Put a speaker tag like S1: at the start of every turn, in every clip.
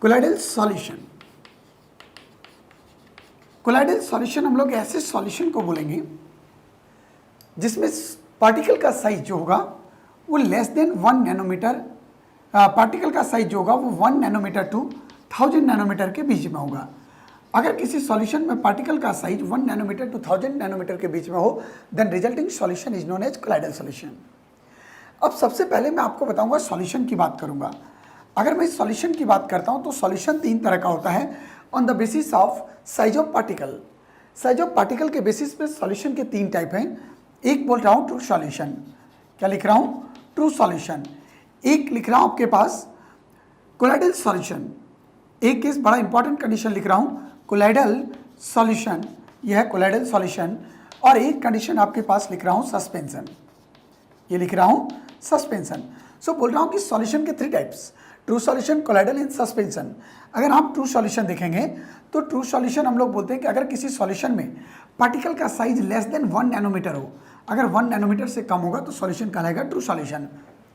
S1: Colloidal solution. Colloidal solution हम लोग ऐसे सॉल्यूशन को बोलेंगे जिसमें पार्टिकल का साइज जो होगा वो लेस देन 1 नैनोमीटर, पार्टिकल का साइज जो होगा वो 1 नैनोमीटर टू 1000 नैनोमीटर के बीच में होगा। अगर किसी सॉल्यूशन में पार्टिकल का साइज 1 नैनोमीटर टू 1000 नैनोमीटर के बीच में हो then resulting solution is known as colloidal solution. अब सबसे पहले मैं आपको बताऊंगा सॉल्यूशन की बात करूंगा। अगर मैं सॉल्यूशन की बात करता हूं तो सॉल्यूशन 3 तरह का होता है on the basis of size of particle. Size of particle के बेसिस पे सॉल्यूशन के 3 टाइप हैं। एक बोल रहा हूं ट्रू सॉल्यूशन, क्या लिख रहा हूं? True solution. एक लिख रहा हूं आपके पास कोलाइडल सॉल्यूशन। एक केस बड़ा इंपॉर्टेंट कंडीशन लिख रहा हूं कोलाइडल सॉल्यूशन, यह है कोलाइडल सॉल्यूशन। और एक कंडीशन आपके पास लिख रहा हूं सस्पेंशन, ये लिख रहा हूं सस्पेंशन। सो बोल रहा हूं कि सॉल्यूशन के 3 types, true solution, colloidal and suspension. अगर आप ट्रू सॉल्यूशन देखेंगे तो ट्रू सॉल्यूशन हम लोग बोलते हैं कि अगर किसी सॉल्यूशन में पार्टिकल का साइज लेस देन 1 नैनोमीटर हो, अगर 1 नैनोमीटर से कम होगा तो सॉल्यूशन कहलाएगा ट्रू सॉल्यूशन।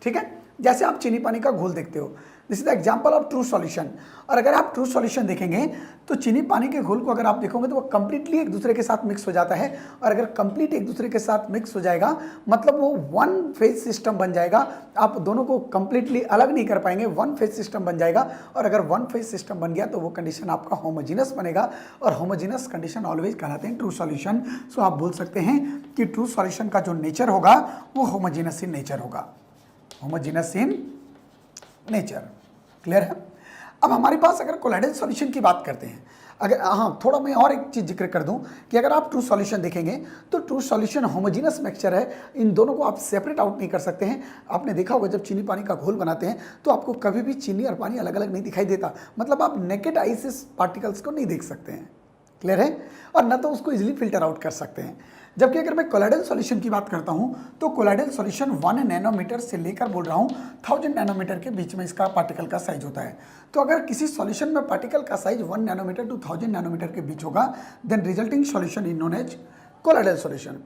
S1: ठीक है, जैसे आप चीनी पानी का घोल देखते हो, this is the example of true solution. और अगर आप ट्रू सॉल्यूशन देखेंगे तो चीनी पानी के घोल को अगर आप देखोगे तो वो कंप्लीटली एक दूसरे के साथ मिक्स हो जाता है। और अगर कंप्लीट एक दूसरे के साथ मिक्स हो जाएगा मतलब वो 1 फेज सिस्टम बन जाएगा। आप दोनों को कंप्लीटली अलग नहीं कर पाएंगे, 1 फेज सिस्टम बन जाएगा। और अगर 1 फेज सिस्टम बन गया तो वो कंडीशन आपका होमोजीनस बनेगा और होमोजीनस कंडीशन ऑलवेज कहलाते हैं ट्रू सॉल्यूशन। सो आप बोल सकते हैं कि ट्रू सॉल्यूशन का जो नेचर होगा वो होमोजीनस इन नेचर होगा, होमोजीनस इन नेचर। क्लियर है? अब हमारे पास अगर कोलाइडल सॉल्यूशन की बात करते हैं, अगर हाँ थोड़ा मैं और एक चीज़ जिक्र कर दूं कि अगर आप ट्रू सॉल्यूशन देखेंगे तो ट्रू सॉल्यूशन होमोजीनस मिक्सचर है, इन दोनों को आप सेपरेट आउट नहीं कर सकते हैं। आपने देखा होगा जब चीनी पानी का घोल बनाते हैं तो आपको कभी भी चीनी और पानी अलग अलग नहीं दिखाई देता, मतलब आप नेकेड आई से पार्टिकल्स को नहीं देख सकते हैं। क्लियर है? और न तो उसको इजीली फिल्टर आउट कर सकते हैं। जबकि अगर मैं कोलाइडल सॉल्यूशन की बात करता हूं तो कोलाइडल सॉल्यूशन 1 नैनोमीटर से लेकर बोल रहा हूं 1000 नैनोमीटर के बीच में इसका पार्टिकल का साइज होता है। तो अगर किसी सॉल्यूशन में पार्टिकल का साइज 1 नैनोमीटर टू 1000 नैनोमीटर के बीच होगा then resulting solution is known as colloidal solution.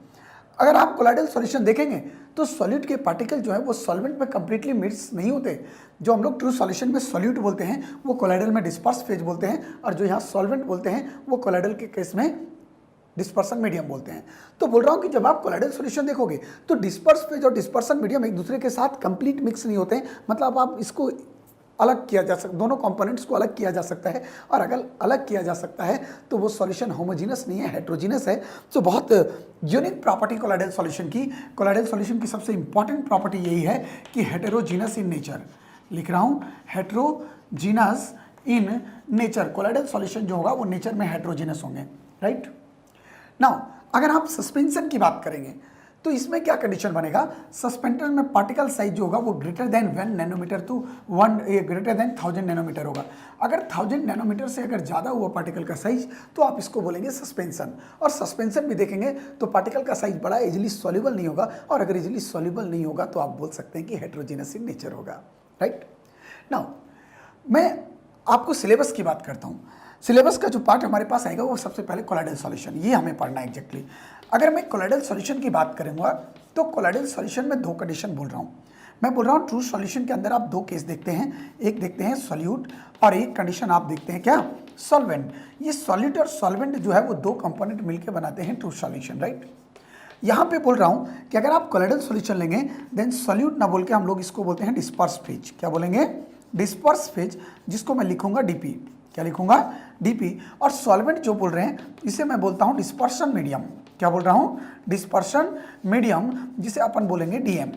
S1: अगर आप कोलाइडल सॉल्यूशन देखेंगे तो सॉल्यूट के पार्टिकल जो है वो सॉल्वेंट में कंप्लीटली मिक्स नहीं होते। जो हम लोग ट्रू सॉल्यूशन में सॉल्यूट बोलते हैं वो कोलाइडल में डिस्पर्स फेज बोलते हैं, और जो यहाँ सॉल्वेंट बोलते हैं वो कोलाइडल के केस में डिस्पर्सन मीडियम बोलते हैं। तो बोल रहा हूँ कि जब आप कोलाइडल सॉल्यूशन देखोगे तो डिस्पर्स फेज और डिस्पर्सन मीडियम एक दूसरे के साथ कंप्लीट मिक्स नहीं होते हैं, मतलब आप इसको अलग किया जा सकता, दोनों कंपोनेंट्स को अलग किया जा सकता है। और अगर अलग किया जा सकता है तो वो सॉल्यूशन होमोजीनस नहीं है, हेट्रोजीनस है। तो बहुत यूनिक प्रॉपर्टी कोलाइडल सॉल्यूशन की, कोलाइडल सॉल्यूशन की सबसे इंपॉर्टेंट प्रॉपर्टी यही है कि हेटेरोजीनस इन नेचर। लिख रहा हूँ heterogeneous in nature. Colloidal solution जो होगा वो नेचर में हेट्रोजीनस होंगे, राइट। नाउ अगर आप सस्पेंशन की बात करेंगे तो इसमें क्या कंडीशन बनेगा? सस्पेंडर में पार्टिकल साइज जो होगा वो greater than 1 nanometer to 1 greater than 1000 nanometer होगा। अगर 1000 नैनोमीटर से अगर ज़्यादा हुआ पार्टिकल का साइज तो आप इसको बोलेंगे सस्पेंशन। और सस्पेंशन भी देखेंगे तो पार्टिकल का साइज बड़ा, इजिली सॉल्युबल नहीं होगा। और अगर इजिली सॉल्युबल नहीं होगा तो आप बोल सकते हैं कि हेट्रोजीनस इन नेचर होगा, राइट। नाउ मैं आपको सिलेबस की बात करता हूँ। सिलेबस का जो पार्ट हमारे पास आएगा वो सबसे पहले कोलाइडल सॉल्यूशन, ये हमें पढ़ना है एग्जैक्टली। अगर मैं कोलाइडल सॉल्यूशन की बात करूँगा तो कोलाइडल सॉल्यूशन में 2 कंडीशन बोल रहा हूँ। मैं बोल रहा हूँ ट्रू सॉल्यूशन के अंदर आप 2 केस देखते हैं, एक देखते हैं सॉल्यूट और एक कंडीशन आप देखते हैं क्या? सॉल्वेंट। ये सॉल्यूट और सॉल्वेंट जो है वो 2 कंपोनेंट मिलकर बनाते हैं ट्रू सॉल्यूशन, राइट। यहाँ पे बोल रहा हूँ कि अगर आप कोलाइडल सॉल्यूशन लेंगे देन सॉल्यूट ना बोल के हम लोग इसको बोलते हैं डिस्पर्स फेज। क्या बोलेंगे? डिस्पर्स फेज, जिसको मैं लिखूंगा डीपी। क्या लिखूंगा? डीपी। और सॉल्वेंट जो बोल रहे हैं इसे मैं बोलता हूं डिस्पर्शन मीडियम। क्या बोल रहा हूं? डिस्पर्शन मीडियम, जिसे अपन बोलेंगे डीएम।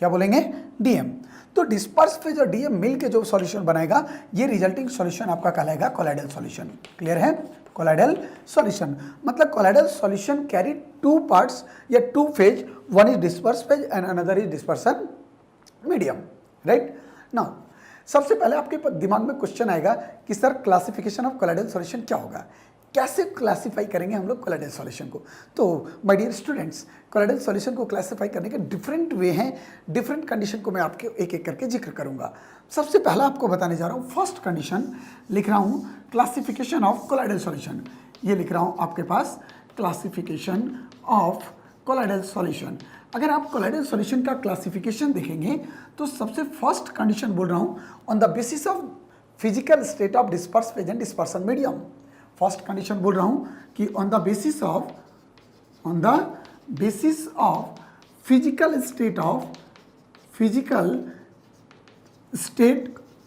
S1: क्या बोलेंगे? डीएम। तो डिस्पर्स फेज और डीएम मिल के जो सॉल्यूशन बनाएगा ये रिजल्टिंग सॉल्यूशन आपका कहलाएगा कोलाइडल सॉल्यूशन। क्लियर है? कोलाइडल सॉल्यूशन मतलब कोलाइडल सॉल्यूशन कैरी 2 पार्ट्स या 2 phase, one is disperse phase and another is dispersion medium, right. Now सबसे पहले आपके दिमाग में क्वेश्चन आएगा कि sir classification of colloidal solution क्या होगा, कैसे क्लासिफाई करेंगे हम लोग कोलाइडल सॉल्यूशन को। तो my dear students, colloidal solution को क्लासिफाई करने के डिफरेंट वे हैं, डिफरेंट कंडीशन को मैं आपके एक एक करके जिक्र करूंगा। सबसे पहला आपको बताने जा रहा हूँ फर्स्ट कंडीशन, लिख रहा हूँ क्लासिफिकेशन ऑफ कोलाइडल सॉल्यूशन। ये लिख रहा हूँ आपके पास क्लासिफिकेशन ऑफ कोलाइडल सॉल्यूशन। अगर आप कोलाइडल सॉल्यूशन का क्लासिफिकेशन देखेंगे तो सबसे फर्स्ट कंडीशन बोल रहा हूं on the basis of physical state of disperse phase and dispersion medium. First condition बोल रहा हूं कि on the basis of physical state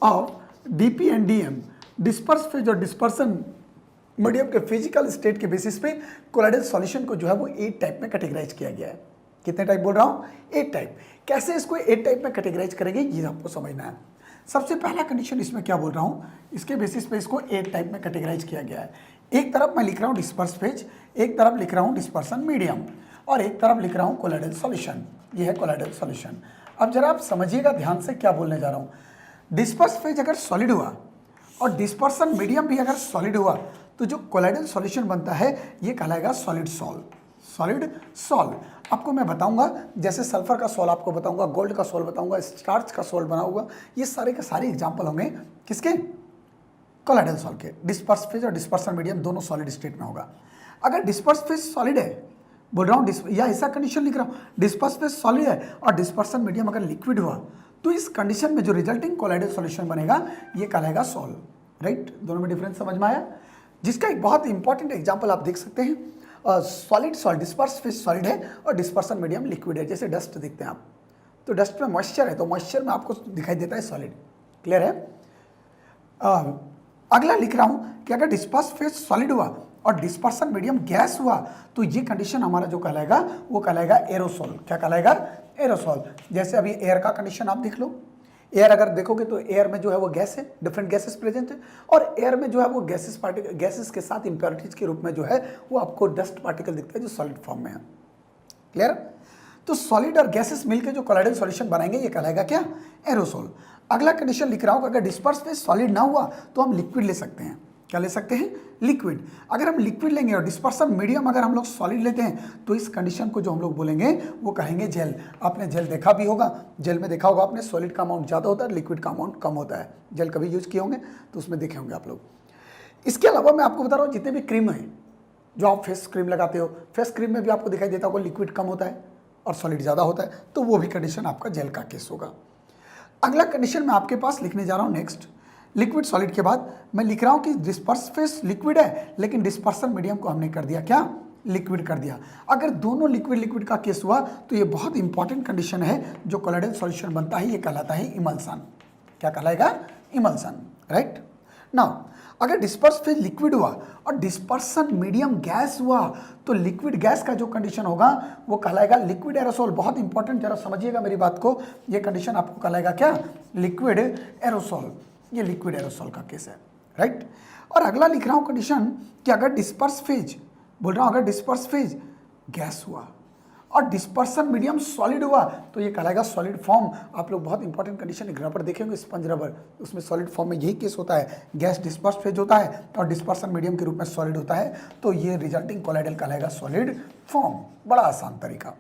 S1: of DP and DM, disperse phase और डिस्पर्सन मीडियम के फिजिकल स्टेट के बेसिस पे colloidal solution को जो है वो 8 टाइप में कैटेगराइज किया गया है। कितने टाइप बोल रहा हूँ? 8 टाइप। कैसे इसको 8 टाइप में कैटेगराइज करेंगे ये आपको समझना है। सबसे पहला कंडीशन इसमें क्या बोल रहा हूँ, इसके बेसिस पे इसको 8 टाइप में कैटेगराइज किया गया है। एक तरफ मैं लिख रहा हूँ डिस्पर्स फेज, एक तरफ लिख रहा हूँ डिस्पर्सन मीडियम, और एक तरफ लिख रहा हूँ कोलाइडल सॉल्यूशन। ये है कोलाइडल सॉल्यूशन। अब जरा आप समझिएगा ध्यान से क्या बोलने जा रहा हूँ। डिस्पर्स फेज अगर सॉलिड हुआ और डिस्पर्सन मीडियम भी अगर सॉलिड हुआ तो जो कोलाइडल सॉल्यूशन बनता है ये कहलाएगा सॉलिड सॉल्व। आपको मैं बताऊंगा, जैसे सल्फर का सॉल्व आपको बताऊंगा, गोल्ड का सॉल्व बताऊंगा, स्टार्च का सॉल्व बना हुआ, ये सारे के सारे एग्जांपल होंगे किसके? कोलाइडल सॉल्व के। डिस्पर्स फेज और डिस्पर्सन मीडियम दोनों सॉलिड स्टेट में होगा। अगर डिस्पर्स फेज सॉलिड है, बोल रहा हूँ या ऐसा कंडीशन लिख रहा हूँ, डिस्पर्स फेज सॉलिड है और डिस्पर्सन मीडियम अगर लिक्विड हुआ तो इस कंडीशन में जो रिजल्टिंग कोलाइडल सॉल्यूशन बनेगा ये कहलाएगा सॉल्व। राइट, दोनों में डिफरेंस समझ में आया? जिसका एक बहुत इंपॉर्टेंट एग्जांपल आप देख सकते हैं, solid salt, disperse phase solid है और डिस्पर्सन मीडियम लिक्विड है। जैसे डस्ट देखते हैं आप, तो डस्ट में मॉइस्चर है तो मॉइस्चर में आपको दिखाई देता है सॉलिड। क्लियर है? अगला लिख रहा हूँ कि अगर डिस्पर्स फेज सॉलिड हुआ और डिस्पर्सन मीडियम गैस हुआ तो ये कंडीशन हमारा जो कहलाएगा वो कहलाएगा एरोसोल। क्या कहलाएगा? एरोसोल। जैसे अभी एयर का कंडीशन आप देख लो, एयर अगर देखोगे तो एयर में जो है वो गैस है, डिफरेंट गैसेस प्रेजेंट है, और एयर में जो है वो गैसेस के साथ इंप्योरिटीज के रूप में जो है वो आपको डस्ट पार्टिकल दिखता है जो सॉलिड फॉर्म में है। क्लियर? तो सॉलिड और गैसेस मिलकर जो कोलाइडल सॉल्यूशन बनाएंगे ये कहलाएगा क्या? एरोसोल। अगला कंडीशन लिख रहा हूँ, अगर डिस्पर्स फेज सॉलिड ना हुआ तो हम लिक्विड ले सकते हैं। क्या ले सकते हैं? लिक्विड। अगर हम लिक्विड लेंगे और डिस्पर्सन मीडियम अगर हम लोग सॉलिड लेते हैं तो इस कंडीशन को जो हम लोग बोलेंगे वो कहेंगे जेल। आपने जेल देखा भी होगा, जेल में देखा होगा आपने, सॉलिड का अमाउंट ज़्यादा होता है, लिक्विड का अमाउंट कम होता है। जेल कभी यूज किए होंगे तो उसमें देखे होंगे आप लोग। इसके अलावा मैं आपको बता रहा हूँ जितने भी क्रीम हैं जो आप फेस क्रीम लगाते हो, फेस क्रीम में भी आपको दिखाई देता होगा लिक्विड कम होता है और सॉलिड ज़्यादा होता है, तो वो भी कंडीशन आपका जेल का केस होगा। अगला कंडीशन मैं आपके पास लिखने जा रहा हूँ नेक्स्ट, लिक्विड सॉलिड के बाद मैं लिख रहा हूं कि डिस्पर्स फेज लिक्विड है लेकिन डिस्पर्सन मीडियम को हमने कर दिया क्या? लिक्विड कर दिया। अगर दोनों लिक्विड का केस हुआ तो ये बहुत इंपॉर्टेंट कंडीशन है, जो कोलाइडल सॉल्यूशन बनता है ये कहलाता है इमल्सन। क्या कहलाएगा? इमल्सन। राइट नाउ अगर डिस्पर्स फेज लिक्विड हुआ और डिस्पर्सन मीडियम गैस हुआ तो लिक्विड गैस का जो कंडीशन होगा वो कहलाएगा लिक्विड एरोसोल। बहुत इंपॉर्टेंट, जरा समझिएगा मेरी बात को, ये कंडीशन आपको कहलाएगा क्या? Liquid aerosol. ये लिक्विड एरोसोल का केस है। राइट, और अगला लिख रहा हूं कंडीशन कि अगर डिस्पर्स फेज, बोल रहा हूं अगर डिस्पर्स फेज गैस हुआ और डिस्पर्सन मीडियम सॉलिड हुआ तो ये कहलाएगा सॉलिड फॉर्म। आप लोग बहुत इंपॉर्टेंट कंडीशन, एक रबर देखेंगे, स्पंज रबर, उसमें सॉलिड फॉर्म में यही केस होता है, गैस डिस्पर्स फेज होता है और डिस्पर्सन मीडियम के रूप में सॉलिड होता है, तो ये रिजल्टिंग कोलाइडल कहलाएगा सॉलिड फॉर्म। बड़ा आसान तरीका।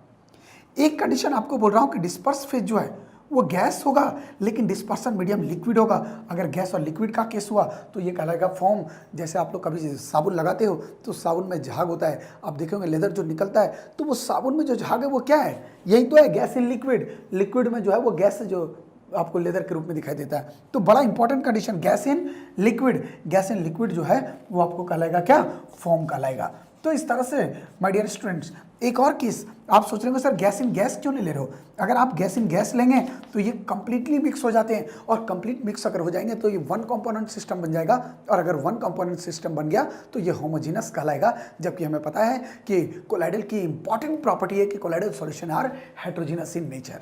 S1: एक कंडीशन आपको बोल रहा हूं कि डिस्पर्स फेज जो है वो गैस होगा लेकिन डिस्पर्सन मीडियम लिक्विड होगा। अगर गैस और लिक्विड का केस हुआ तो ये कहलाएगा फॉर्म। जैसे आप लोग कभी साबुन लगाते हो तो साबुन में झाग होता है, आप देखेंगे लेदर जो निकलता है तो वो साबुन में जो झाग है वो क्या है? यही तो है, गैस इन लिक्विड। लिक्विड में जो है वो गैस जो आपको लेदर के रूप में दिखाई देता है। तो बड़ा important condition, gas in liquid. Gas in liquid जो है वो आपको कहलाएगा क्या? फॉर्म कहलाएगा। तो इस तरह से माय डियर स्टूडेंट्स, एक और केस आप सोच रहे हो सर गैस इन गैस क्यों नहीं ले रहे हो? अगर आप गैस इन गैस लेंगे तो ये कंप्लीटली मिक्स हो जाते हैं, और कंप्लीट मिक्स अगर हो जाएंगे तो ये वन कंपोनेंट सिस्टम बन जाएगा, और अगर वन कंपोनेंट सिस्टम बन गया तो ये होमोजीनस कहलाएगा। जबकि हमें पता है कि कोलाइडल की इंपॉर्टेंट प्रॉपर्टी है कि colloidal solution are heterogeneous in nature.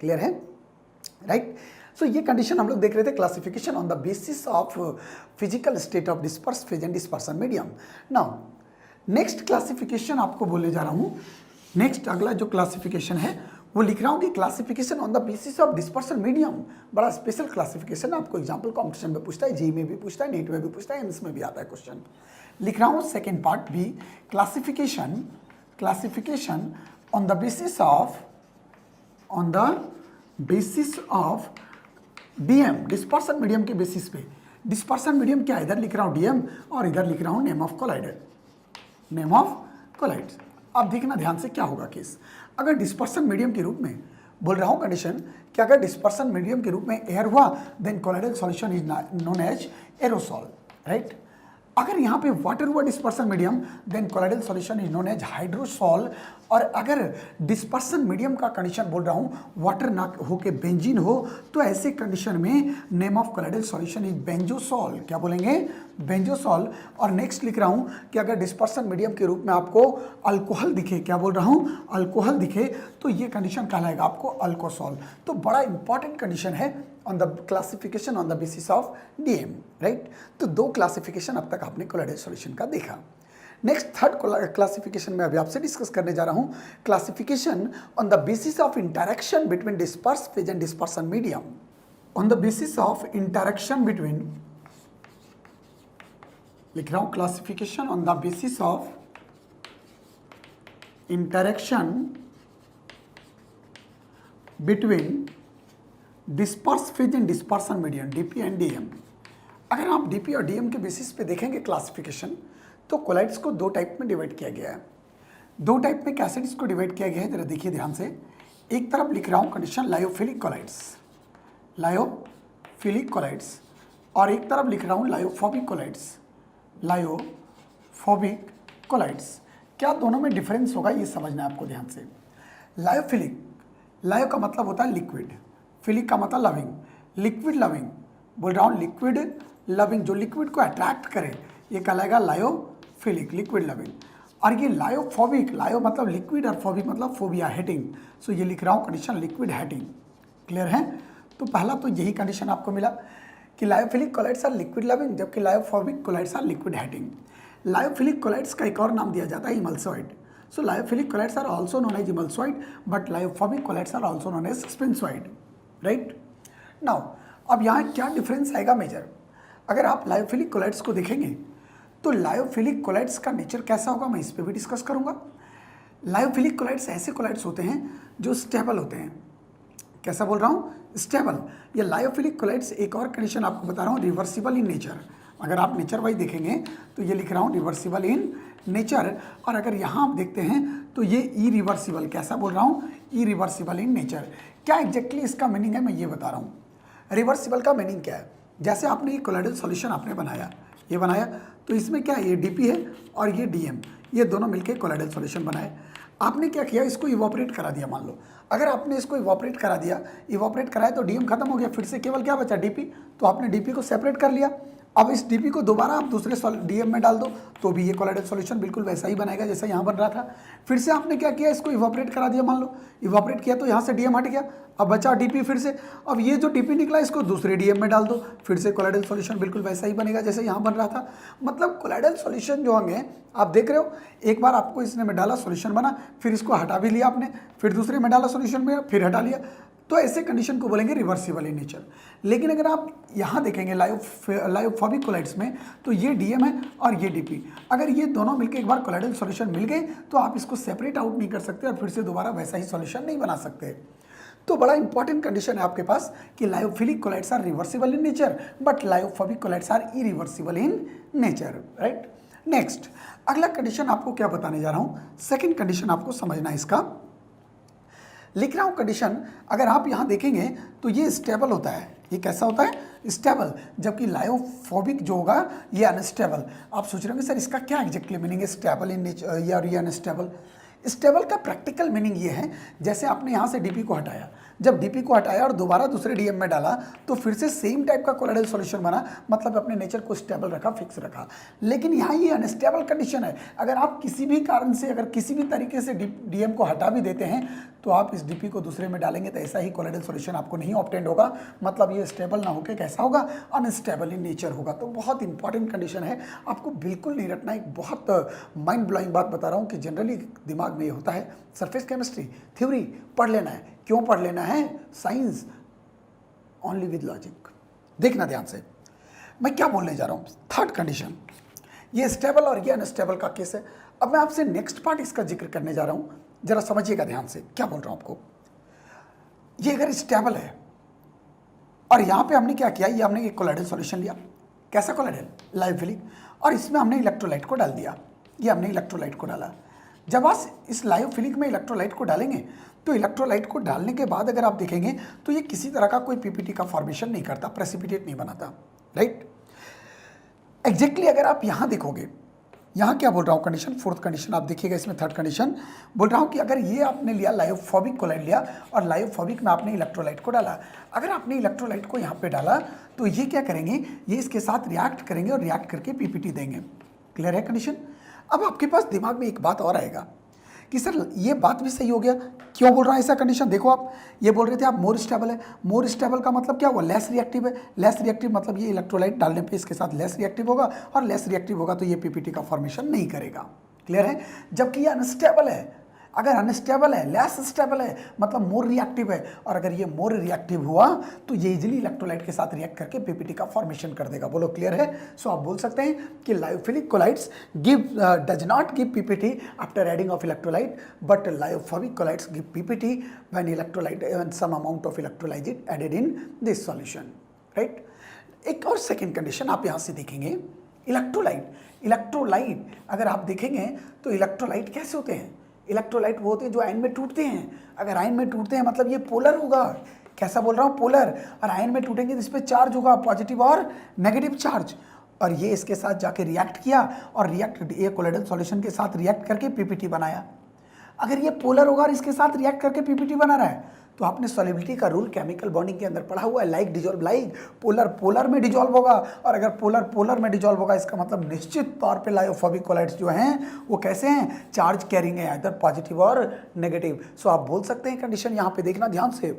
S1: Clear है? राइट, सो ये कंडीशन हम लोग देख रहे थे, classification on the basis of physical state of disperse phase and dispersion medium. Now next classification आपको बोलने जा रहा हूं। नेक्स्ट अगला जो क्लासिफिकेशन है वो लिख रहा हूं कि classification on the basis of dispersion medium. बड़ा स्पेशल क्लासिफिकेशन, आपको एग्जांपल कॉम्पिटिशन में पूछता है, जेईई में भी पूछता है, नीट में भी पूछता है, एम्स में भी आता है क्वेश्चन। लिख रहा हूं सेकेंड पार्ट भी, classification on the basis of DM, dispersion medium के बेसिस पे। डिस्पर्सन मीडियम क्या, इधर लिख रहा हूं डीएम और इधर लिख रहा हूं name of collider, name of colloids. अब देखना ध्यान से क्या होगा केस। अगर डिस्पर्सन मीडियम के रूप में बोल रहा हूँ कंडीशन कि अगर डिस्पर्सन मीडियम के रूप में एयर हुआ then colloidal solution is known as aerosol, right. अगर यहाँ पे वाटर हुआ dispersion medium then colloidal solution is known as hydrosol. और अगर डिस्पर्सन मीडियम का कंडीशन बोल रहा हूँ वाटर ना हो के बेंजीन हो तो ऐसे कंडीशन में name of colloidal solution is benzosol. क्या बोलेंगे? बेंजोसॉल। और नेक्स्ट लिख रहा हूँ कि अगर डिस्पर्सन मीडियम के रूप में आपको अल्कोहल दिखे, क्या बोल रहा हूँ, अल्कोहल दिखे, तो ये कंडीशन कहलाएगा आपको अल्कोसॉल। तो बड़ा इंपॉर्टेंट कंडीशन है on the classification on the basis of DM, right. तो 2 क्लासिफिकेशन अब तक आपने कोलाइडल सॉल्यूशन का देखा। नेक्स्ट थर्ड क्लासिफिकेशन में अभी आपसे डिस्कस करने जा रहा हूं, classification on the basis of interaction between disperse phase and dispersion medium. On the basis of interaction between, लिख रहा हूं classification on the basis of interaction between disperse phase and dispersion medium, DP and DM. अगर आप DP और DM के basis पे देखेंगे classification तो कोलाइड्स को 2 टाइप में डिवाइड किया गया है। 2 टाइप में कैसे इसको डिवाइड किया गया है जरा देखिए ध्यान से। एक तरफ लिख रहा हूँ condition lyophilic colloids, lyophilic colloids, और एक तरफ लिख रहा हूँ लायोफोबिक कोलाइड्स, लायोफोबिक कोलाइड्स। क्या दोनों में डिफरेंस होगा ये समझना है आपको ध्यान से। लायोफिलिक, लायो का मतलब होता है लिक्विड, फिलिक का मतलब लविंग, लिक्विड लविंग, बोल रहा हूँ लिक्विड लविंग, जो लिक्विड को अट्रैक्ट करे ये कहलाएगा लायोफिलिक, लिक्विड लविंग। और ये लायोफोबिक, लायो मतलब लिक्विड और फोबिक मतलब फोबिया, हेटिंग। सो ये लिख रहा हूँ कंडीशन लिक्विड हेटिंग। क्लियर है? तो पहला तो यही कंडीशन आपको मिला कि lyophilic colloids are liquid loving जबकि lyophobic colloids are liquid hating. Lyophilic colloids का एक और नाम दिया जाता है इमल्सॉइड। So lyophilic colloids are also known as emulsoid, but lyophobic colloids are also known as spensoid, right? Now, अब यहाँ क्या डिफरेंस आएगा मेजर? अगर आप लायोफिलिक कोलाइड्स को देखेंगे तो लायोफिलिक कोलाइड्स का नेचर कैसा होगा मैं इस पर भी डिस्कस करूँगा। लायोफिलिक कोलाइड्स ऐसे कोलाइड्स होते हैं जो स्टेबल होते हैं। कैसा बोल रहा हूँ? स्टेबल। ये लायोफिलिक कोलाइड्स, एक और कंडीशन आपको बता रहा हूँ, रिवर्सिबल इन नेचर। अगर आप नेचर वाइज देखेंगे तो ये लिख रहा हूँ रिवर्सिबल इन नेचर। और अगर यहाँ आप देखते हैं तो ये इरिवर्सिबल, कैसा बोल रहा हूँ? Irreversible in nature. क्या एग्जैक्टली इसका मीनिंग है मैं ये बता रहा हूँ। रिवर्सिबल का मीनिंग क्या है? जैसे आपने ये कोलाइडल सॉल्यूशन आपने बनाया, ये बनाया, तो इसमें क्या है, ये डीपी है और ये डीएम, ये दोनों मिलके कोलाइडल सॉल्यूशन बनाए। आपने क्या किया, इसको इवोपरेट करा दिया। मान लो अगर आपने इसको इवोपरेट करा दिया, इवोपरेट कराया तो डीएम खत्म हो गया, फिर से केवल क्या बचा, डीपी। तो आपने डीपी को सेपरेट कर लिया। अब इस डीपी को दोबारा आप दूसरे डीएम में डाल दो तो भी ये कोलाइडल सॉल्यूशन बिल्कुल वैसा ही बनेगा जैसा यहाँ बन रहा था। फिर से आपने क्या किया, इसको इवोपरेट करा दिया। मान लो इवोपरेट किया तो यहाँ से डीएम हट गया, अब बचा डीपी। फिर से अब ये जो डीपी निकला इसको दूसरे डीएम में डाल दो, फिर से कोलाइडल सॉल्यूशन बिल्कुल वैसा ही बनेगा जैसे यहाँ बन रहा था। मतलब कोलाइडल सॉल्यूशन जो होंगे आप देख रहे हो, एक बार आपको इसने में डाला सॉल्यूशन बना, फिर इसको हटा भी लिया आपने, फिर दूसरे में डाला सॉल्यूशन में, फिर हटा लिया। तो ऐसे कंडीशन को बोलेंगे रिवर्सिबल इन नेचर। लेकिन अगर आप यहाँ देखेंगे लायोफोबिक कोलाइड्स में तो ये डीएम है और ये डीपी। अगर ये दोनों मिलकर एक बार कोलाइडल सॉल्यूशन मिल गए तो आप इसको सेपरेट आउट नहीं कर सकते और फिर से दोबारा वैसा ही सॉल्यूशन नहीं बना सकते। तो बड़ा इंपॉर्टेंट कंडीशन है आपके पास कि lyophilic colloids are reversible in nature but lyophobic colloids are irreversible in nature, right. Next अगला कंडीशन आपको क्या बताने जा रहा हूँ, सेकेंड कंडीशन आपको समझना है इसका। लिख रहा हूँ कंडीशन, अगर आप यहाँ देखेंगे तो ये स्टेबल होता है। ये कैसा होता है, स्टेबल, जबकि लायोफोबिक जो होगा ये अनस्टेबल। आप सोच रहे होंगे सर इसका क्या एग्जैक्टली मीनिंग है, स्टेबल इन नेचर या ये अनस्टेबल। स्टेबल का प्रैक्टिकल मीनिंग ये है, जैसे आपने यहाँ से डीपी को हटाया, जब डीपी को हटाया और दोबारा दूसरे डीएम में डाला तो फिर से सेम टाइप का कोलाइडल सॉल्यूशन बना, मतलब अपने नेचर को स्टेबल रखा, फिक्स रखा। लेकिन यहाँ ये अनस्टेबल कंडीशन है। अगर आप किसी भी कारण से, अगर किसी भी तरीके से डीएम को हटा भी देते हैं तो आप इस डीपी को दूसरे में डालेंगे तो ऐसा ही कोलाइडल सॉल्यूशन आपको नहीं ऑब्टेंड होगा, मतलब ये स्टेबल ना होकर कैसा होगा, अनस्टेबल इन नेचर होगा। तो बहुत इंपॉर्टेंट कंडीशन है, आपको बिल्कुल नहीं रटना। एक बहुत माइंड ब्लोइंग बात बता रहा हूँ कि जनरली दिमाग में ये होता है, सरफेस केमिस्ट्री थ्योरी पढ़ लेना है। क्यों पढ़ लेना है, साइंस ओनली विद लॉजिक। देखना ध्यान से मैं क्या बोलने जा रहा हूँ। थर्ड कंडीशन, ये स्टेबल और ये अनस्टेबल का केस है। अब मैं आपसे नेक्स्ट पार्ट इसका जिक्र करने जा रहा हूँ, जरा समझिएगा ध्यान से क्या बोल रहा हूँ आपको। ये अगर स्टेबल है और यहाँ पे हमने क्या किया, ये हमने एक कोलाइडल सॉल्यूशन लिया, कैसा कोलाइडल, लायोफिलिक, और इसमें हमने इलेक्ट्रोलाइट को डाल दिया। ये हमने इलेक्ट्रोलाइट को डाला, जब आप इस लायोफिलिक में इलेक्ट्रोलाइट को डालेंगे तो इलेक्ट्रोलाइट को डालने के बाद अगर आप देखेंगे तो ये किसी तरह का कोई पीपीटी का फॉर्मेशन नहीं करता, प्रेसिपिटेट नहीं बनाता, राइट। एग्जैक्टली अगर आप यहाँ देखोगे, यहाँ क्या बोल रहा हूँ कंडीशन, फोर्थ कंडीशन आप देखिएगा, इसमें थर्ड कंडीशन बोल रहा हूँ कि अगर ये आपने लिया लायोफोबिक कोलाइड लिया और लायोफोबिक में आपने इलेक्ट्रोलाइट को डाला, अगर आपने इलेक्ट्रोलाइट को यहाँ पे डाला तो ये क्या करेंगे, ये इसके साथ रिएक्ट करेंगे और रिएक्ट करके पीपीटी देंगे। क्लियर है कंडीशन। अब आपके पास दिमाग में एक बात और आएगा कि सर ये बात भी सही हो गया, क्यों बोल रहा है ऐसा कंडीशन। देखो आप ये बोल रहे थे आप मोर स्टेबल है, मोर स्टेबल का मतलब क्या हुआ, लेस रिएक्टिव है, लेस रिएक्टिव मतलब ये इलेक्ट्रोलाइट डालने पे इसके साथ लेस रिएक्टिव होगा और लेस रिएक्टिव होगा तो ये पीपीटी का फॉर्मेशन नहीं करेगा। क्लियर है। जबकि ये अनस्टेबल है, अगर अनस्टेबल है, लेस स्टेबल है मतलब मोर रिएक्टिव है, और अगर ये मोर रिएक्टिव हुआ तो ये इजीली इलेक्ट्रोलाइट के साथ रिएक्ट करके पीपीटी का फॉर्मेशन कर देगा। बोलो क्लियर है। सो आप बोल सकते हैं कि lyophilic colloids does not give PPT after adding of electrolyte, but lyophobic colloids give PPT when electrolyte and some amount of electrolyte added in this solution, right. एक और सेकेंड कंडीशन आप यहाँ से देखेंगे, इलेक्ट्रोलाइट अगर आप देखेंगे तो इलेक्ट्रोलाइट कैसे होते हैं, इलेक्ट्रोलाइट वो होते हैं जो आयन में टूटते हैं। अगर आयन में टूटते हैं मतलब ये पोलर होगा, कैसा बोल रहा हूँ, पोलर। और आयन में टूटेंगे तो इस पर चार्ज होगा, पॉजिटिव और नेगेटिव चार्ज, और ये इसके साथ जाके रिएक्ट किया और रिएक्ट ये कोलाइडल सॉल्यूशन के साथ रिएक्ट करके पीपीटी बनाया। अगर ये पोलर होगा और इसके साथ रिएक्ट करके पीपीटी बना रहा है तो आपने सॉल्युबिलिटी का रूल केमिकल बॉन्डिंग के अंदर पढ़ा हुआ है, like dissolve like, polar polar में डिजॉल्व होगा, और अगर पोलर पोलर में डिजॉल्व होगा इसका मतलब निश्चित तौर पे लायोफोबिक कोलाइड्स जो हैं वो कैसे हैं, चार्ज कैरिंग है, इधर पॉजिटिव और नेगेटिव। सो आप बोल सकते हैं कंडीशन यहाँ पे देखना ध्यान से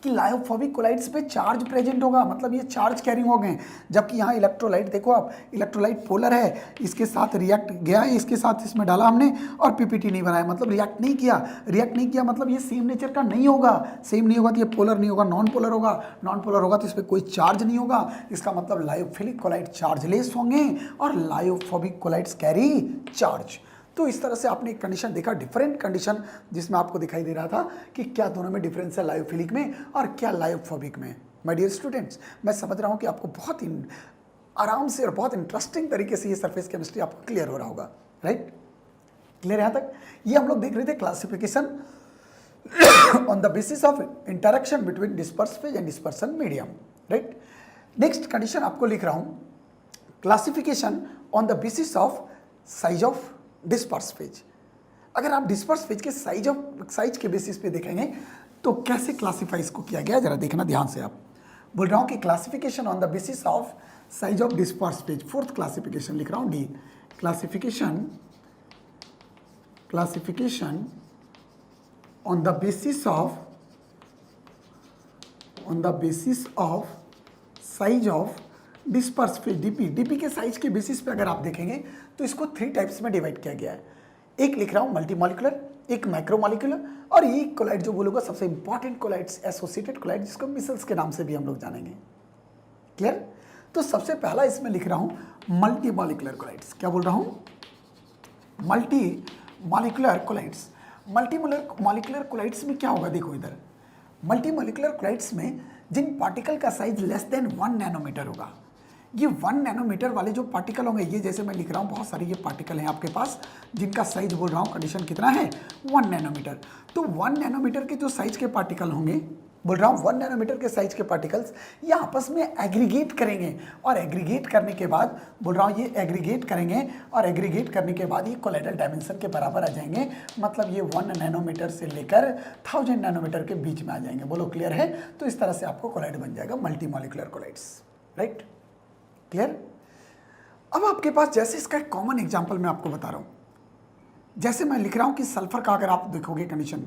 S1: कि लायोफोबिक कोलाइड्स पे चार्ज प्रेजेंट होगा, मतलब ये चार्ज कैरिंग हो गए। जबकि यहाँ इलेक्ट्रोलाइट देखो आप, इलेक्ट्रोलाइट पोलर है, इसके साथ रिएक्ट गया है, इसके साथ इसमें डाला हमने और पीपीटी नहीं बनाया, मतलब रिएक्ट नहीं किया मतलब ये सेम नेचर का नहीं होगा। सेम नहीं होगा तो ये पोलर नहीं होगा, नॉन पोलर होगा, नॉन पोलर होगा तो इस पर कोई चार्ज नहीं होगा। इसका मतलब लायोफिलिक कोलाइड चार्जलेस होंगे और लायोफोबिक कोलाइड्स कैरी चार्ज। तो इस तरह से आपने एक कंडीशन देखा, डिफरेंट कंडीशन, जिसमें आपको दिखाई दे रहा था कि क्या दोनों में डिफरेंस है, लायोफिलिक में और क्या लायोफोबिक में। माय डियर स्टूडेंट्स, मैं समझ रहा हूँ कि आपको बहुत ही आराम से और बहुत इंटरेस्टिंग तरीके से ये सरफेस केमिस्ट्री आपको क्लियर हो रहा होगा, राइट। क्लियर यहाँ तक। ये हम लोग देख रहे थे classification on the basis of interaction between disperse phase and dispersion medium, right. Next condition आपको लिख रहा हूँ, classification on the basis of size of disperse phase. अगर आप डिस्पर्स फेज के साइज के बेसिस पे देखेंगे तो कैसे क्लासिफाई इसको किया गया, जरा देखना ध्यान से। आप बोल रहा हूँ कि classification on the basis of size of disperse phase, fourth classification लिख रहा हूँ, D. Classification on the basis of size of disperse phase, DP के साइज के बेसिस पे अगर आप देखेंगे तो इसको 3 टाइप्स में डिवाइड किया गया है। एक लिख रहा हूँ मल्टीमॉलिक्यूलर, एक माइक्रोमॉलिक्यूलर, और ये कोलाइड जो बोलूँगा सबसे इंपॉर्टेंट कोलाइड्स, एसोसिएटेड कोलाइड, जिसको मिसल्स के नाम से भी हम लोग जानेंगे। क्लियर। तो सबसे पहला इसमें लिख रहा हूँ मल्टीमॉलिक्यूलर कोलाइड्स। क्या बोल रहा हूँ, मल्टीमॉलिक्यूलर कोलाइड्स। मल्टीमॉलिक्यूलर कोलाइड्स में क्या होगा, देखो इधर, मल्टीमॉलिक्यूलर कोलाइड्स में जिन पार्टिकल का साइज लेस देन 1 नैनोमीटर होगा, ये 1 नैनोमीटर वाले जो पार्टिकल होंगे, ये जैसे मैं लिख रहा हूँ बहुत सारे ये पार्टिकल हैं आपके पास जिनका साइज बोल रहा हूँ कंडीशन कितना है, 1 नैनोमीटर। तो 1 नैनोमीटर के जो साइज के पार्टिकल होंगे, बोल रहा हूँ 1 नैनोमीटर के साइज के पार्टिकल्स ये आपस में एग्रीगेट करेंगे, और एग्रीगेट करने के बाद बोल रहा हूँ ये एग्रीगेट करेंगे, और एग्रीगेट करने के बाद ये कोलाइडल डायमेंशन के बराबर आ जाएंगे, मतलब ये 1 नैनोमीटर से लेकर 1000 नैनोमीटर के बीच में आ जाएंगे। बोलो क्लियर है। तो इस तरह से आपको कोलाइड बन जाएगा मल्टीमॉलिक्यूलर कोलाइड्स, राइट। क्लियर। अब आपके पास जैसे इसका एक कॉमन एग्जांपल मैं आपको बता रहा हूं, जैसे मैं लिख रहा हूं कि सल्फर का अगर आप देखोगे कंडीशन,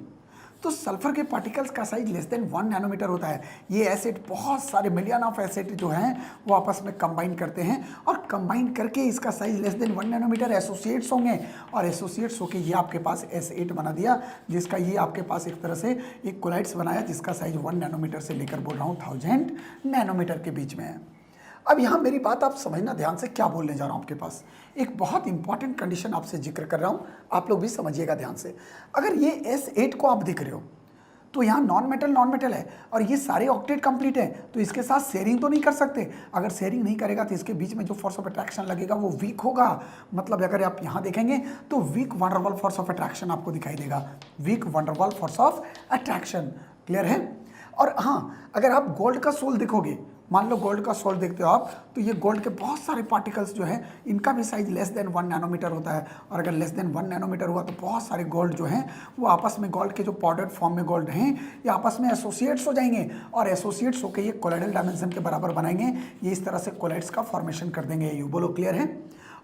S1: तो सल्फर के पार्टिकल्स का साइज लेस देन 1 नैनोमीटर होता है। ये एसिड बहुत सारे मिलियन ऑफ एसिड जो हैं वो आपस में कंबाइन करते हैं, और कंबाइन करके इसका size less than 1 nanometer associates होंगे, और एसोसिएट्स होके ये आपके पास S8 बना दिया, जिसका ये आपके पास एक तरह से एक कोलाइड्स बनाया जिसका साइज 1 नैनोमीटर से लेकर बोल रहा हूँ 1000 नैनोमीटर के बीच में है। अब यहाँ मेरी बात आप समझना ध्यान से, क्या बोलने जा रहा हूँ आपके पास एक बहुत इंपॉर्टेंट कंडीशन आपसे जिक्र कर रहा हूँ, आप लोग भी समझिएगा ध्यान से। अगर ये S8 को आप देख रहे हो तो यहाँ नॉन मेटल है और ये सारे ऑक्टेट कंप्लीट है, तो इसके साथ शेयरिंग तो नहीं कर सकते। अगर शेयरिंग नहीं करेगा तो इसके बीच में जो फोर्स ऑफ अट्रैक्शन लगेगा वो वीक होगा। मतलब अगर आप यहाँ देखेंगे तो week van der Waal force of attraction आपको दिखाई देगा, week van der Waal force of attraction. Clear है। और हाँ, अगर आप गोल्ड का सोल देखोगे, मान लो गोल्ड का सोल देखते हो आप, तो ये गोल्ड के बहुत सारे पार्टिकल्स जो है इनका भी साइज लेस देन 1 नैनोमीटर होता है। और अगर लेस देन 1 नैनोमीटर हुआ तो बहुत सारे गोल्ड जो हैं वो आपस में, गोल्ड के जो पाउडर्ड फॉर्म में गोल्ड हैं, ये आपस में एसोसिएट्स हो जाएंगे और एसोसिएट्स होकर ये कोलाइडल डायमेंशन के बराबर बनाएंगे। ये इस तरह से कोलाइड्स का फॉर्मेशन कर देंगे। ये बोलो क्लियर है।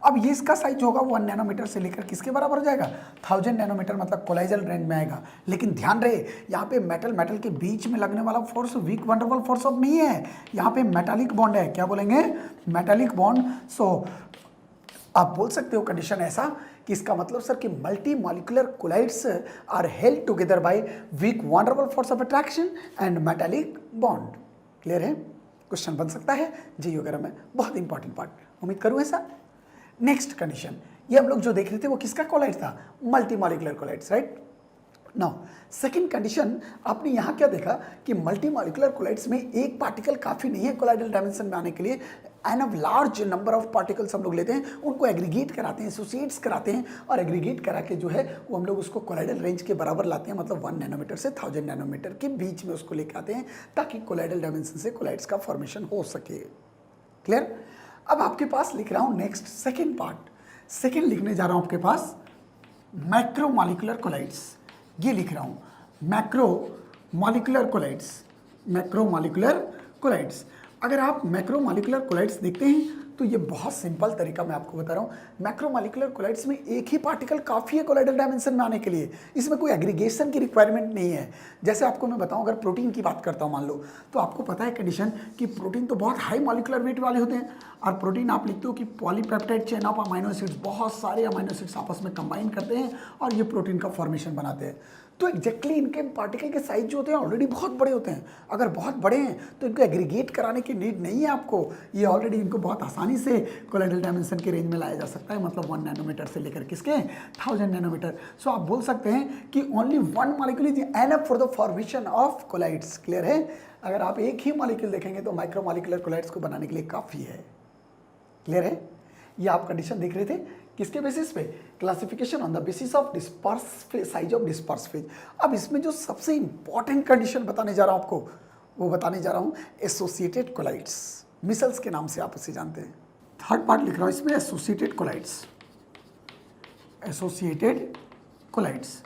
S1: अब ये इसका साइज जो होगा वो 1 नैनोमीटर से लेकर किसके बराबर हो जाएगा, 1000 नैनोमीटर, मतलब कोलाइडल रेंज में आएगा। लेकिन ध्यान रहे, यहाँ पे मेटल के बीच में लगने वाला force week van der Waal force of नहीं है, यहाँ पे मेटालिक बॉन्ड है। क्या बोलेंगे, मेटालिक बॉन्ड। सो आप बोल सकते हो कंडीशन ऐसा कि इसका मतलब सर कि multi molecular colloids are held together by weak van der Waal force of attraction and metallic bond. Clear है। क्वेश्चन बन सकता है जी वगैरह में, बहुत इंपॉर्टेंट पार्ट, उम्मीद करूँ ऐसा। नेक्स्ट कंडीशन, ये हम लोग जो देख रहे थे वो किसका कोलाइड था, multi molecular colloids, right. Now second condition, आपने यहाँ क्या देखा कि मल्टी मॉलिक्यूलर कोलाइड्स में एक पार्टिकल काफ़ी नहीं है कोलाइडल डायमेंशन में आने के लिए। An of large number of particles हम लोग लेते हैं, उनको एग्रीगेट कराते हैं, एसोसिएट्स कराते हैं और एग्रीगेट करा के जो है वो हम लोग उसको कोलाइडल रेंज के बराबर लाते हैं, मतलब 1 नैनोमीटर से 1000 नैनोमीटर के बीच में उसको लेकर आते हैं ताकि कोलाइडल डायमेंशन से कोलाइड्स का फॉर्मेशन हो सके। क्लियर। अब आपके पास लिख रहा हूं नेक्स्ट सेकंड पार्ट, सेकंड लिखने जा रहा हूं आपके पास मैक्रो मॉलिक्यूलर कोलाइड्स। ये लिख रहा हूं macro molecular colloids, macro molecular colloids. अगर आप मैक्रो मॉलिक्यूलर कोलाइड्स देखते हैं तो ये बहुत सिंपल तरीका मैं आपको बता रहा हूँ। मैक्रो मॉलिक्यूलर कोलाइड्स में एक ही पार्टिकल काफ़ी है कोलाइडल डायमेंशन में आने के लिए, इसमें कोई एग्रीगेशन की रिक्वायरमेंट नहीं है। जैसे आपको मैं बताऊँ, अगर प्रोटीन की बात करता हूँ मान लो, तो आपको पता है कंडीशन कि प्रोटीन तो बहुत हाई मॉलिक्यूलर वेट वाले होते हैं और प्रोटीन आप लिखते हो कि polypeptide chain of amino acids, बहुत सारे अमाइनो एसिड्स आपस में कंबाइन करते हैं और ये प्रोटीन का फॉर्मेशन बनाते हैं। तो एग्जैक्टली इनके पार्टिकल के साइज जो होते हैं ऑलरेडी बहुत बड़े होते हैं। अगर बहुत बड़े हैं तो इनको एग्रीगेट कराने की नीड नहीं है आपको, ये ऑलरेडी इनको बहुत आसानी से कोलाइडल डायमेंशन के रेंज में लाया जा सकता है, मतलब 1 नैनोमीटर से लेकर किसके 1000 नैनोमीटर। सो आप बोल सकते हैं कि only 1 molecule is enough for the formation of colloids. Clear है। अगर आप एक ही मॉलिक्यूल देखेंगे तो माइक्रो मॉलिक्यूलर कोलाइड्स को बनाने के लिए काफ़ी है। क्लियर है। ये आप कंडीशन देख रहे थे किसके बेसिस पे, classification on the basis of disperse size of disperse phase. अब इसमें जो सबसे इंपॉर्टेंट कंडीशन बताने जा रहा हूं आपको, वो बताने जा रहा हूं एसोसिएटेड कोलाइड्स, मिसल्स के नाम से आप उसे जानते हैं। थर्ड पार्ट लिख रहा हूं इसमें associated colloids, associated colloids.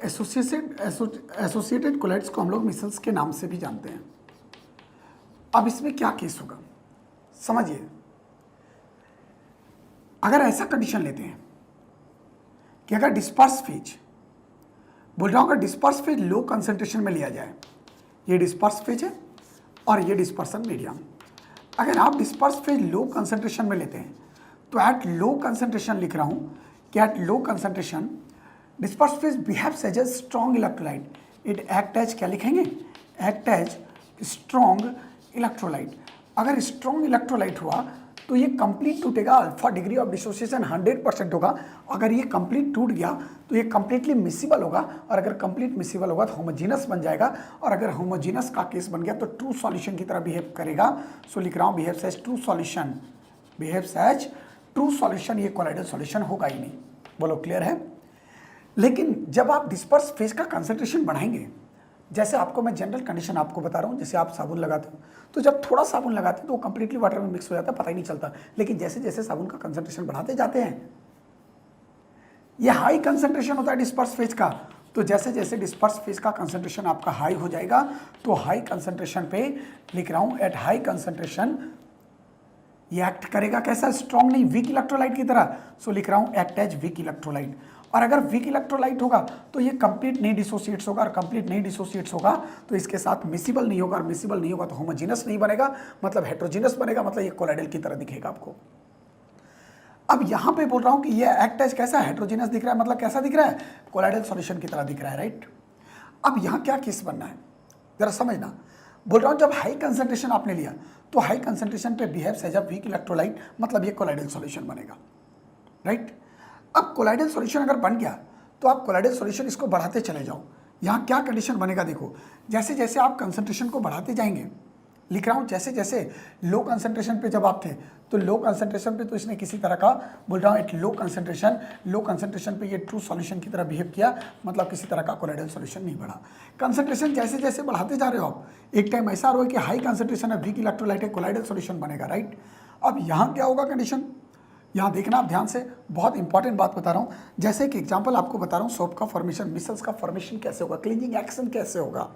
S1: Associated colloids को हम लोग मिसल्स के नाम से भी जानते हैं। अब इसमें क्या केस होगा समझिए। अगर ऐसा कंडीशन लेते हैं कि अगर डिस्पर्स फेज, बोल रहा हूं अगर डिस्पर्स फेज लो कंसंट्रेशन में लिया जाए, ये डिस्पर्स फेज है और ये डिस्पर्सन मीडियम, अगर आप डिस्पर्स फेज लो कंसंट्रेशन में लेते हैं तो एट लो कंसंट्रेशन लिख रहा हूं कि at low concentration disperse phase behaves as a strong electrolyte, it act as, क्या लिखेंगे, एक्ट एज स्ट्रॉन्ग इलेक्ट्रोलाइट। अगर स्ट्रॉन्ग इलेक्ट्रोलाइट हुआ तो ये कंप्लीट टूटेगा, अल्फा डिग्री ऑफ डिसोसिएशन 100% होगा। अगर ये कंप्लीट टूट गया तो ये कंप्लीटली मिसिबल होगा, और अगर कंप्लीट मिसिबल होगा तो होमोजीनस बन जाएगा, और अगर होमोजीनस का केस बन गया तो ट्रू सॉल्यूशन की तरह बिहेव करेगा। सो लिख रहा हूँ behaves as true solution, behaves as true solution. ये कोलाइडल सॉल्यूशन होगा ही नहीं। बोलो क्लियर है। लेकिन जब आप डिस्पर्स फेज का कंसंट्रेशन बढ़ाएंगे, जैसे आपको मैं जनरल कंडीशन आपको बता रहा हूँ, जैसे आप साबुन लगाते हो तो जब थोड़ा साबुन लगाते हैं तो वो कंप्लीटली वाटर में मिक्स हो जाता है, पता ही नहीं चलता। लेकिन जैसे जैसे साबुन का कंसंट्रेशन बढ़ाते जाते हैं, ये हाई कंसंट्रेशन होता है डिस्पर्स फेज का, तो जैसे जैसे डिस्पर्स फेज का कंसंट्रेशन आपका हाई हो जाएगा तो हाई कंसंट्रेशन पे लिख रहा हूँ एट हाई कंसंट्रेशन ये एक्ट करेगा कैसा, स्ट्रॉन्ग नहीं, वीक इलेक्ट्रोलाइट की तरह। सो लिख रहा हूँ एक्ट एज वीक इलेक्ट्रोलाइट। और अगर वीक इलेक्ट्रोलाइट होगा तो ये कंप्लीट नहीं डिसोसिएट्स होगा, और कंप्लीट नहीं डिसोसिएट्स होगा तो इसके साथ मिसिबल नहीं होगा, और मिसिबल नहीं होगा तो होमोजीनस नहीं बनेगा, मतलब हेट्रोजीनस बनेगा, मतलब ये कोलाइडल की तरह दिखेगा आपको। अब यहाँ पे बोल रहा हूँ कि ये एक्ट एज कैसा, हेट्रोजीनस दिख रहा है, मतलब कैसा दिख रहा है, कोलाइडल सॉल्यूशन की तरह दिख रहा है, राइट। अब यहाँ क्या केस बनना है जरा समझना। बोल रहा हूँ जब हाई कंसंट्रेशन आपने लिया तो हाई कंसंट्रेशन पे behaves as a weak electrolyte, मतलब ये कोलाइडल सॉल्यूशन बनेगा, राइट। अब कोलाइडल सॉल्यूशन अगर बन गया तो आप कोलाइडल सॉल्यूशन इसको बढ़ाते चले जाओ, यहाँ क्या कंडीशन बनेगा देखो, जैसे जैसे आप कंसंट्रेशन को बढ़ाते जाएंगे, लिख रहा हूँ जैसे जैसे लो कंसंट्रेशन पे जब आप थे तो लो कंसंट्रेशन पे तो इसने किसी तरह का, बोल रहा हूँ एट लो कंसंट्रेशन पे ये ट्रू सॉल्यूशन की तरह बिहेव किया, मतलब किसी तरह का कोलाइडल सॉल्यूशन नहीं बढ़ा। कंसंट्रेशन जैसे जैसे बढ़ाते जा रहे हो आप, एक टाइम ऐसा हो कि हाई कंसंट्रेशन है, वीक इलेक्ट्रोलाइट है, कोलाइडल सॉल्यूशन बनेगा, राइट। अब यहाँ क्या होगा कंडीशन, यहाँ देखना आप ध्यान से, बहुत इंपॉर्टेंट बात बता रहा हूँ। जैसे कि एग्जांपल आपको बता रहा हूँ, सोप का फॉर्मेशन, मिसल्स का फॉर्मेशन कैसे होगा, क्लीनिंग एक्शन कैसे होगा।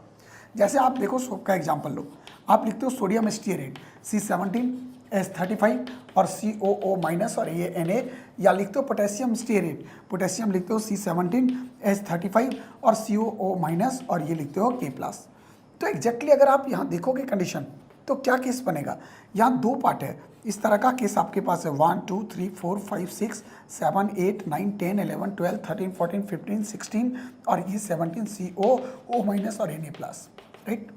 S1: जैसे आप देखो सोप का एग्जांपल लो, आप लिखते हो सोडियम स्टीयरेट C17H35 और COO माइनस और ये Na, या लिखते हो पोटेशियम स्टीयरेट, पोटेशियम लिखते हो C17H35 और COO माइनस और ये लिखते हो K प्लस। तो एग्जैक्टली अगर आप यहाँ देखोगे कंडीशन तो क्या केस बनेगा, यहाँ दो पार्ट है, इस तरह का केस आपके पास है 1 2 3 4 5 6 7 8 9 10 11 12 13 14 15 16 और ये 17 COO माइनस और Na प्लस, राइट।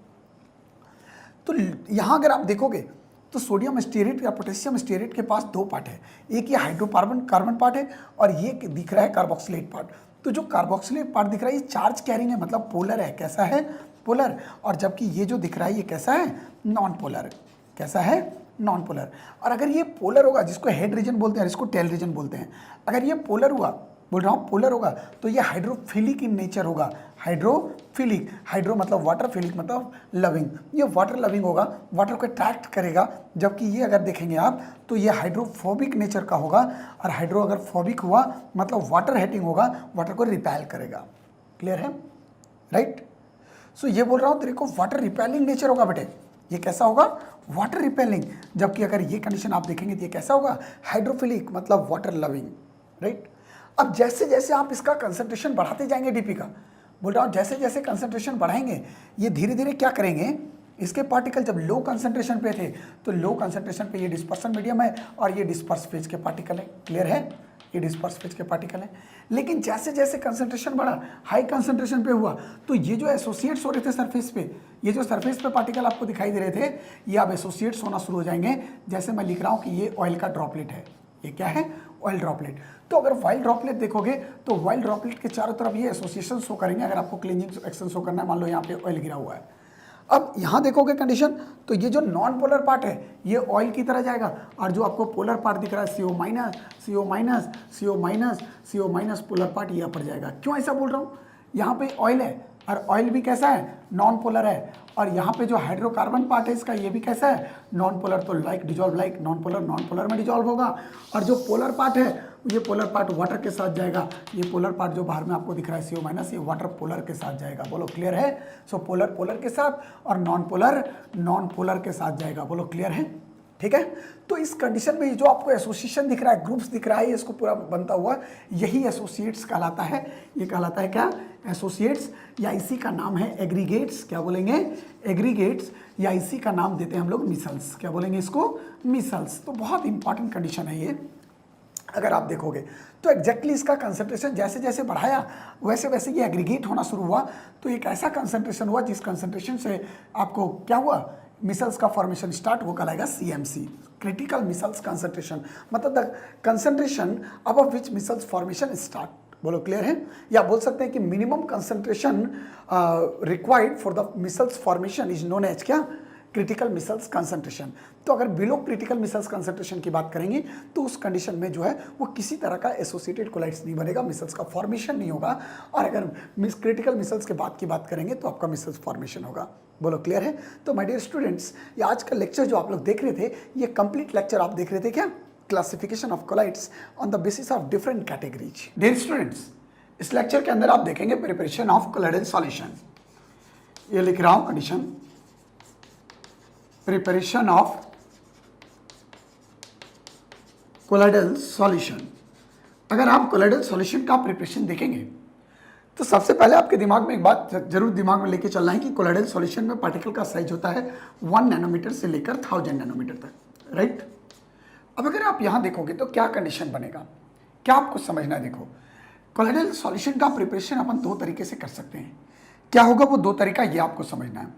S1: तो यहाँ अगर आप देखोगे तो सोडियम स्टीयरेट या पोटेशियम स्टीयरेट के पास दो पार्ट है, एक ये हाइड्रोकार्बन पार्ट है और ये दिख रहा है कार्बोक्सिलेट पार्ट। तो जो कार्बोक्सिलेट पार्ट दिख रहा है ये चार्ज कैरिंग है, मतलब पोलर है, कैसा है, पोलर। और जबकि ये जो दिख रहा है ये कैसा है, नॉन पोलर, कैसा है, नॉन पोलर। और अगर ये पोलर होगा, जिसको हेड रीजन बोलते हैं, इसको टेल रीजन बोलते हैं, अगर ये पोलर हुआ, बोल रहा हूँ पोलर होगा, तो ये हाइड्रोफिलिक इन नेचर होगा, हाइड्रोफिलिक, हाइड्रो मतलब वाटर, फिलिक मतलब लविंग, ये वाटर लविंग होगा, वाटर को अट्रैक्ट करेगा। जबकि ये अगर देखेंगे आप तो ये हाइड्रोफोबिक नेचर का होगा, और हाइड्रो अगर फोबिक हुआ मतलब वाटर हेटिंग होगा, वाटर को रिपेल करेगा। क्लियर है, राइट। सो ये बोल रहा हूँ तेरे को वाटर रिपेलिंग नेचर होगा बेटे, ये कैसा होगा, वाटर रिपेलिंग। जबकि अगर ये कंडीशन आप देखेंगे तो ये कैसा होगा, हाइड्रोफिलिक मतलब वाटर लविंग, राइट। अब जैसे जैसे आप इसका कंसंट्रेशन बढ़ाते जाएंगे डीपी का, बोल रहा हूँ जैसे जैसे कंसंट्रेशन बढ़ाएंगे ये धीरे धीरे क्या करेंगे, इसके पार्टिकल जब लो कंसंट्रेशन पे थे तो लो कंसंट्रेशन पे ये डिस्पर्सन मीडियम है और ये डिस्पर्स फेज के पार्टिकल है, क्लियर है, ये डिस्पर्स फेज के पार्टिकल है। लेकिन जैसे जैसे कंसंट्रेशन बढ़ा, हाई कंसंट्रेशन पे हुआ, तो ये जो एसोसिएट्स हो रहे थे सरफेस पे, ये जो सरफेस पे पार्टिकल आपको दिखाई दे रहे थे, ये अब एसोसिएट्स होना शुरू हो जाएंगे। जैसे मैं लिख रहा हूँ कि ये ऑयल का ड्रॉपलेट है, ये क्या है, ऑयल ड्रॉपलेट। तो अगर वाइल्ड ड्रॉपलेट देखोगे तो वाइल्ड ड्रॉपलेट के चारों तरफ ये एसोसिएशन शो करेंगे। अगर आपको क्लीनिंग एक्शन शो करना है, मान लो यहाँ पे ऑयल गिरा हुआ है, अब यहाँ देखोगे कंडीशन, तो ये जो नॉन पोलर पार्ट है ये ऑयल की तरह जाएगा, और जो आपको पोलर पार्ट दिख रहा है CO minus, CO minus, CO minus, CO minus polar part ये ऊपर जाएगा। क्यों ऐसा बोल रहा हूँ, यहाँ पे ऑयल है और ऑयल भी कैसा है, नॉन पोलर है, और यहाँ पे जो हाइड्रोकार्बन पार्ट है इसका ये भी कैसा है, नॉन पोलर, तो like dissolve like, non polar में डिजॉल्व होगा। और जो पोलर पार्ट है ये पोलर पार्ट वाटर के साथ जाएगा, ये पोलर पार्ट जो बाहर में आपको दिख रहा है CO माइनस, ये वाटर पोलर के साथ जाएगा, बोलो क्लियर है। सो पोलर पोलर के साथ और नॉन पोलर के साथ जाएगा, बोलो क्लियर है, ठीक है। तो इस कंडीशन में जो आपको एसोसिएशन दिख रहा है, ग्रुप्स दिख रहा है, इसको पूरा बनता हुआ, यही एसोसिएट्स कहलाता है। ये कहलाता है क्या, एसोसिएट्स, या इसी का नाम है एग्रीगेट्स। क्या बोलेंगे, एग्रीगेट्स, या इसी का नाम देते हैं हम लोग मिसल्स। क्या बोलेंगे इसको, मिसल्स। तो बहुत इंपॉर्टेंट कंडीशन है ये। अगर आप देखोगे तो एग्जैक्टली इसका कंसंट्रेशन जैसे जैसे बढ़ाया वैसे वैसे ये एग्रीगेट होना शुरू हुआ। तो एक ऐसा कंसंट्रेशन हुआ जिस कंसंट्रेशन से आपको क्या हुआ, मिसल्स का फॉर्मेशन स्टार्ट, वो कहलाएगा CMC, क्रिटिकल मिसल्स कंसंट्रेशन, मतलब the concentration above which micelles formation start. बोलो क्लियर है। या बोल सकते हैं कि minimum concentration required for the micelles formation is known as क्या, क्रिटिकल मिसल्स कंसंट्रेशन। तो अगर बिलो क्रिटिकल मिसल्स कंसंट्रेशन की बात करेंगे तो उस कंडीशन में जो है वो किसी तरह का एसोसिएटेड कोलाइड्स नहीं बनेगा, मिसल्स का फॉर्मेशन नहीं होगा। और अगर क्रिटिकल मिसल्स के बाद की बात करेंगे तो आपका मिसल्स फॉर्मेशन होगा। बोलो क्लियर है। तो माय डियर स्टूडेंट्स, ये आज का लेक्चर जो आप लोग देख रहे थे, ये कंप्लीट लेक्चर आप देख रहे थे क्या, classification of colloids on the basis of different categories. Dear students, इस लेक्चर के अंदर आप देखेंगे प्रिपरेशन ऑफ कोलाइडल सॉल्यूशन। ये लिख रहा हूं condition, preparation of colloidal solution. अगर आप कोलाइडल सॉल्यूशन का प्रिपरेशन देखेंगे तो सबसे पहले आपके दिमाग में एक बात जरूर दिमाग में लेके चलना है कि कोलाइडल सॉल्यूशन में पार्टिकल का साइज होता है 1 नैनोमीटर से लेकर 1000 नैनोमीटर तक, राइट। अब अगर आप यहाँ देखोगे तो क्या कंडीशन बनेगा, क्या आपको समझना है। देखो, कोलाइडल सॉल्यूशन का प्रिपरेशन अपन दो तरीके से कर सकते हैं। क्या होगा वो दो तरीका, ये आपको समझना है।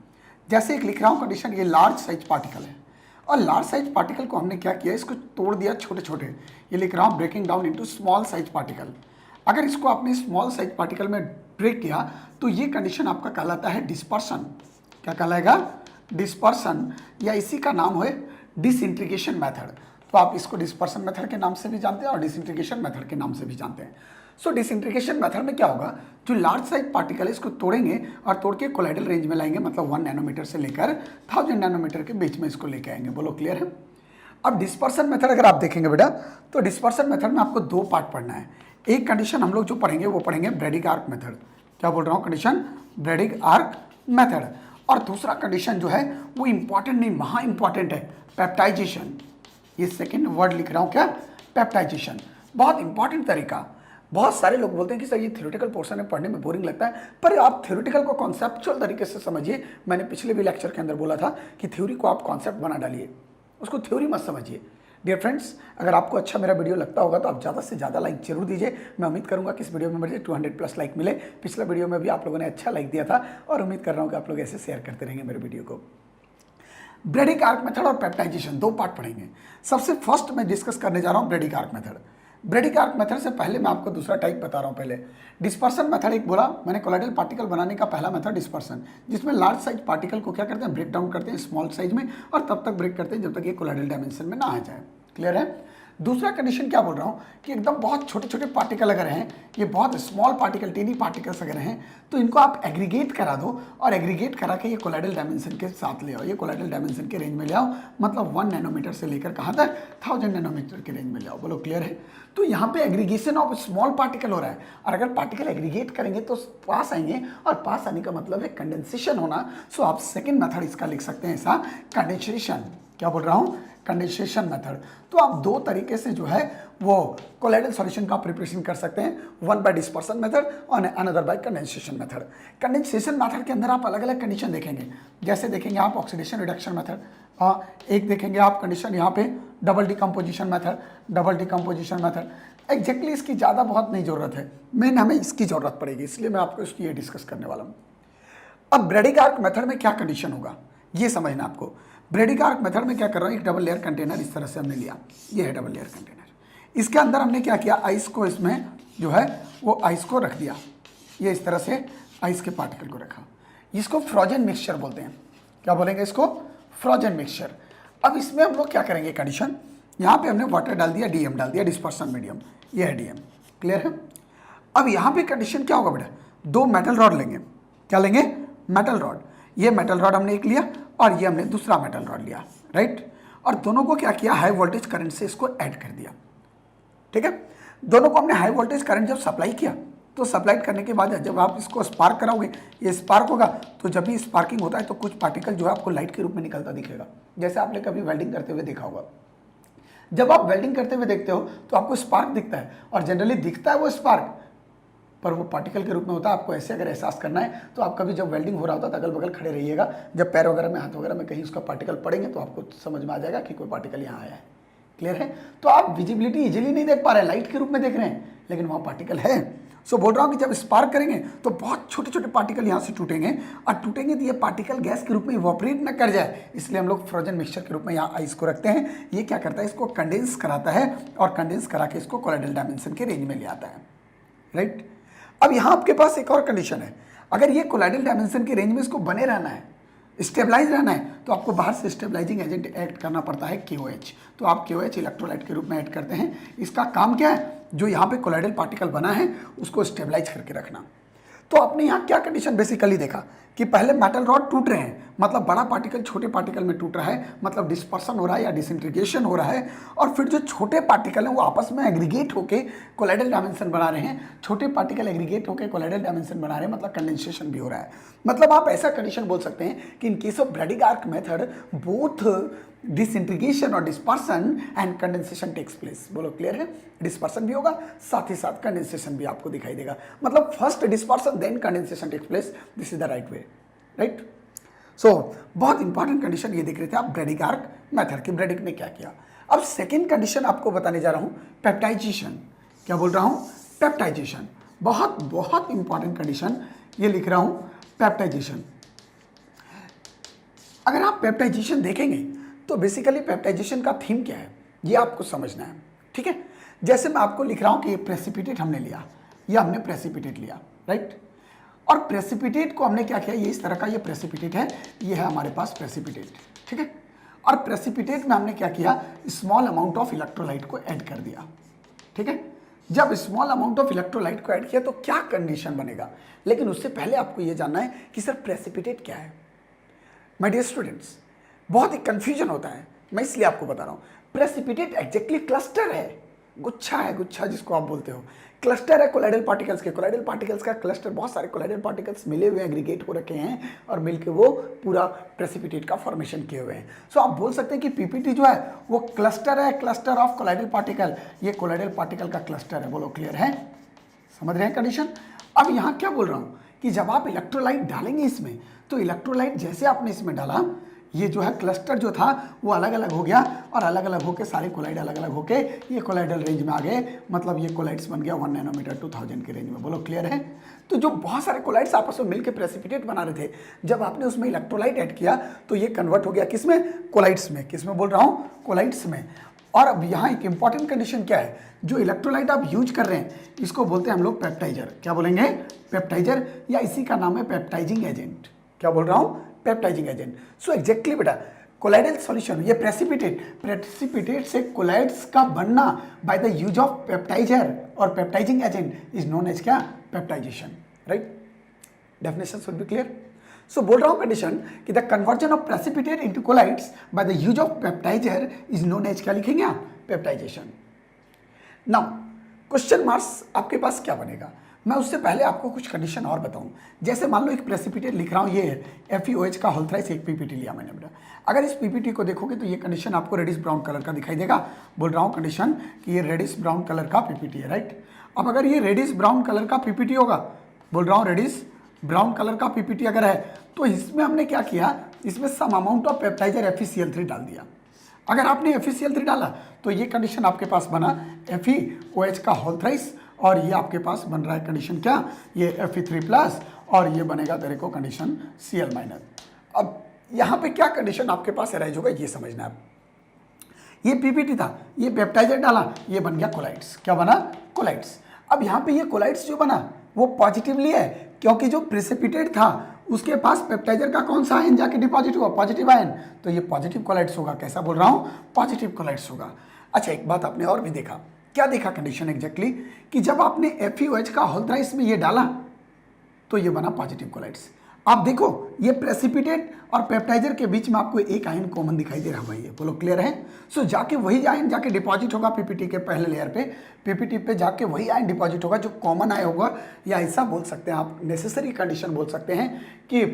S1: जैसे एक लिख रहा हूँ कंडीशन, ये लार्ज साइज पार्टिकल है और लार्ज साइज पार्टिकल को हमने क्या किया, इसको तोड़ दिया छोटे छोटे। ये लिख रहा हूँ breaking down into small size particle. अगर इसको आपने स्मॉल साइज पार्टिकल में ब्रेक किया तो ये कंडीशन आपका कहलाता है डिस्पर्सन। क्या कहलाएगा? डिस्पर्सन, या इसी का नाम है डिसइंटीग्रेशन मेथड। तो आप इसको डिस्पर्सन मेथड के नाम से भी जानते हैं और डिसइंटीग्रेशन मेथड के नाम से भी जानते हैं। सो डिसइंटीग्रेशन मेथड में क्या होगा, जो लार्ज साइज पार्टिकल है इसको तोड़ेंगे और तोड़ के कोलाइडल रेंज में लाएंगे, मतलब 1 नैनोमीटर से लेकर 1000 नैनोमीटर के बीच में इसको लेके आएंगे। बोलो क्लियर है? अब डिस्पर्सन मेथड अगर आप देखेंगे बेटा, तो डिस्पर्सन मेथड में आपको 2 पार्ट पढ़ना है। एक कंडीशन हम लोग जो पढ़ेंगे वो पढ़ेंगे ब्रैडिग आर्क मेथड। क्या बोल रहा हूँ? Condition Bredig arc method. और दूसरा कंडीशन जो है वो इंपॉर्टेंट नहीं, महा इंपॉर्टेंट है, पेप्टाइजेशन। ये सेकेंड वर्ड लिख रहा हूँ, क्या? पेप्टाइजेशन। बहुत इंपॉर्टेंट तरीका। बहुत सारे लोग बोलते हैं कि सर ये थ्योरेटिकल पोर्शन है, पढ़ने में बोरिंग लगता है, पर आप थ्योरेटिकल को कॉन्सेप्चुअल तरीके से समझिए। मैंने पिछले भी लेक्चर के अंदर बोला था कि थ्योरी को आप कॉन्सेप्ट बना डालिए, उसको थ्योरी मत समझिए। डियर फ्रेंड्स, अगर आपको अच्छा मेरा वीडियो लगता होगा तो आप ज़्यादा से ज़्यादा लाइक जरूर दीजिए। मैं उम्मीद करूंगा कि इस वीडियो में मुझे 200+ लाइक मिले। पिछला वीडियो में भी आप लोगों ने अच्छा लाइक दिया था और उम्मीद कर रहा हूँ कि आप लोग ऐसे शेयर करते रहेंगे मेरे वीडियो को। ब्रैडिग आर्क मेथड और पेप्टाइजेशन 2 पार्ट पढ़ेंगे। सबसे फर्स्ट मैं डिस्कस करने जा रहा हूँ ब्रैडिग आर्क मेथड। ब्रैडिग आर्क मेथड से पहले मैं आपको दूसरा टाइप बता रहा हूँ। पहले डिस्पर्सन मेथड एक बोला मैंने, कोलाइडल पार्टिकल बनाने का पहला मेथड डिस्पर्सन, जिसमें लार्ज साइज पार्टिकल को क्या करते हैं, ब्रेक डाउन करते हैं स्मॉल साइज में, और तब तक ब्रेक करते हैं जब तक ये कोलाइडल डायमेंशन में ना आ जाए। क्लियर है? दूसरा कंडीशन क्या बोल रहा हूँ कि एकदम बहुत छोटे छोटे पार्टिकल अगर हैं, ये बहुत स्मॉल पार्टिकल, टेनी पार्टिकल्स अगर हैं, तो इनको आप एग्रीगेट करा दो और एग्रीगेट करा के ये कोलाइडल डायमेंशन के साथ ले आओ, ये कोलाइडल डायमेंशन के रेंज में ले आओ, मतलब 1 नैनोमीटर से लेकर कहाँ तक, 1000 नैनोमीटर के रेंज में ले आओ। बोलो क्लियर है? तो यहाँ पे एग्रीगेशन ऑफ स्मॉल पार्टिकल हो रहा है, और अगर पार्टिकल एग्रीगेट करेंगे तो पास आएंगे, और पास आने का मतलब है कंडेंसेशन होना। सो आप सेकेंड मेथड इसका लिख सकते हैं ऐसा, कंडेंसेशन। क्या बोल रहा हूँ? Condensation method. तो आप 2 तरीके से जो है वो कोलाइडल सॉल्यूशन का प्रिपरेशन कर सकते हैं, वन बाय डिस्पर्सन मेथड और another by condensation method. Condensation method के अंदर आप अलग अलग कंडीशन देखेंगे, जैसे देखेंगे आप ऑक्सीडेशन रिडक्शन मेथड, एक देखेंगे आप कंडीशन यहाँ पे double decomposition method, double decomposition method. Exactly इसकी ज़्यादा बहुत नहीं ज़रूरत है, मेन हमें इसकी ज़रूरत पड़ेगी, इसलिए मैं आपको इसकी ये डिस्कस करने वाला हूँ। अब ब्रैडिग आर्क मेथड में क्या कंडीशन होगा ये समझना आपको। ब्रैडिग आर्क मेथड में क्या कर रहा हूँ, एक डबल लेयर कंटेनर इस तरह से हमने लिया, ये है डबल लेयर कंटेनर। इसके अंदर हमने क्या किया, आइस को इसमें जो है वो आइस को रख दिया, ये इस तरह से आइस के पार्टिकल को रखा। इसको फ्रोजन मिक्सचर बोलते हैं। क्या बोलेंगे इसको? Frozen mixture. अब इसमें हम लोग क्या करेंगे, कंडीशन यहाँ पे हमने वाटर डाल दिया, डीएम डाल दिया, डिस्पर्सन मीडियम, ये है डीएम। क्लियर है? अब यहाँ पे कंडीशन क्या होगा बेटा, 2 मेटल रॉड लेंगे। क्या लेंगे? Metal rod. ये मेटल रॉड हमने एक लिया और ये हमने दूसरा मेटल रॉड लिया, राइट। और दोनों को क्या किया, हाई वोल्टेज करंट से इसको ऐड कर दिया। ठीक है? दोनों को हमने हाई वोल्टेज करंट जब सप्लाई किया, तो सप्लाई करने के बाद जब आप इसको स्पार्क कराओगे, ये स्पार्क होगा, तो जब भी स्पार्किंग होता है तो कुछ पार्टिकल जो है आपको लाइट के रूप में निकलता दिखेगा, जैसे आपने कभी वेल्डिंग करते हुए देखा होगा। जब आप वेल्डिंग करते हुए देखते हो तो आपको स्पार्क दिखता है, और जनरली दिखता है वो स्पार्क, पर वो पार्टिकल के रूप में होता है। आपको ऐसे अगर एहसास करना है तो आप कभी जब वेल्डिंग हो रहा होता है तो अगल बगल खड़े रहिएगा, जब पैर वगैरह में, हाथ वगैरह में कहीं उसका पार्टिकल पड़ेंगे तो आपको समझ में आ जाएगा कि कोई पार्टिकल यहाँ आया है। क्लियर है? तो आप विजिबिलिटी इजीली नहीं देख पा रहे हैं, लाइट के रूप में देख रहे हैं, लेकिन वहाँ पार्टिकल है। सो बोल रहा हूँ कि जब स्पार्क करेंगे तो बहुत छोटे छोटे पार्टिकल यहाँ से टूटेंगे, और टूटेंगे तो ये पार्टिकल गैस के रूप में इवोपरेट न कर जाए, इसलिए हम लोग फ्रोजन मिक्सचर के रूप में यहाँ आइस को रखते हैं। ये क्या करता है, इसको कंडेंस कराता है, और कंडेंस करा के इसको कोलाइडल डायमेंशन के रेंज में ले आता है, राइट। अब यहाँ आपके पास एक और कंडीशन है, अगर ये कोलाइडल डायमेंशन के रेंज में इसको बने रहना है, स्टेबलाइज रहना है, तो आपको बाहर से स्टेबलाइजिंग एजेंट ऐड करना पड़ता है, KOH। तो आप KOH इलेक्ट्रोलाइट के रूप में ऐड करते हैं। इसका काम क्या है, जो यहाँ पे कोलाइडल पार्टिकल बना है उसको स्टेबलाइज करके रखना। तो आपने यहाँ क्या कंडीशन बेसिकली देखा कि पहले मेटल रॉड टूट रहे हैं, मतलब बड़ा पार्टिकल छोटे पार्टिकल में टूट रहा है, मतलब डिस्पर्सन हो रहा है या डिसइंटीग्रेशन हो रहा है, और फिर जो छोटे पार्टिकल हैं वो आपस में एग्रीगेट होके कोलाइडल डायमेंशन बना रहे हैं। छोटे पार्टिकल एग्रीगेट होके कोलाइडल डायमेंशन बना रहे हैं, मतलब कंडेंसेशन भी हो रहा है। मतलब आप ऐसा कंडीशन बोल सकते हैं कि in case of Bredig arc method both disintegration और dispersion and condensation takes place. बोलो क्लियर है? डिस्पर्सन भी होगा, साथ ही साथ कंडेंसेशन भी आपको दिखाई देगा, मतलब first dispersion then condensation takes place. This is the right way, right. So बहुत इंपॉर्टेंट कंडीशन ये देख रहे थे आप ब्रैडिग आर्क मेथड की, ब्रैडिग ने क्या किया। अब सेकेंड कंडीशन आपको बताने जा रहा हूं, पेप्टाइजेशन। क्या बोल रहा हूं? पेप्टाइजेशन। बहुत बहुत इंपॉर्टेंट कंडीशन ये लिख रहा हूं, पेप्टाइजेशन। अगर आप पेप्टाइजेशन देखेंगे तो बेसिकली पेप्टाइजेशन का थीम क्या है ये आपको समझना है, ठीक है। जैसे मैं आपको लिख रहा हूं कि प्रेसिपिटेट हमने लिया, ये हमने प्रेसिपिटेट लिया, राइट। और प्रेसिपिटेट को हमने क्या किया, ये इस तरह का ये प्रेसिपिटेट है, ये है हमारे पास प्रेसिपिटेट, ठीक है। और प्रेसिपिटेट में हमने क्या किया, स्मॉल अमाउंट ऑफ इलेक्ट्रोलाइट को ऐड कर दिया, ठीक है। जब स्मॉल अमाउंट ऑफ इलेक्ट्रोलाइट को ऐड किया तो क्या कंडीशन बनेगा, लेकिन उससे पहले आपको ये जानना है कि सर प्रेसिपिटेट क्या है। माय डियर स्टूडेंट्स, बहुत ही कंफ्यूजन होता है, मैं इसलिए आपको बता रहा हूँ। प्रेसिपिटेट एग्जैक्टली क्लस्टर है, गुच्छा है, गुच्छा जिसको आप बोलते हो, क्लस्टर है कोलाइडल पार्टिकल्स के। कोलाइडल पार्टिकल्स का क्लस्टर, बहुत सारे कोलाइडल पार्टिकल्स मिले हुए एग्रीगेट हो रखे हैं और मिलके वो पूरा प्रेसिपिटेट का फॉर्मेशन किए हुए हैं। सो आप बोल सकते हैं कि पीपीटी जो है वो क्लस्टर है, क्लस्टर ऑफ कोलाइडल पार्टिकल, ये कोलाइडल पार्टिकल का क्लस्टर है। बोलो क्लियर है, समझ रहे हैं कंडीशन। अब यहाँ क्या बोल रहा हूँ कि जब आप इलेक्ट्रोलाइट डालेंगे इसमें, तो इलेक्ट्रोलाइट जैसे आपने इसमें डाला, ये जो है क्लस्टर जो था वो अलग अलग हो गया और अलग अलग होके सारे कोलाइड अलग अलग होके ये कोलाइडल रेंज में आ गए, मतलब ये कोलाइड्स बन गया 1 नैनोमीटर 2000 के रेंज में। बोलो क्लियर है। तो जो बहुत सारे कोलाइड्स आपस में मिलकर प्रेसिपिटेट बना रहे थे, जब आपने उसमें इलेक्ट्रोलाइट ऐड किया तो ये कन्वर्ट हो गया किसमें, कोलाइड्स में। किसमें बोल रहा हूँ, कोलाइड्स में। और अब यहाँ एक इंपॉर्टेंट कंडीशन क्या है, जो इलेक्ट्रोलाइट आप यूज कर रहे हैं इसको बोलते हैं हम लोग पेप्टाइजर। क्या बोलेंगे, पेप्टाइजर, या इसी का नाम है पेप्टाइजिंग एजेंट। क्या बोल रहा हूँ, पेप्टाइजिंग एजेंट। सो एग्जैक्टली बेटा, कोलाइडल सॉल्यूशन, ये प्रेसिपिटेट से कोलाइड्स का बनना by the use of peptizer और peptizing agent is known as क्या, peptization, right. Definition should be clear. So बोल रहा हूं कंडीशन कि the conversion of precipitate into colloids by the use of peptizer is known as, क्या लिखेंगे आप, peptization. Now question marks आपके पास क्या बनेगा, मैं उससे पहले आपको कुछ कंडीशन और बताऊं। जैसे मान लो एक प्रेसिपिटेट लिख रहा हूं, ये FeOH का होल थ्राइस एक पीपीटी लिया मैंने बेटा। अगर इस पीपीटी को देखोगे तो ये कंडीशन आपको रेडिश ब्राउन कलर का दिखाई देगा। बोल रहा हूं कंडीशन कि ये रेडिश ब्राउन कलर का पीपीटी है, राइट। अब अगर ये रेडिश ब्राउन कलर का पीपीटी होगा, बोल रहा हूँ रेडिश ब्राउन कलर का पीपीटी अगर है, तो इसमें हमने क्या किया, इसमें सम अमाउंट ऑफ पेप्टाइजर FeCl3 डाल दिया। अगर आपने FeCl3 डाला तो ये कंडीशन आपके पास बना FeOH का होल थ्राइस, और ये आपके पास बन रहा है कंडीशन क्या, ये Fe3+ और ये बनेगा तेरे को कंडीशन Cl-। अब यहाँ पे क्या कंडीशन आपके पास अराइज होगा ये समझना है। ये पीपीटी था, ये पेप्टाइजर डाला, ये बन गया कोलाइड्स। क्या बना, कोलाइड्स। अब यहाँ पे ये कोलाइड्स जो बना वो पॉजिटिवली है, क्योंकि जो प्रेसिपिटेट था उसके पास पेप्टाइजर का कौन सा आयन जाके डिपॉजिट हुआ, पॉजिटिव आयन, तो ये पॉजिटिव कोलाइड्स होगा। कैसा बोल रहा हूँ, पॉजिटिव कोलाइड्स होगा। अच्छा एक बात आपने और भी देखा, क्या देखा कंडीशन एग्जैक्टली, कि जब आपने FeOH का होल थ्राइस में ये डाला तो ये बना पॉजिटिव कोलाइड्स। आप देखो ये प्रेसिपिटेट और पेप्टाइजर के बीच में आपको एक आयन कॉमन दिखाई दे रहा है, ये बोलो क्लियर है। सो जाके वही आयन जाके डिपॉजिट होगा पीपीटी के पहले लेयर पे, पीपीटी पे जाके वही आयन डिपॉजिट होगा जो कॉमन आयन होगा, या ऐसा बोल सकते हैं आप, नेसेसरी कंडीशन बोल सकते हैं कि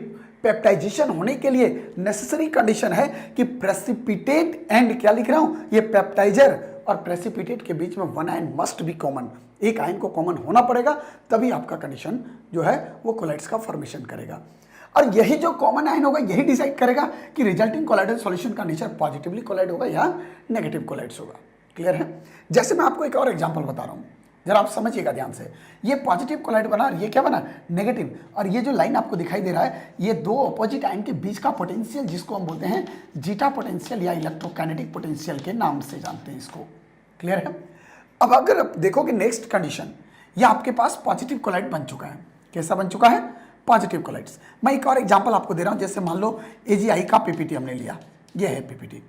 S1: पेप्टाइजेशन होने के लिए नेसेसरी कंडीशन है कि प्रेसिपिटेट एंड, क्या लिख रहा हूं, ये पेप्टाइजर और प्रेसिपिटेट के बीच में one ion must be common, एक आयन को कॉमन होना पड़ेगा, तभी आपका कंडीशन जो है वो कोलाइड्स का फॉर्मेशन करेगा। और यही जो कॉमन आयन होगा यही डिसाइड करेगा कि रिजल्टिंग कोलाइडल सॉल्यूशन का नेचर पॉजिटिवली कोलाइड होगा या नेगेटिव कोलाइड्स होगा। क्लियर है। जैसे मैं आपको एक और एग्जांपल बता रहा हूं, जरा आप समझिएगा ध्यान से। ये पॉजिटिव कोलाइड बना और ये क्या बना, नेगेटिव। और ये जो लाइन आपको दिखाई दे रहा है, ये दो अपोजिट आयन के बीच का पोटेंशियल, जिसको हम बोलते हैं जीटा पोटेंशियल या इलेक्ट्रोकाइनेटिक पोटेंशियल के नाम से जानते हैं इसको। क्लियर है। अब अगर आप देखोगे नेक्स्ट कंडीशन, ये आपके पास पॉजिटिव कोलाइड बन चुका है। कैसा बन चुका है, पॉजिटिव कोलाइड्स। मैं एक और एग्जांपल आपको दे रहा हूं, जैसे मान लो AgI का पीपीटी हमने लिया, ये है पीपीटी,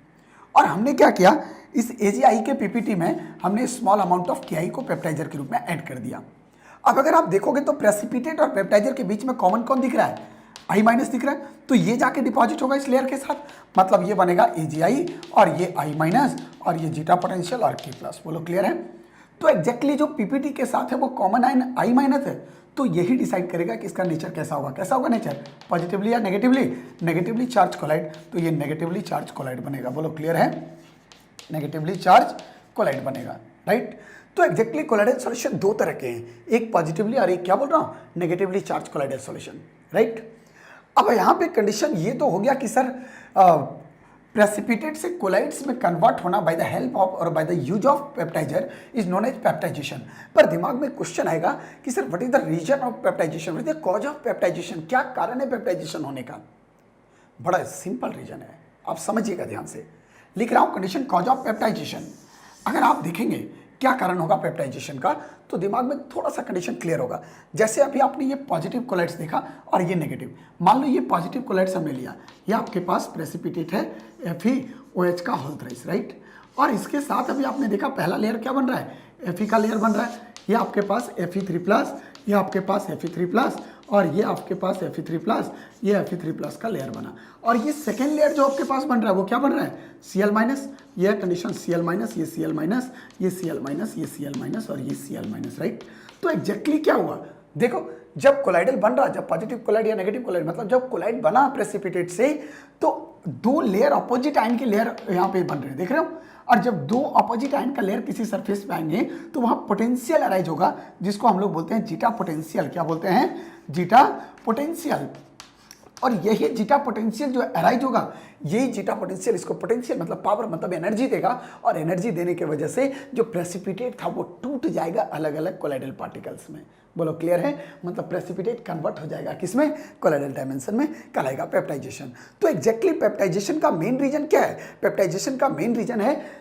S1: और हमने क्या किया, इस AgI के पीपीटी में हमने स्मॉल अमाउंट ऑफ Ki को पेप्टाइजर के रूप में ऐड कर दिया। अब अगर आप देखोगे तो प्रेसिपिटेट और पेप्टाइजर के बीच में कॉमन कौन दिख रहा है, I- दिख रहा है, तो ये जाके डिपॉजिट होगा इस लेयर के साथ, मतलब ये बनेगा AgI और ये I- और ये जीटा पोटेंशियल और K+। बोलो क्लियर है। तो एग्जैक्टली जो पीपीटी के साथ है वो कॉमन आयन I- है, तो यही डिसाइड करेगा कि इसका नेचर कैसा होगा। कैसा होगा नेचर, पॉजिटिवली या नेगेटिवली, नेगेटिवली चार्ज कोलाइड, तो ये नेगेटिवली चार्ज कोलाइड बनेगा। बोलो क्लियर है, नेगेटिवली चार्ज कोलाइड बनेगा, राइट। तो एग्जैक्टली कोलाइडल सॉल्यूशन दो तरह के हैं, एक पॉजिटिवली और एक क्या बोल रहा हूँ, negatively charge colloidal solution, right. अब यहाँ पे कंडीशन ये तो हो गया कि सर प्रेसिपिटेट से कोलाइड्स में कन्वर्ट होना बाय द हेल्प ऑफ और by the use of peptizer is known as peptization. पर दिमाग में क्वेश्चन आएगा कि sir what is the reason of peptization, what is the cause of peptization, क्या कारण है पेप्टाइजेशन होने का। बड़ा सिंपल रीजन है, आप समझिएगा ध्यान से। लिख रहा हूं कंडीशन कॉज ऑफ पेप्टाइजेशन। अगर आप देखेंगे क्या कारण होगा पेप्टाइजेशन का, तो दिमाग में थोड़ा सा कंडीशन क्लियर होगा। जैसे अभी आपने ये पॉजिटिव कोलाइड्स देखा और ये नेगेटिव, मान लो ये पॉजिटिव कोलाइड्स हमने लिया, ये आपके पास प्रेसिपिटेट है FeOH का होल थ्राइस, राइट। और इसके साथ अभी आपने देखा पहला लेयर क्या बन रहा है, Fe का लेयर बन रहा है, ये आपके पास Fe3+, ये आपके पास Fe3+, और ये आपके पास Fe3+, ये Fe3+ का लेयर बना। और ये सेकेंड लेयर जो आपके पास बन रहा है वो क्या बन रहा है, Cl-, ये कंडीशन Cl-, ये Cl-, ये Cl-, ये Cl-, और ये Cl-, राइट। तो एग्जैक्टली क्या हुआ, देखो जब कोलाइडल बन रहा, जब पॉजिटिव कोलाइड या नेगेटिव कोलाइड, मतलब जब कोलाइड बना प्रेसिपिटेट से, तो दो लेयर अपोजिट आयन के लेयर यहाँ पे बन रहे हैं, देख रहे हो। और जब दो अपोजिट आयन का लेयर किसी सरफेस पे आएंगे तो वहां पोटेंशियल अराइज होगा, जिसको हम लोग बोलते हैं जीटा पोटेंशियल। क्या बोलते हैं, जीटा पोटेंशियल। और यही जीटा पोटेंशियल जो अराइज होगा, यही जीटा पोटेंशियल, इसको पोटेंशियल मतलब पावर मतलब एनर्जी देगा, और एनर्जी देने की वजह से जो प्रेसिपिटेट था वो टूट जाएगा अलग अलग कोलाइडल पार्टिकल्स में। बोलो क्लियर है, मतलब प्रेसिपिटेट कन्वर्ट हो जाएगा किसमें, कोलाइडल डायमेंशन में, कहलाएगा पेप्टाइजेशन। तो एग्जैक्टली पेप्टाइजेशन का मेन रीजन क्या है, पेप्टाइजेशन का मेन रीजन है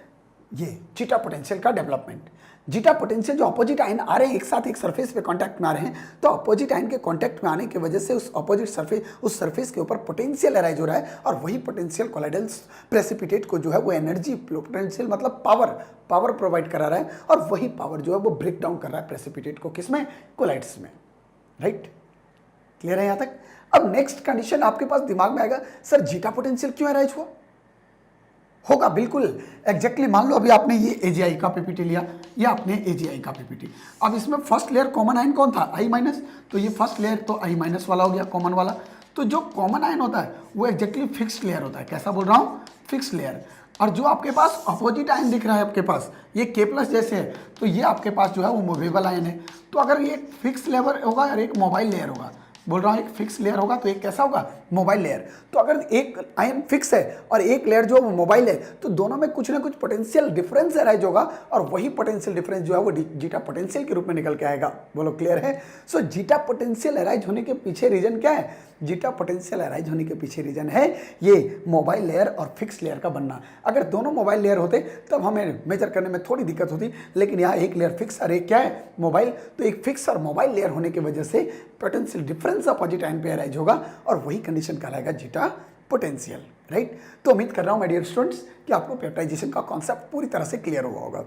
S1: ये जीटा पोटेंशियल का डेवलपमेंट। जीटा पोटेंशियल जो अपोजिट आयन आ रहे हैं एक साथ एक सरफेस पे कांटेक्ट में आ रहे हैं, तो अपोजिट आयन के कांटेक्ट में आने की वजह से उस अपोजिट सरफेस, उस सरफेस के ऊपर पोटेंशियल अराइज हो रहा है, और वही पोटेंशियल कोलाइडल प्रेसिपिटेट को जो है वो एनर्जी, पोटेंशियल मतलब पावर प्रोवाइड करा रहा है, और वही पावर जो है वो ब्रेक डाउन कर रहा है प्रेसिपिटेट को, किसमें, कोलाइड्स में, राइट। क्लियर है यहाँ तक। अब नेक्स्ट कंडीशन आपके पास दिमाग में आएगा, सर जीटा पोटेंशियल क्यों अराइज हुआ, होगा बिल्कुल एग्जैक्टली। मान लो अभी आपने ये AgI का पीपीटी लिया, ये आपने AgI का पीपीटी, अब इसमें फर्स्ट लेयर कॉमन आयन कौन था, I-, तो ये फर्स्ट लेयर तो I- वाला हो गया, कॉमन वाला। तो जो कॉमन आयन होता है वो एग्जैक्टली फिक्स्ड लेयर होता है, कैसा बोल रहा हूँ, फिक्स्ड लेयर। और जो आपके पास अपोजिट आयन दिख रहा है आपके पास, ये K+ जैसे है, तो ये आपके पास जो है वो मूवेबल आयन है। तो अगर ये फिक्स लेयर होगा और एक मोबाइल लेयर होगा, बोल रहा हूँ एक फिक्स लेयर होगा तो एक कैसा होगा, मोबाइल लेयर। तो अगर एक आयन फिक्स है और एक लेयर जो है मोबाइल है, तो दोनों में कुछ ना कुछ पोटेंशियल डिफरेंस अराइज होगा, और वही पोटेंशियल डिफरेंस जो है वो जीटा पोटेंशियल के रूप में निकल के आएगा। बोलो क्लियर है। सो जीटा पोटेंशियल अराइज होने के पीछे रीजन क्या है, जीटा पोटेंशियल अराइज होने के पीछे रीजन है ये मोबाइल लेयर और फिक्स लेयर का बनना। अगर दोनों मोबाइल लेयर होते तब हमें मेजर करने में थोड़ी दिक्कत होती, लेकिन यहाँ एक लेयर फिक्स और एक क्या है, मोबाइल। तो एक फिक्स और मोबाइल लेयर होने की वजह से पोटेंशियल डिफरेंस अपोजिट आयन पे अराइज होगा, और वही कंडीशन कहलाएगा जीटा पोटेंशियल, राइट। तो उम्मीद कर रहा हूँ माय डियर स्टूडेंट्स कि आपको पेप्टाइजेशन का कॉन्सेप्ट पूरी तरह से क्लियर हुआ होगा।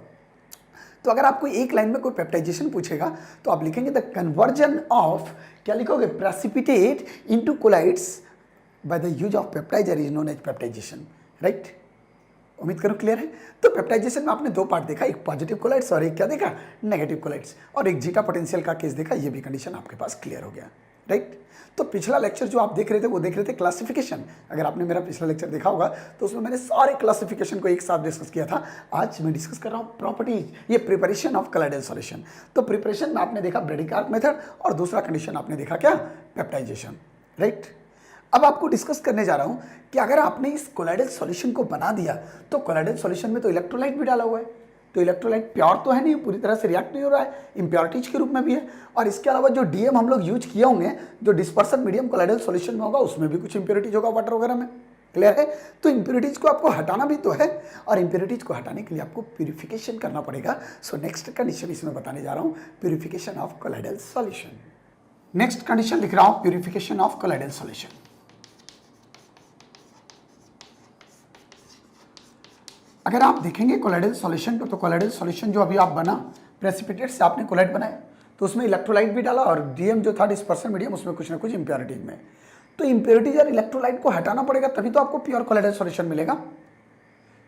S1: तो अगर आपको एक लाइन में कोई पेप्टाइजेशन पूछेगा तो आप लिखेंगे द कन्वर्जन ऑफ, क्या लिखोगे, precipitate into colloids by the use of peptizer is known as peptization, right. उम्मीद करो क्लियर है। तो पेप्टाइजेशन में आपने दो पार्ट देखा, एक पॉजिटिव कोलाइड्स और एक क्या देखा, नेगेटिव कोलाइड्स, और एक जीटा पोटेंशियल का केस देखा, ये भी कंडीशन आपके पास क्लियर हो गया, राइट। तो पिछला लेक्चर जो आप देख रहे थे वो देख रहे थे क्लासिफिकेशन। अगर आपने मेरा पिछला लेक्चर देखा होगा तो उसमें मैंने सारे क्लासिफिकेशन को एक साथ डिस्कस किया था। आज मैं डिस्कस कर रहा हूँ प्रॉपर्टीज, ये प्रिपरेशन ऑफ कोलाइडल सॉल्यूशन। तो प्रिपरेशन में आपने देखा ब्रेडिकार्क मेथड, और दूसरा कंडीशन आपने देखा क्या, पेप्टाइजेशन, राइट। अब आपको डिस्कस करने जा रहा हूं कि अगर आपने इस कोलाइडल सॉल्यूशन को बना दिया तो कोलाइडल सॉल्यूशन में तो इलेक्ट्रोलाइट भी डाला हुआ है, तो इलेक्ट्रोलाइट प्योर तो है नहीं, पूरी तरह से रिएक्ट नहीं हो रहा है, इम्प्योरिटीज के रूप में भी है। और इसके अलावा जो डीएम हम लोग यूज किए होंगे, जो डिस्पर्सन मीडियम कोलाइडल सॉल्यूशन में होगा, उसमें भी कुछ इम्प्योरिटीज होगा वाटर वगैरह में, क्लियर है। तो इम्प्योरिटीज को आपको हटाना भी तो है, और इम्प्योरिटीज को हटाने के लिए आपको प्यूरिफिकेशन करना पड़ेगा। सो नेक्स्ट कंडीशन इसमें बताने जा रहा हूँ, purification of colloidal solution. Next condition लिख रहा हूँ, प्यूरिफिकेशन ऑफ कोलाइडल सॉल्यूशन। अगर आप देखेंगे कोलाइडल सॉल्यूशन को, तो कोलाइडल सॉल्यूशन जो अभी आप बना, प्रेसिपिटेट से आपने कोलाइड बनाए, तो उसमें इलेक्ट्रोलाइट भी डाला, और डीएम जो था डिस्पर्सन मीडियम, उसमें कुछ ना कुछ इम्प्योरिटीज में। तो इम्प्योरिटीज और इलेक्ट्रोलाइट को हटाना पड़ेगा, तभी तो आपको प्योर कोलाइडल सॉल्यूशन मिलेगा।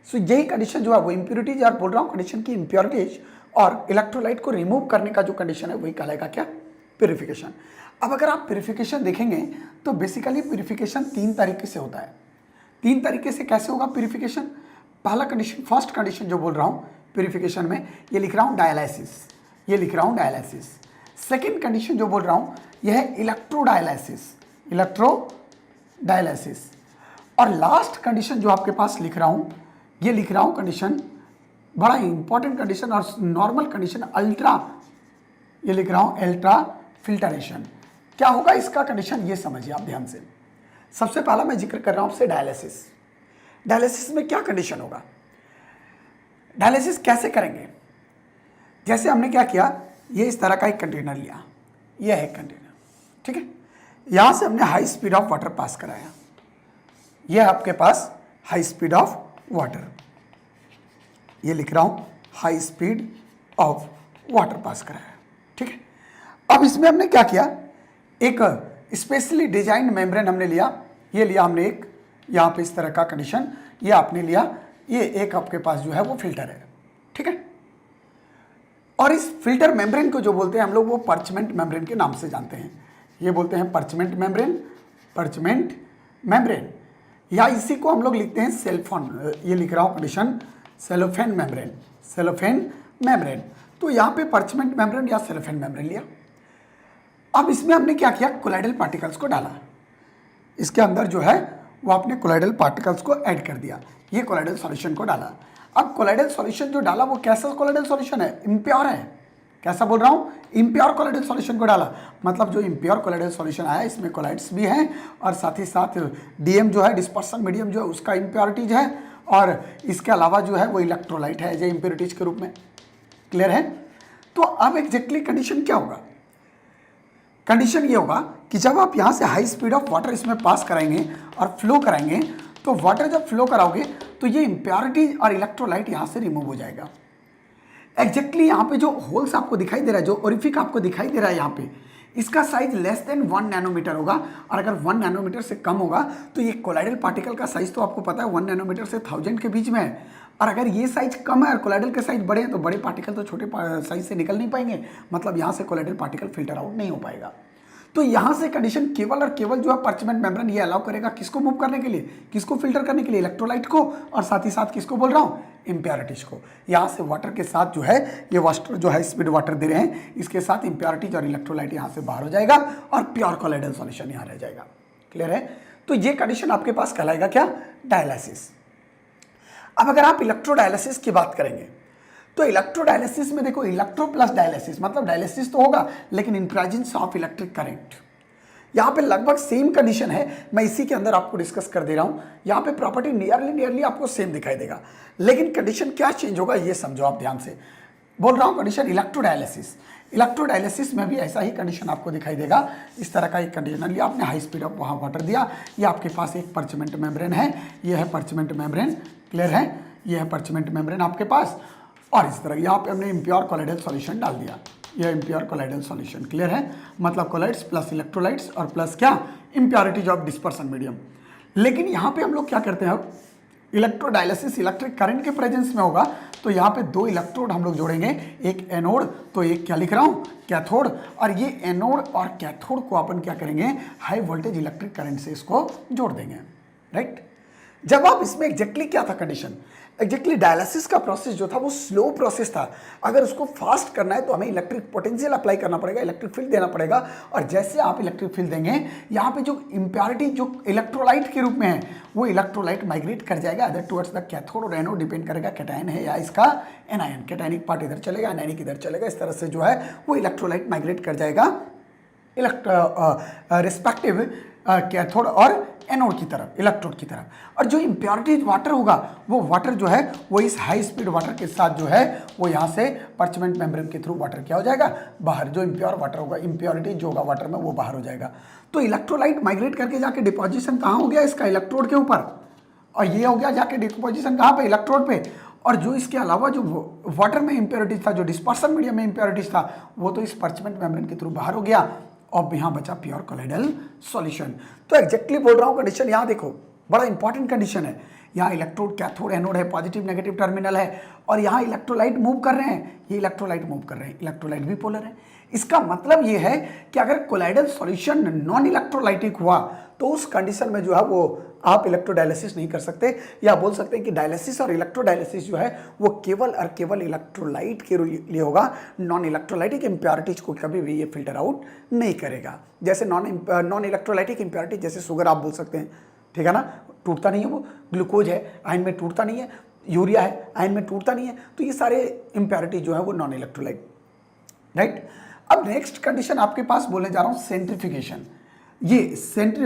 S1: सो यही कंडीशन जो है वो इम्प्योरिटीज, और बोल रहा हूँ कंडीशन की इम्प्योरिटीज और इलेक्ट्रोलाइट को रिमूव करने का जो कंडीशन है वही कहलाएगा क्या, प्यूरिफिकेशन। अब अगर आप प्यूरिफिकेशन देखेंगे तो बेसिकली प्यूरिफिकेशन तीन तरीके से होता है। तीन तरीके से कैसे होगा प्यूरिफिकेशन? पहला कंडीशन, फर्स्ट कंडीशन जो बोल रहा हूँ प्यूरिफिकेशन में, ये लिख रहा हूँ डायलिसिस, ये लिख रहा हूँ डायलिसिस। सेकेंड कंडीशन जो बोल रहा हूँ यह है इलेक्ट्रोडायलिसिस, इलेक्ट्रोडायलिसिस। और लास्ट कंडीशन जो आपके पास लिख रहा हूँ, ये लिख रहा हूँ कंडीशन, बड़ा इंपॉर्टेंट कंडीशन और नॉर्मल कंडीशन, अल्ट्रा, ये लिख रहा हूँ अल्ट्रा फिल्टरेशन। क्या होगा इसका कंडीशन, ये समझिए आप ध्यान से। सबसे पहला मैं जिक्र कर रहा हूँ आपसे डायलिसिस। डायलिसिस में क्या कंडीशन होगा, डायलिसिस कैसे करेंगे? जैसे हमने क्या किया, ये इस तरह का एक कंटेनर लिया, ये है कंटेनर, ठीक है। यहाँ से हमने हाई स्पीड ऑफ वाटर पास कराया, ये आपके पास हाई स्पीड ऑफ वाटर, ये लिख रहा हूँ हाई स्पीड ऑफ वाटर पास कराया, ठीक है। अब इसमें हमने क्या किया, एक स्पेशली डिजाइन मेम्ब्रेन हमने लिया, ये लिया हमने एक यहाँ पे इस तरह का कंडीशन, ये आपने लिया, ये एक आपके पास जो है वो फिल्टर है, ठीक है। और इस फिल्टर मेम्ब्रेन को जो बोलते हैं हम लोग वो पर्चमेंट मेम्ब्रेन के नाम से जानते हैं, ये बोलते हैं पर्चमेंट मेम्ब्रेन, पर्चमेंट मेम्ब्रेन, या इसी को हम लोग लिखते हैं सेल्फोन, ये लिख रहा हूँ condition cellophane membrane, cellophane membrane. तो यहाँ पे पर्चमेंट मेम्ब्रेन या सेलोफेन मेम्ब्रेन लिया। अब इसमें हमने क्या किया, कोलाइडल पार्टिकल्स को डाला, इसके अंदर जो है वो आपने कोलाइडल पार्टिकल्स को ऐड कर दिया, ये कोलाइडल सॉल्यूशन को डाला। अब कोलाइडल सॉल्यूशन जो डाला वो कैसा कोलाइडल सॉल्यूशन है, इम्प्योर है, कैसा बोल रहा हूँ, इम्प्योर कोलाइडल सॉल्यूशन को डाला, मतलब जो इम्प्योर कोलाइडल सॉल्यूशन आया इसमें कोलाइड्स भी हैं और साथ ही साथ डीएम जो है डिस्पर्सन मीडियम जो है उसका इम्प्योरिटीज है, और इसके अलावा जो है वो इलेक्ट्रोलाइट है जो इम्प्योरिटीज के रूप में, क्लियर है। तो अब एग्जैक्टली कंडीशन क्या होगा, कंडीशन ये होगा कि जब आप यहाँ से हाई स्पीड ऑफ वाटर इसमें पास कराएंगे और फ्लो कराएंगे, तो वाटर जब फ्लो कराओगे तो ये इम्प्योरिटीज और इलेक्ट्रोलाइट यहाँ से रिमूव हो जाएगा। एग्जैक्टली यहाँ पे जो होल्स आपको दिखाई दे रहा है, जो ओरिफिक आपको दिखाई दे रहा है यहाँ पे, इसका साइज लेस देन 1 नैनोमीटर होगा, और अगर 1 नैनोमीटर से कम होगा तो ये कोलाइडल पार्टिकल का साइज तो आपको पता है 1 नैनोमीटर से 1000 के बीच में है, और अगर ये साइज कम है और कोलाइडल के साइज बड़े हैं तो बड़े पार्टिकल तो छोटे साइज से निकल नहीं पाएंगे, मतलब यहाँ से कोलाइडल पार्टिकल फिल्टर आउट नहीं हो पाएगा। तो यहाँ से कंडीशन केवल और केवल जो है पर्चमेंट मेम्ब्रेन ये अलाउ करेगा किसको मूव करने के लिए, किसको फिल्टर करने के लिए, इलेक्ट्रोलाइट को, और साथ ही साथ किसको बोल रहा हूँ, इम्प्योरिटीज को। यहाँ से वाटर के साथ जो है ये वाटर जो है स्पीड वाटर दे रहे हैं, इसके साथ इम्प्योरिटीज और इलेक्ट्रोलाइट यहाँ से बाहर हो जाएगा और प्योर कोलाइडल सॉल्यूशन यहाँ रह जाएगा, क्लियर है। तो ये कंडीशन आपके पास कहलाएगा क्या, डायलिसिस। अब अगर आप इलेक्ट्रोडायलिसिस की बात करेंगे तो इलेक्ट्रोडायलिसिस में देखो, इलेक्ट्रो प्लस डायलिसिस, मतलब डायलिसिस तो होगा लेकिन in presence of electric current. यहाँ पे लगभग सेम कंडीशन है, मैं इसी के अंदर आपको डिस्कस कर दे रहा हूँ। यहाँ पे प्रॉपर्टी नियरली आपको सेम दिखाई देगा, लेकिन कंडीशन क्या चेंज होगा ये समझो आप ध्यान से। बोल रहा हूँ कंडीशन इलेक्ट्रोडायलिसिस, इलेक्ट्रोडायलिसिस में भी ऐसा ही कंडीशन आपको दिखाई देगा, इस तरह का एक कंडीशन लिया आपने, हाई स्पीड ऑफ वहाँ वाटर दिया, ये आपके पास एक पर्चमेंट मेम्ब्रेन है, ये है पर्चमेंट मेम्ब्रेन, क्लियर है, ये है पर्चमेंट मेम्ब्रेन आपके पास, और इस तरह यहाँ पे हमने इम्प्योर कोलाइडल सॉल्यूशन डाल दिया, यह इम्प्योर कोलाइडल सॉल्यूशन, क्लियर है, मतलब कोलाइड्स प्लस इलेक्ट्रोलाइट्स और प्लस क्या, इम्प्योरिटीज ऑफ डिस्पर्सन मीडियम। लेकिन यहाँ पे हम लोग क्या करते हैं, अब इलेक्ट्रोडायलिसिस इलेक्ट्रिक करंट के प्रेजेंस में होगा, तो यहाँ पे 2 इलेक्ट्रोड हम लोग जोड़ेंगे, एक एनोड तो एक क्या लिख रहा हूँ, कैथोड, और ये एनोड और कैथोड को अपन क्या करेंगे, हाई वोल्टेज इलेक्ट्रिक करंट से इसको जोड़ देंगे, राइट। जब आप इसमें एग्जैक्टली क्या था कंडीशन, एग्जैक्टली डायलिसिस का प्रोसेस जो था वो स्लो प्रोसेस था, अगर उसको फास्ट करना है तो हमें इलेक्ट्रिक पोटेंशियल अप्लाई करना पड़ेगा, इलेक्ट्रिक फील्ड देना पड़ेगा, और जैसे आप इलेक्ट्रिक फील्ड देंगे यहाँ पे जो इम्प्योरिटी जो इलेक्ट्रोलाइट के रूप में है वो इलेक्ट्रोलाइट माइग्रेट कर जाएगा अदर टुवर्ड्स द कैथोड, और एनोड डिपेंड करेगा कैटायन है या इसका एनायन, कैटायनिक पार्ट इधर चलेगा, एनायनिक इधर चलेगा, इस तरह से जो है वो इलेक्ट्रोलाइट माइग्रेट कर जाएगा रिस्पेक्टिव कैथोड और एनोड की तरफ, इलेक्ट्रोड की तरफ। और जो इम्प्योरिटीज वाटर होगा वो वाटर जो है वो इस हाई स्पीड वाटर के साथ जो है वो यहाँ से पर्चमेंट मेम्ब्रेन के थ्रू वाटर क्या हो जाएगा, बाहर, जो इम्प्योर वाटर होगा, इम्प्योरिटीज जो होगा वाटर में वो बाहर हो जाएगा। तो इलेक्ट्रोलाइट माइग्रेट करके जाके डिपोजिशन कहाँ हो गया, इसका इलेक्ट्रोड के ऊपर, और ये हो गया जाके डिपोजिशन कहाँ पे, इलेक्ट्रोड पे। और जो इसके अलावा जो वाटर में इम्प्योरिटीज था, जो डिस्पर्सन मीडियम में इम्प्योरिटीज था, वो तो इस पर्चमेंट मेम्ब्रेन के थ्रू बाहर हो गया, और यहाँ बचा प्योर कोलाइडल सॉल्यूशन। तो एग्जैक्टली बोल रहा हूँ कंडीशन, यहाँ देखो बड़ा इंपॉर्टेंट कंडीशन है, यहाँ इलेक्ट्रोड कैथोड एनोड है, पॉजिटिव नेगेटिव टर्मिनल है, और यहाँ इलेक्ट्रोलाइट मूव कर रहे हैं, ये इलेक्ट्रोलाइट मूव कर रहे हैं, इलेक्ट्रोलाइट भी पोलर है। इसका मतलब ये है कि अगर कोलाइडल सॉल्यूशन नॉन इलेक्ट्रोलाइटिक हुआ तो उस कंडीशन में जो है वो आप इलेक्ट्रोडायलिसिस नहीं कर सकते, या बोल सकते हैं कि डायलिसिस और इलेक्ट्रोडायलिसिस जो है वो केवल और केवल इलेक्ट्रोलाइट के लिए होगा, नॉन इलेक्ट्रोलाइटिक इम्प्योरिटीज को कभी भी ये फिल्टर आउट नहीं करेगा। जैसे नॉन इलेक्ट्रोलाइटिक इम्प्योरिटीज जैसे शुगर आप बोल सकते हैं, ठीक है ना, टूटता नहीं है, वो ग्लूकोज है आयन में टूटता नहीं है, यूरिया है आयन में टूटता नहीं है, तो ये सारे इम्प्योरिटी जो है वो नॉन इलेक्ट्रोलाइट, राइट। अब नेक्स्ट कंडीशन आपके पास बोलने जा रहा हूँ सेंट्रीफ्यूगेशन। ये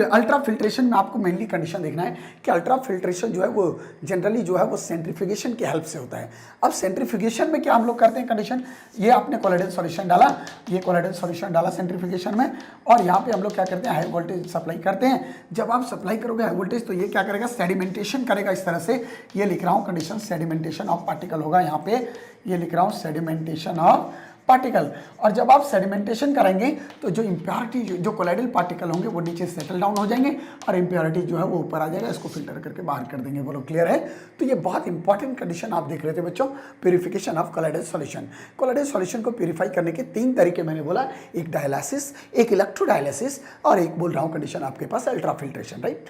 S1: अल्ट्रा फिल्ट्रेशन में आपको मेनली कंडीशन देखना है कि अल्ट्रा फिल्ट्रेशन जो है वो जनरली जो है वो सेंट्रीफ्यूगेशन की हेल्प से होता है। अब सेंट्रीफ्यूगेशन में क्या हम लोग करते हैं कंडीशन, ये आपने कोलाइडल सॉल्यूशन डाला, ये कोलाइडल सॉल्यूशन डाला सेंट्रीफ्यूगेशन में, और यहाँ पे हम लोग क्या करते हैं, हाई वोल्टेज सप्लाई करते हैं। जब आप सप्लाई करोगे हाई वोल्टेज तो ये क्या करेगा, सेडिमेंटेशन करेगा इस तरह से। ये लिख रहा हूँ कंडीशन, सेडिमेंटेशन ऑफ पार्टिकल होगा यहाँ पे, ये लिख रहा हूँ सेडिमेंटेशन ऑफ पार्टिकल। और जब आप सेडिमेंटेशन करेंगे तो जो इम्प्योरिटी जो कोलाइडल पार्टिकल होंगे वो नीचे सेटल डाउन हो जाएंगे और इम्प्योरिटी जो है वो ऊपर आ जाएगा, इसको फिल्टर करके बाहर कर देंगे। बोलो क्लियर है? तो ये बहुत इंपॉर्टेंट कंडीशन आप देख रहे थे बच्चों, purification of colloidal solution. Colloidal solution को प्यूरिफाई करने के 3 तरीके मैंने बोला, एक डायलिसिस, एक इलेक्ट्रोडायलिसिस और एक बोल रहा हूँ कंडीशन आपके पास अल्ट्रा फिल्ट्रेशन। Right,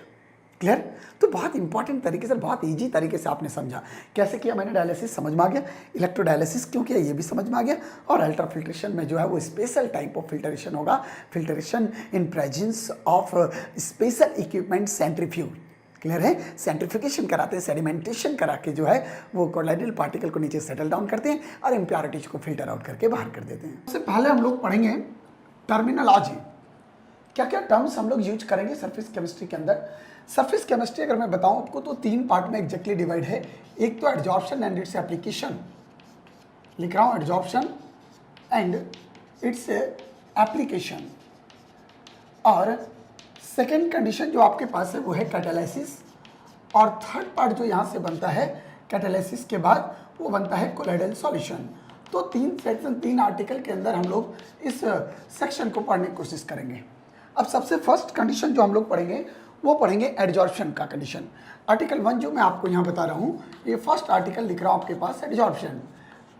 S1: clear? तो बहुत इंपॉर्टेंट तरीके से, बहुत इजी तरीके से आपने समझा कैसे किया मैंने। डायलिसिस समझ में आ गया, इलेक्ट्रोडायलिसिस क्यों किया ये भी समझ में आ गया, और अल्ट्रा फिल्ट्रेशन में जो है वो स्पेशल टाइप ऑफ फिल्ट्रेशन होगा, filtration in presence of special equipment centrifuge. Clear है? सेंट्रीफिकेशन कराते हैं, सेडिमेंटेशन करा के जो है वो कोलाइडल पार्टिकल को नीचे सेटल डाउन करते हैं और इम्प्योरिटीज को फिल्टर आउट करके बाहर कर देते हैं। सबसे पहले हम लोग पढ़ेंगे टर्मिनोलॉजी, क्या क्या टर्म्स हम लोग यूज करेंगे सरफेस केमिस्ट्री के अंदर। सरफेस केमिस्ट्री अगर मैं बताऊं आपको तो 3 पार्ट में एग्जैक्टली डिवाइड है। एक तो एडजॉर्प्शन एंड इट्स एप्लीकेशन, लिख रहा हूं एडजॉर्प्शन एंड इट्स एप्लीकेशन, और सेकेंड कंडीशन जो आपके पास है वो है कैटालिसिस, और थर्ड पार्ट जो यहाँ से बनता है कैटालिसिस के बाद वो बनता है कोलाइडल सॉल्यूशन। तो 3 सेक्शन 3 आर्टिकल के अंदर हम लोग इस सेक्शन को पढ़ने की कोशिश करेंगे। अब सबसे फर्स्ट कंडीशन जो हम लोग पढ़ेंगे वो पढ़ेंगे एडजॉर्प्शन का कंडीशन। आर्टिकल 1 जो मैं आपको यहाँ बता रहा हूँ, ये फर्स्ट आर्टिकल लिख रहा हूँ आपके पास एडजॉर्प्शन।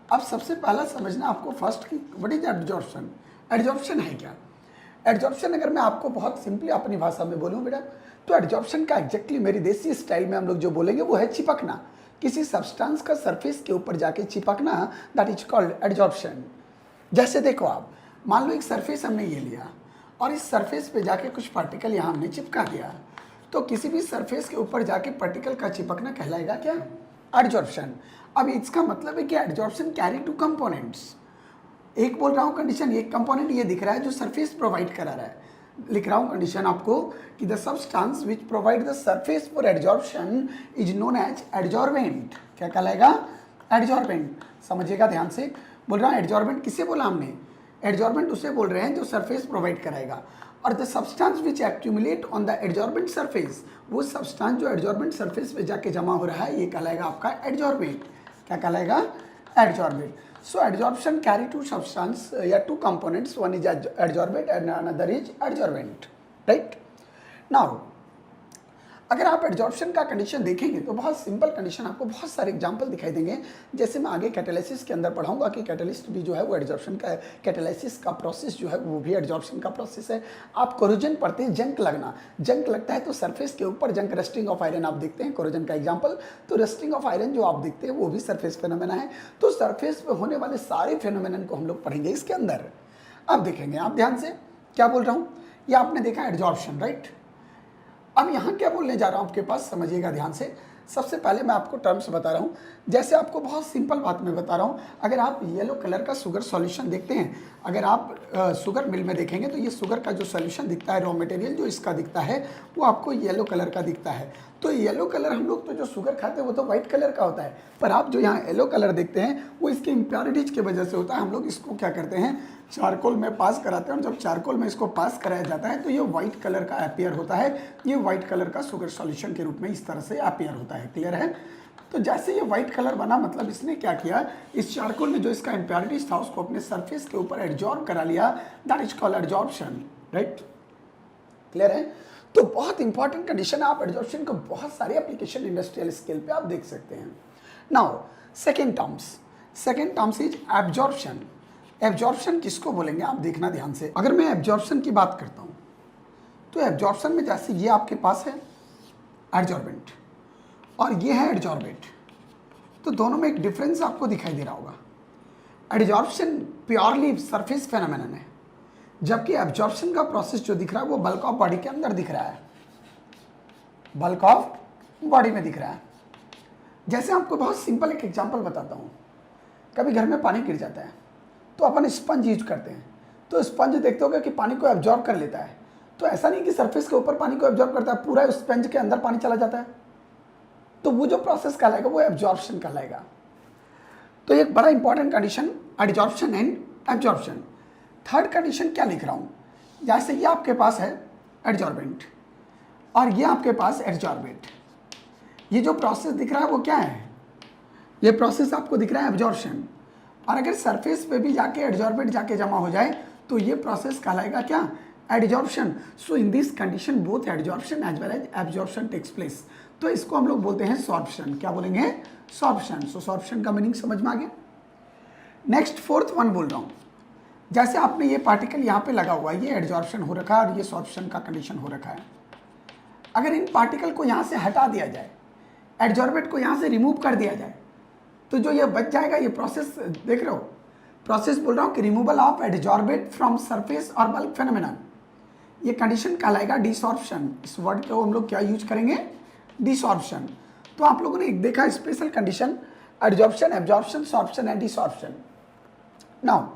S1: अब सबसे पहला समझना आपको फर्स्ट की व्हाट इज एडजॉर्प्शन। एडजॉर्प्शन है क्या? एडजॉर्प्शन अगर मैं आपको बहुत सिंपली अपनी भाषा में बोलूँ बेटा, तो एडजॉर्प्शन का एग्जैक्टली मेरी देसी स्टाइल में हम लोग जो बोलेंगे वो है चिपकना, किसी सब्सटेंस का सरफेस के ऊपर जाके चिपकना, दैट इज कॉल्ड एडजॉर्प्शन। जैसे देखो आप मान लो एक सरफेस हमने ये लिया और इस सरफेस पे जाके कुछ पार्टिकल यहाँ हमने चिपका दिया, तो किसी भी सरफेस के ऊपर जाके पार्टिकल का चिपकना कहलाएगा क्या? एडजॉर्प्शन। अब इसका मतलब है कि एडजॉर्प्शन कैरी 2 कंपोनेंट्स। एक बोल रहा हूँ कंडीशन, एक कंपोनेंट ये दिख रहा है जो सरफेस प्रोवाइड करा रहा है, लिख रहा हूँ कंडीशन आपको कि the substance which provide the surface for adsorption is known as adsorbent. क्या कहलाएगा? एडजॉर्बेंट। समझिएगा ध्यान से, बोल रहा हूँ एडजॉर्बेंट किसे बोला हमने? एडजॉर्बेंट उसे बोल रहे हैं जो सरफेस प्रोवाइड कराएगा, और the substance which accumulate on the adsorbent surface, वो सब्सटेंस जो एडजॉर्बेंट सरफेस पे जाके जमा हो रहा है ये कहलाएगा आपका एडजॉर्बेंट। क्या कहलाएगा? एडजॉर्बेंट। सो एडजॉर्प्शन कैरी 2 सब्सटेंस या 2 components, one is adsorbent and another is adsorbent. Right now अगर आप एडजॉर्प्शन का कंडीशन देखेंगे तो बहुत सिंपल कंडीशन, आपको बहुत सारे एग्जांपल दिखाई देंगे। जैसे मैं आगे कैटालिसिस के अंदर पढ़ाऊंगा कि कैटालिस्ट भी जो है वो एडजॉर्प्शन का, कैटालिसिस का प्रोसेस जो है वो भी एडजॉर्प्शन का प्रोसेस है। आप कोरोजन पढ़ते हैं, जंक लगना, जंक लगता है तो सरफेस के ऊपर जंक, रस्टिंग ऑफ आयरन आप देखते हैं कोरोजन का एग्जाम्पल। तो रस्टिंग ऑफ आयरन जो आप देखते हैं वो भी सरफेस फेनोमेना है। तो सरफेस पे होने वाले सारे फेनोमेनन को हम लोग पढ़ेंगे इसके अंदर। अब देखेंगे आप ध्यान से, क्या बोल रहा हूँ, ये आपने देखा एडजॉर्प्शन। राइट, अब यहाँ क्या बोलने जा रहा हूँ आपके पास, समझिएगा ध्यान से। सबसे पहले मैं आपको टर्म्स बता रहा हूँ, जैसे आपको बहुत सिंपल बात में बता रहा हूँ। अगर आप येलो कलर का शुगर सॉल्यूशन देखते हैं, अगर आप शुगर मिल में देखेंगे तो ये शुगर का जो सॉल्यूशन दिखता है, रॉ मटेरियल जो इसका दिखता है वो आपको येलो कलर का दिखता है। तो येलो कलर, हम लोग तो जो शुगर खाते हैं वो तो व्हाइट कलर का होता है, पर आप जो यहाँ येलो कलर देखते हैं वो इसके इम्प्योरिटीज की वजह से होता है। हम लोग इसको क्या करते हैं, चारकोल में पास कराते हैं, और जब चारकोल में इसको पास कराया जाता है तो ये व्हाइट कलर का अपीयर होता है। ये व्हाइट कलर का शुगर सॉल्यूशन के रूप में इस तरह से अपीयर होता है। क्लियर है? तो जैसे ये व्हाइट कलर बना, मतलब इसने क्या किया, इस चारकोल में जो इसका इम्प्योरिटीज था उसको अपने सरफेस के ऊपर एडजॉर्ब करा लिया, that is called adsorption. Right, clear है? तो बहुत इंपॉर्टेंट कंडीशन, आप एडजॉर्प्शन को बहुत सारे एप्लीकेशन इंडस्ट्रियल स्केल पे आप देख सकते हैं। Now second terms is absorption. Absorption किसको बोलेंगे आप देखना ध्यान से। अगर मैं एब्जॉर्प्शन की बात करता हूँ तो एब्जॉर्प्शन में जैसे ये आपके पास है एडजॉर्बेंट और ये है एडजॉर्बेंट, तो दोनों में एक डिफरेंस आपको दिखाई दे रहा होगा। एडजॉर्प्शन प्योरली सरफेस फेनोमेनन है, जबकि एब्जॉर्प्शन का प्रोसेस जो दिख रहा है वो बल्क ऑफ बॉडी के अंदर दिख रहा है, बल्क ऑफ बॉडी में दिख रहा है। जैसे आपको बहुत सिंपल एक एग्जांपल बताता हूँ, कभी घर में पानी गिर जाता है तो अपन स्पंज यूज करते हैं, तो स्पंज देखते होगे कि पानी को एब्जॉर्ब कर लेता है। तो ऐसा नहीं कि सरफेस के ऊपर पानी को एब्जॉर्ब करता है, पूरा स्पंज के अंदर पानी चला जाता है, तो वो जो प्रोसेस कहलाएगा वो एब्जॉर्प्शन कहलाएगा। तो एक बड़ा important condition adsorption and absorption. Third condition क्या लिख रहा हूँ, जैसे ये आपके पास है एडजॉर्बेंट और ये आपके पास एडजॉर्बेंट, ये जो प्रोसेस दिख रहा है वो क्या है, ये प्रोसेस आपको दिख रहा है एब्जॉर्प्शन। और अगर सरफेस पे भी जाके एडजॉर्बेंट जाके जमा हो जाए तो ये प्रोसेस कहलाएगा क्या, adsorption. So in this condition both adsorption as well as absorption takes place. तो इसको हम लोग बोलते हैं सॉर्प्शन। क्या बोलेंगे, सॉर्प्शन। सो सॉर्प्शन का मीनिंग समझ में आ गया। नेक्स्ट फोर्थ वन बोल रहा हूँ, जैसे आपने ये पार्टिकल यहाँ पे लगा हुआ है, ये एडजॉर्प्शन हो रखा है और ये सॉर्प्शन का कंडीशन हो रखा है। अगर इन पार्टिकल को यहाँ से हटा दिया जाए, एडजॉर्बेंट को यहाँ से रिमूव कर दिया जाए, तो जो ये बच जाएगा, ये प्रोसेस देख रहे हो, प्रोसेस बोल रहा हूँ कि removal of adsorbent from surface और बल्क फेनोमेनन, ये कंडीशन कहलाएगा डिसॉर्प्शन। इस वर्ड को हम लोग क्या यूज करेंगे, डिसॉर्प्शन। तो आप लोगों ने एक देखा special condition, adsorption, absorption, sorption and desorption. Now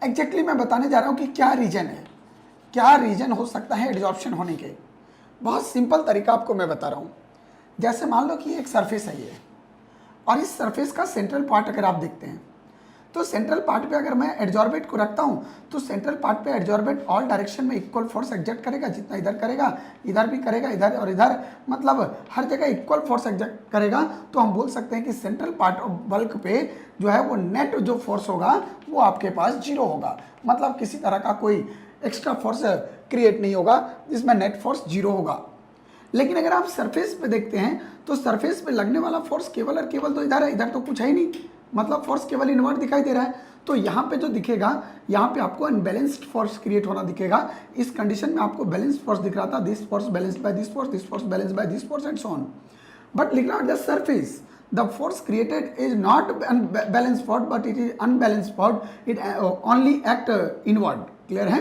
S1: exactly मैं बताने जा रहा हूँ कि क्या रीजन है, क्या रीजन हो सकता है एडजॉर्प्शन होने के। बहुत सिंपल तरीका आपको मैं बता रहा हूँ। जैसे मान लो कि एक सरफेस है ये, और इस सरफेस का सेंट्रल पार्ट अगर आप देखते हैं, तो सेंट्रल पार्ट पे अगर मैं एडजॉर्बेंट को रखता हूँ तो सेंट्रल पार्ट पे एडजॉर्बेंट ऑल डायरेक्शन में इक्वल फोर्स एग्जर्ट करेगा, जितना इधर करेगा इधर भी करेगा, इधर और इधर, मतलब हर जगह इक्वल फोर्स एग्जर्ट करेगा। तो हम बोल सकते हैं कि सेंट्रल पार्ट ऑफ बल्क पे जो है वो नेट जो फोर्स होगा वो आपके पास जीरो होगा, मतलब किसी तरह का कोई एक्स्ट्रा फोर्स क्रिएट नहीं होगा जिसमें नेट फोर्स जीरो होगा। लेकिन अगर आप सरफेस पे देखते हैं तो सरफेस पे लगने वाला फोर्स केवल और केवल तो इधर है, इधर तो कुछ है ही नहीं, मतलब फोर्स केवल इनवर्ट दिखाई दे रहा है। तो यहाँ पे जो दिखेगा, यहाँ पे आपको अनबैलेंस्ड फोर्स क्रिएट होना दिखेगा। इस कंडीशन में आपको बैलेंस्ड फोर्स दिख रहा था, this force balanced by this force balanced by this force and so on. But लिख रहा the surface the force created is not balanced force but it is unbalanced force, it only act inward। Clear है।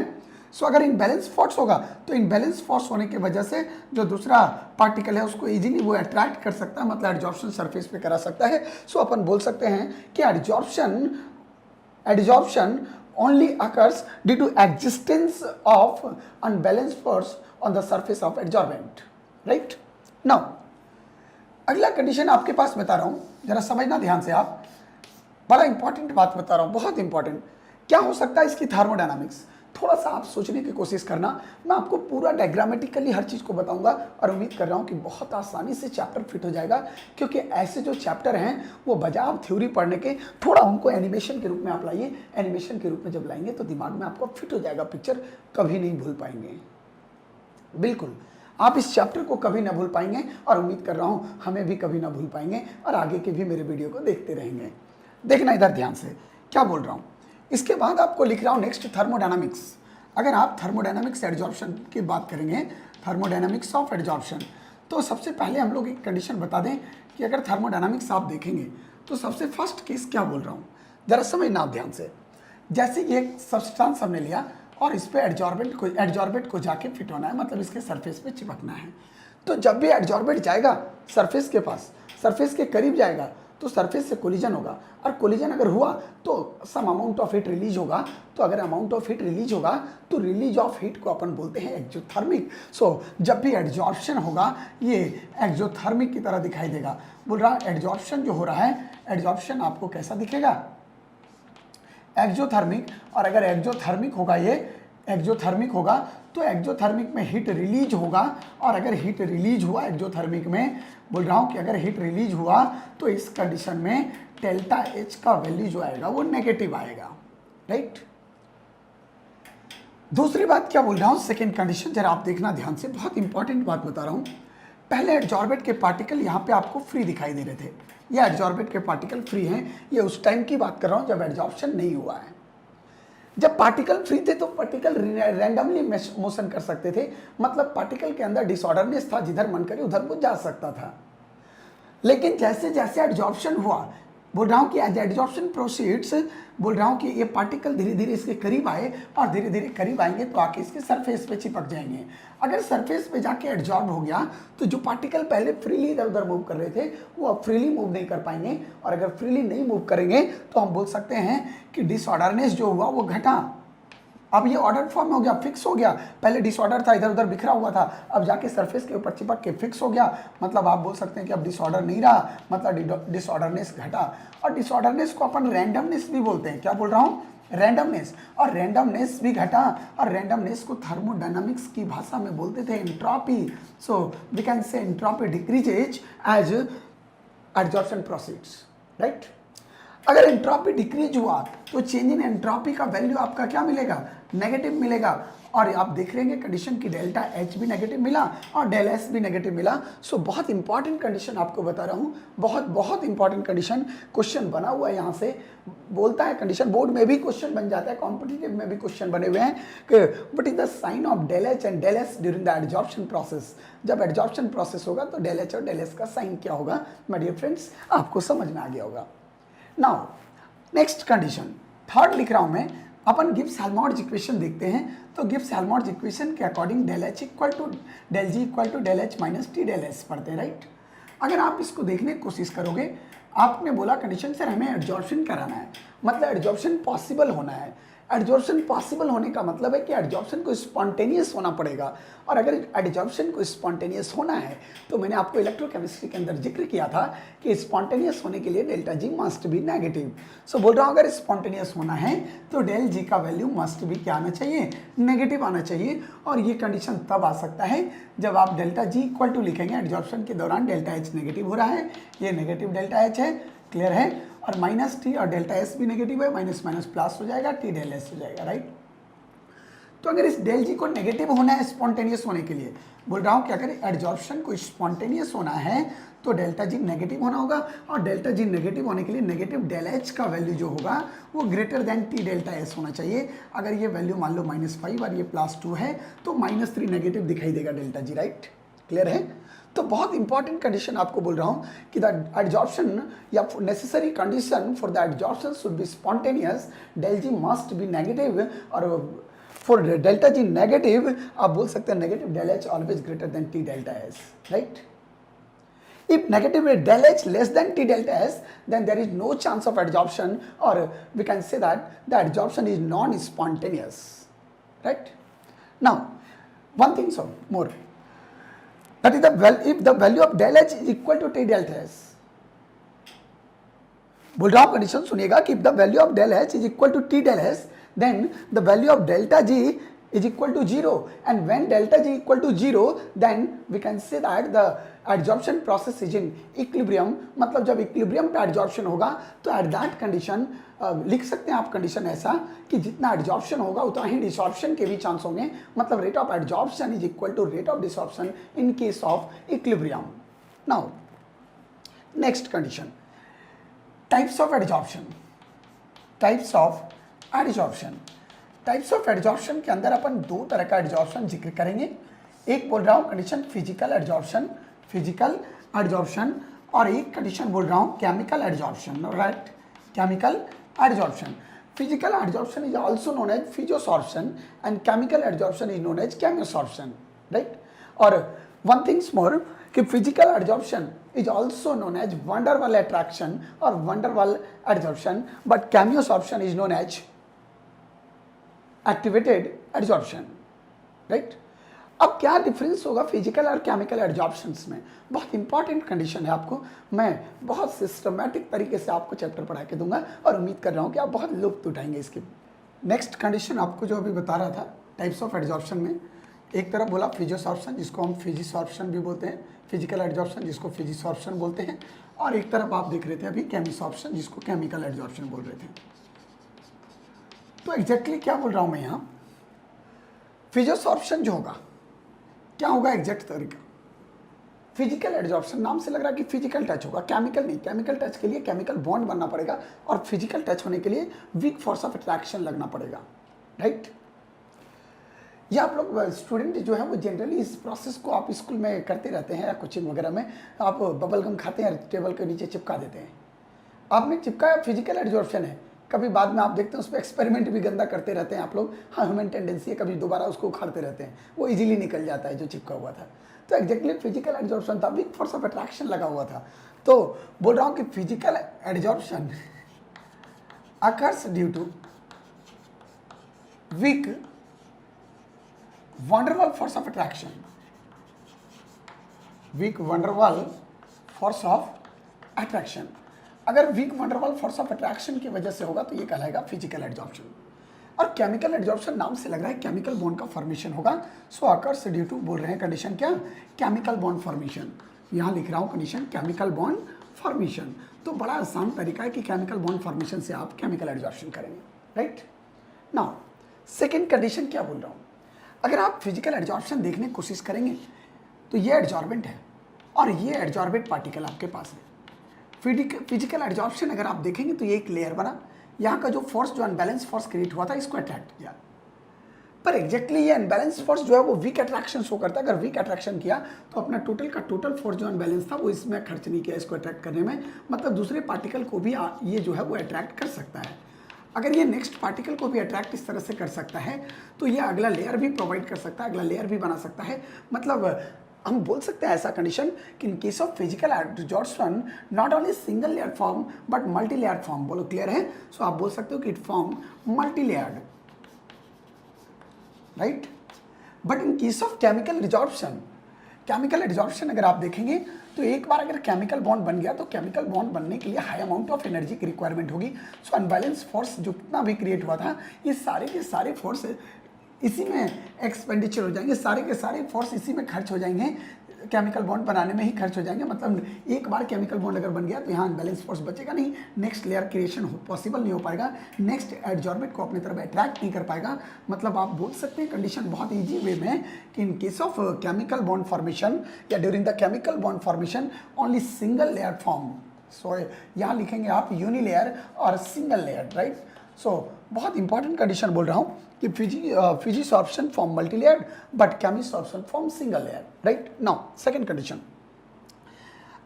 S1: सो अगर imbalance force होगा तो imbalance force होने की वजह से जो दूसरा पार्टिकल है उसको इजीली वो अट्रैक्ट कर सकता है, मतलब एडजॉर्प्शन सरफेस पे करा सकता है। सो अपन बोल सकते हैं कि adsorption only occurs due to existence of unbalanced force on the surface of adsorbent, right. Now अगला कंडीशन आपके पास बता रहा हूं, जरा समझना ध्यान से आप, बड़ा इंपॉर्टेंट बात बता रहा हूं, बहुत इंपॉर्टेंट। क्या हो सकता है इसकी थर्मोडायनामिक्स, थोड़ा सा आप सोचने की कोशिश करना। मैं आपको पूरा डायग्रामेटिकली हर चीज़ को बताऊंगा और उम्मीद कर रहा हूं कि बहुत आसानी से चैप्टर फिट हो जाएगा, क्योंकि ऐसे जो चैप्टर हैं वो बजाय आप थ्योरी पढ़ने के थोड़ा उनको एनिमेशन के रूप में आप लाइए। एनिमेशन के रूप में जब लाएंगे तो दिमाग में आपको फिट हो जाएगा, पिक्चर कभी नहीं भूल पाएंगे। बिल्कुल आप इस चैप्टर को कभी ना भूल पाएंगे और उम्मीद कर रहा हूं हमें भी कभी ना भूल पाएंगे और आगे के भी मेरे वीडियो को देखते रहेंगे। देखना इधर ध्यान से क्या बोल रहा हूं। इसके बाद आपको लिख रहा हूं नेक्स्ट थर्मोडायनामिक्स। अगर आप थर्मोडायनामिक्स एडजॉर्प्शन की बात करेंगे, थर्मोडायनामिक्स ऑफ एडजॉर्प्शन, तो सबसे पहले हम लोग एक कंडीशन बता दें कि अगर थर्मोडायनामिक्स आप देखेंगे तो सबसे फर्स्ट केस क्या बोल रहा हूँ, जरा समझना आप ध्यान से। जैसे ये एक सब्सटेंस हमने लिया और इस पर एडजॉर्बेंट को जाके फिट होना है, मतलब इसके सरफेस पे चिपकना है। तो जब भी एडजॉर्बेंट जाएगा सरफेस के पास, सरफेस के करीब जाएगा तो सरफेस से कोलिजन होगा, और कोलिजन अगर हुआ तो some amount of heat release होगा। तो अगर अमाउंट ऑफ हीट रिलीज होगा तो रिलीज ऑफ हीट को अपन बोलते हैं एक्सोथर्मिक। सो जब भी एडजॉर्प्शन होगा ये एक्सोथर्मिक की तरह दिखाई देगा। बोल रहा एडजॉर्प्शन जो हो रहा है, एडजॉर्प्शन आपको कैसा दिखेगा, एक्सोथर्मिक। और अगर एक्सोथर्मिक होगा, ये एक्सोथर्मिक होगा तो एक्सोथर्मिक में हीट रिलीज होगा, और अगर हीट रिलीज हुआ एक्सोथर्मिक में, बोल रहा हूँ कि अगर हीट रिलीज हुआ तो इस कंडीशन में डेल्टा एच का वैल्यू जो आएगा वो नेगेटिव आएगा, राइट। दूसरी बात क्या बोल रहा हूँ, सेकेंड कंडीशन, जरा आप देखना ध्यान से, बहुत इंपॉर्टेंट बात बता रहा हूँ। पहले एडजॉर्बेंट के पार्टिकल यहाँ पे आपको फ्री दिखाई दे रहे थे, ये एडजॉर्बेंट के पार्टिकल फ्री हैं। ये उस टाइम की बात कर रहा हूँ जब एडजॉर्प्शन नहीं हुआ है। जब पार्टिकल फ्री थे तो पार्टिकल रैंडमली मोशन कर सकते थे, मतलब पार्टिकल के अंदर डिसऑर्डरनेस था, जिधर मन करे उधर वो जा सकता था। लेकिन जैसे जैसे एडजॉर्प्शन हुआ, बोल रहा हूँ कि एज एडजॉर्प्शन प्रोसीड्स, बोल रहा हूँ कि ये पार्टिकल धीरे धीरे इसके करीब आए और धीरे धीरे करीब आएंगे तो आके इसके सरफेस पे चिपक जाएंगे। अगर सरफेस पे जाके एडजॉर्ब हो गया तो जो पार्टिकल पहले फ्रीली इधर उधर मूव कर रहे थे वो अब फ्रीली मूव नहीं कर पाएंगे, और अगर फ्रीली नहीं मूव करेंगे तो हम बोल सकते हैं कि डिसऑर्डरनेस जो हुआ वो घटा। अब ये ऑर्डर फॉर्म हो गया, फिक्स हो गया। पहले डिसऑर्डर था, इधर उधर बिखरा हुआ था, अब जाके सरफेस के ऊपर चिपक के फिक्स हो गया। मतलब आप बोल सकते हैं कि अब डिसऑर्डर नहीं रहा, मतलब डिसऑर्डरनेस घटा। और डिसऑर्डरनेस को अपन रैंडमनेस भी बोलते हैं। क्या बोल रहा हूँ? रैंडमनेस। और रैंडमनेस भी घटा, और रैंडमनेस को थर्मोडायनामिक्स की भाषा में बोलते थे entropy. So we can say entropy decreases as adsorption proceeds, right. अगर एंट्रोपी डिक्रीज हुआ तो चेंज इन एंट्रोपी का वैल्यू आपका क्या मिलेगा? नेगेटिव मिलेगा। और आप देख लेंगे कंडीशन की डेल्टा एच भी नेगेटिव मिला और डेल एस भी नेगेटिव मिला। सो बहुत इंपॉर्टेंट कंडीशन आपको बता रहा हूँ, बहुत बहुत इंपॉर्टेंट कंडीशन। क्वेश्चन बना हुआ है यहाँ से, बोलता है कंडीशन, बोर्ड में भी क्वेश्चन बन जाता है, कॉम्पिटिटिव में भी क्वेश्चन बने हुए हैं कि what is the sign of del H and del S during the adsorption process. जब एडजॉर्प्शन प्रोसेस होगा तो डेल एच और डेल एस का साइन क्या होगा? माय डियर फ्रेंड्स, आपको समझ में आ गया होगा। नाउ नेक्स्ट कंडीशन, थर्ड लिख रहा हूं मैं। अपन गिब्स हेल्महोल्ट्ज इक्वेशन देखते हैं। तो गिब्स हेल्महोल्ट्ज इक्वेशन के according del H equal to del G equal to del H minus T del S पढ़ते हैं, राइट। अगर आप इसको देखने की कोशिश करोगे, आपने बोला कंडीशन सर हमें एडजॉर्प्शन कराना है, मतलब एडजॉर्प्शन पॉसिबल होना है। एडजॉर्प्शन पॉसिबल होने का मतलब है कि एडजॉर्प्शन को स्पॉन्टेनियस होना पड़ेगा। और अगर एडजॉर्प्शन को स्पॉन्टेनियस होना है तो मैंने आपको इलेक्ट्रोकेमिस्ट्री के अंदर जिक्र किया था कि स्पॉन्टेनियस होने के लिए delta G must be negative. So बोल रहा हूँ अगर स्पॉन्टेनियस होना है तो डेल जी का वैल्यू मस्ट बी क्या आना चाहिए? नेगेटिव आना चाहिए। और ये कंडीशन तब आ सकता है जब आप डेल्टा जी इक्वल टू लिखेंगे, एडजॉर्प्शन के दौरान डेल्टा एच नेगेटिव हो रहा है, ये नेगेटिव डेल्टा एच है, क्लियर है। और माइनस टी और डेल्टा एस भी नेगेटिव है, माइनस माइनस प्लस हो जाएगा, टी डेल एस हो जाएगा, राइट। तो अगर इस डेल जी को नेगेटिव होना है स्पॉन्टेनियस होने के लिए, बोल रहा हूँ कि अगर एडजॉर्प्शन को स्पॉन्टेनियस होना है तो डेल्टा जी नेगेटिव होना होगा। और डेल्टा जी नेगेटिव होने के लिए नेगेटिव डेल एच का वैल्यू जो होगा वो greater than T delta S होना चाहिए। अगर ये वैल्यू मान लो -5 और ये +2 है तो -3 नेगेटिव दिखाई देगा डेल्टा जी, राइट, क्लियर है। तो बहुत इंपॉर्टेंट कंडीशन आपको बोल रहा हूं कि द एडजॉर्प्शन या necessary condition for the adsorption should be spontaneous, del G must be negative. और फॉर डेल्टा जी नेगेटिव आप बोल सकते हैं negative del H always greater than T delta S, right. If negative del H less than T delta S, then there is no chance of adsorption, or we can say that the adsorption is non-spontaneous, right? Now, one thing so more, that is if the value of del H is equal to T delta S. बोल रहा हूँ condition सुनिएगा कि if the value of del H is equal to T del S, then the value of delta G is equal to 0, and when delta G equal to 0, then we can say that the adsorption process is in equilibrium। मतलब जब equilibrium पे adsorption होगा तो at that condition लिख सकते हैं आप condition ऐसा कि जितना एडजॉर्प्शन होगा उतना ही डिसॉर्प्शन के भी चांस होंगे। मतलब rate of adsorption is equal to rate of desorption in case of equilibrium. Now next condition, types of adsorption. Types of adsorption, types of adsorption के अंदर अपन दो तरह का एडजॉर्प्शन जिक्र करेंगे। एक बोल रहा हूँ condition physical adsorption, physical adsorption, और एक कंडीशन बोल रहा हूँ chemical adsorption, right, chemical adsorption. Physical adsorption is also known as physiosorption and chemical adsorption is known as chemisorption, right. और वन थिंग्स मोर कि physical adsorption is also known as van der Waals attraction और van der Waals adsorption, but chemisorption is known as activated adsorption, right. अब क्या difference होगा physical और chemical एडजॉर्प्शंस में? बहुत important condition है, आपको मैं बहुत सिस्टमैटिक तरीके से आपको चैप्टर पढ़ा के दूंगा और उम्मीद कर रहा हूँ कि आप बहुत लुत्फ उठाएंगे इसके। नेक्स्ट कंडीशन आपको जो अभी बता रहा था टाइप्स ऑफ एडजॉर्प्शन में, एक तरफ बोला फिजियोसॉर्प्शन जिसको हम फिजिसॉर्प्शन भी बोलते हैं, फिजिकल एडजॉर्प्शन जिसको फिजिसॉर्प्शन बोलते हैं, और एक तरफ आप देख रहे थे अभी केमिसॉर्प्शन जिसको केमिकल एडजॉर्प्शन बोल रहे थे। तो एग्जैक्टली क्या बोल रहा हूँ मैं यहाँ, फिजियोसॉर्प्शन जो होगा क्या होगा एग्जैक्ट तरीका? फिजिकल एडजॉर्प्शन नाम से लग रहा है कि फिजिकल टच होगा, केमिकल नहीं। केमिकल टच के लिए केमिकल बॉन्ड बनना पड़ेगा और फिजिकल टच होने के लिए वीक फोर्स ऑफ अट्रैक्शन लगना पड़ेगा, राइट। ये आप लोग स्टूडेंट जो है वो जनरली इस प्रोसेस को आप स्कूल में करते रहते हैं या कोचिंग वगैरह में, आप बबल गम खाते हैं, टेबल के नीचे चिपका देते हैं। आपने चिपकाया, फिजिकल एडजॉर्प्शन है, कभी बाद में आप देखते हैं उस पर एक्सपेरिमेंट भी गंदा करते रहते हैं आप लोग। हाँ, ह्यूमन टेंडेंसी है, कभी दोबारा उसको उखाड़ते रहते हैं, वो इजीली निकल जाता है जो चिपका हुआ था। तो एग्जैक्टली फिजिकल एडजॉर्प्शन था, वीक फोर्स ऑफ अट्रैक्शन लगा हुआ था। तो बोल रहा हूँ कि physical adsorption occurs due to weak van der Waals force of attraction, weak van der Waals force of attraction. अगर weak van der Waals force of attraction की वजह से होगा तो ये कहलाएगा फिजिकल एड्जॉर्प्शन। और केमिकल एड्जॉर्प्शन नाम से लग रहा है केमिकल बॉन्ड का फॉर्मेशन होगा। सो अकर्स ड्यू टू, बोल रहे हैं कंडीशन क्या, केमिकल बॉन्ड फॉर्मेशन। यहाँ लिख रहा हूँ कंडीशन केमिकल बॉन्ड फॉर्मेशन। तो बड़ा आसान तरीका है कि केमिकल बॉन्ड फॉर्मेशन से आप केमिकल एड्जॉर्प्शन करेंगे, राइट। नाउ सेकेंड कंडीशन क्या बोल रहा हूँ, अगर आप फिजिकल एड्जॉर्प्शन देखने की कोशिश करेंगे तो ये एड्जॉर्बेंट है और ये एड्जॉर्बेंट पार्टिकल आपके पास है। फिजिकल एड्जॉर्प्शन अगर आप देखेंगे तो ये एक लेयर बना, यहाँ का जो फोर्स, जो अनबैलेंस फोर्स क्रिएट हुआ था, इसको अट्रैक्ट किया। पर एग्जैक्टली ये अनबैलेंस फोर्स जो है वो वीक अट्रैक्शन शो करता है। अगर वीक अट्रैक्शन किया तो अपना टोटल का टोटल फोर्स जो अनबैलेंस था वो इसमें खर्च नहीं किया इसको अट्रैक्ट करने में, मतलब दूसरे पार्टिकल को भी ये जो है वो अट्रैक्ट कर सकता है। अगर ये नेक्स्ट पार्टिकल को भी अट्रैक्ट इस तरह से कर सकता है तो ये अगला लेयर भी प्रोवाइड कर सकता है, अगला लेयर भी बना सकता है। मतलब हम बोल सकते हैं ऐसा कंडीशन कि in case of physical adsorption not only single layer form but multi layer form. बोलो क्लियर है? सो आप बोल सकते हो कि it form multi layered, right. But in case of chemical adsorption अगर आप देखेंगे तो एक बार अगर केमिकल बॉन्ड बन गया तो केमिकल बॉन्ड बनने के लिए हाई अमाउंट ऑफ एनर्जी की रिक्वायरमेंट होगी। सो अनबैलेंस फोर्स जो कितना भी क्रिएट हुआ था, ये सारे के सारे फोर्स इसी में एक्सपेंडिचर हो जाएंगे, सारे के सारे फोर्स इसी में खर्च हो जाएंगे, केमिकल बॉन्ड बनाने में ही खर्च हो जाएंगे। मतलब एक बार केमिकल बॉन्ड अगर बन गया तो यहाँ अनबैलेंस फोर्स बचेगा नहीं, नेक्स्ट लेयर क्रिएशन पॉसिबल नहीं हो पाएगा, नेक्स्ट एड्जॉर्बेंट को अपनी तरफ अट्रैक्ट नहीं कर पाएगा। मतलब आप बोल सकते हैं कंडीशन बहुत ईजी वे में कि in case of chemical bond formation या during the chemical bond formation only single layer form. So यहाँ लिखेंगे आप यूनिलेयर और सिंगल लेयर, राइट। सो बहुत इंपॉर्टेंट कंडीशन बोल रहा हूँ कि physisorption form multi layer but chemisorption form single layer, right. Now second condition,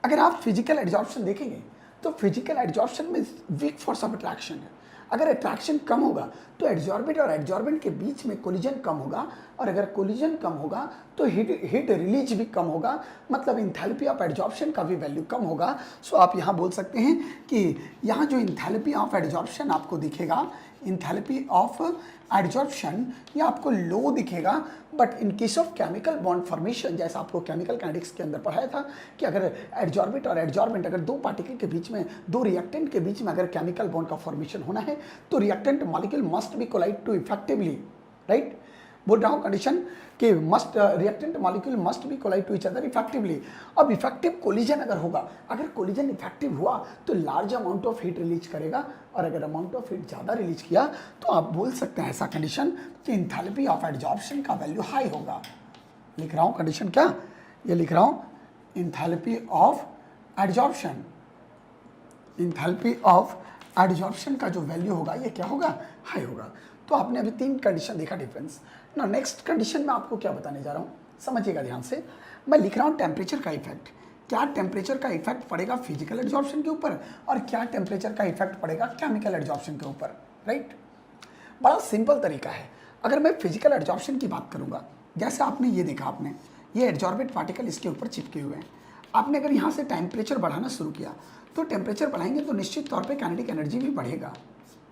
S1: अगर आप फिजिकल एड्जॉर्प्शन देखेंगे तो फिजिकल एड्जॉर्प्शन में वीक फोर्स ऑफ अट्रैक्शन है। अगर अट्रैक्शन कम होगा तो एड्जॉर्बेंट और एड्जॉर्बेंट के बीच में कोलिजन कम होगा, और अगर कोलिजन कम होगा तो हीट रिलीज भी कम होगा, मतलब इंथैल्पी ऑफ एड्जॉर्प्शन का भी वैल्यू कम होगा। सो आप यहाँ बोल सकते हैं कि यहाँ जो इंथैल्पी ऑफ एड्जॉर्प्शन आपको दिखेगा, इंथैल्पी ऑफ एड्जॉर्प्शन ये आपको लो दिखेगा। But in case of chemical bond formation, जैसा आपको केमिकल काइनेटिक्स के अंदर पढ़ाया था कि अगर एड्जॉर्बेंट और एड्जॉर्बेंट, अगर दो पार्टिकल के बीच में, दो रिएक्टेंट के बीच में अगर केमिकल बॉन्ड का फॉर्मेशन होना है तो reactant molecule must be collide to effectively, right. बोल रहा हूँ कंडीशन कि reactant molecule must be collide to each other effectively. अब इफेक्टिव कोलिजन अगर होगा, अगर कोलिजन इफेक्टिव हुआ तो large amount of heat release करेगा, और अगर अमाउंट ऑफ हीट ज़्यादा रिलीज किया तो आप बोल सकते हैं ऐसा कंडीशन कि इंथैल्पी ऑफ एड्जॉर्प्शन का वैल्यू हाई होगा। लिख रहा हूँ कंडीशन क्या, ये लिख रहा हूँ enthalpy of adsorption, enthalpy of adsorption का जो वैल्यू होगा ये क्या होगा, हाई होगा। तो आपने अभी तीन कंडीशन देखा डिफरेंस ना। नेक्स्ट कंडीशन में आपको क्या बताने जा रहा हूँ, समझिएगा ध्यान से। मैं लिख रहा हूँ टेम्परेचर का इफेक्ट, क्या टेम्परेचर का इफेक्ट पड़ेगा फिजिकल एड्जॉर्प्शन के ऊपर और क्या टेम्परेचर का इफेक्ट पड़ेगा केमिकल एड्जॉर्प्शन के ऊपर, राइट। बड़ा सिंपल तरीका है। अगर मैं फिजिकल एड्जॉर्प्शन की बात करूँगा, जैसे आपने ये देखा, आपने ये एड्जॉर्बेंट पार्टिकल इसके ऊपर चिपके हुए हैं, आपने अगर यहाँ से टेम्परेचर बढ़ाना शुरू किया तो टेम्परेचर बढ़ाएंगे तो निश्चित तौर पे काइनेटिक एनर्जी भी बढ़ेगा,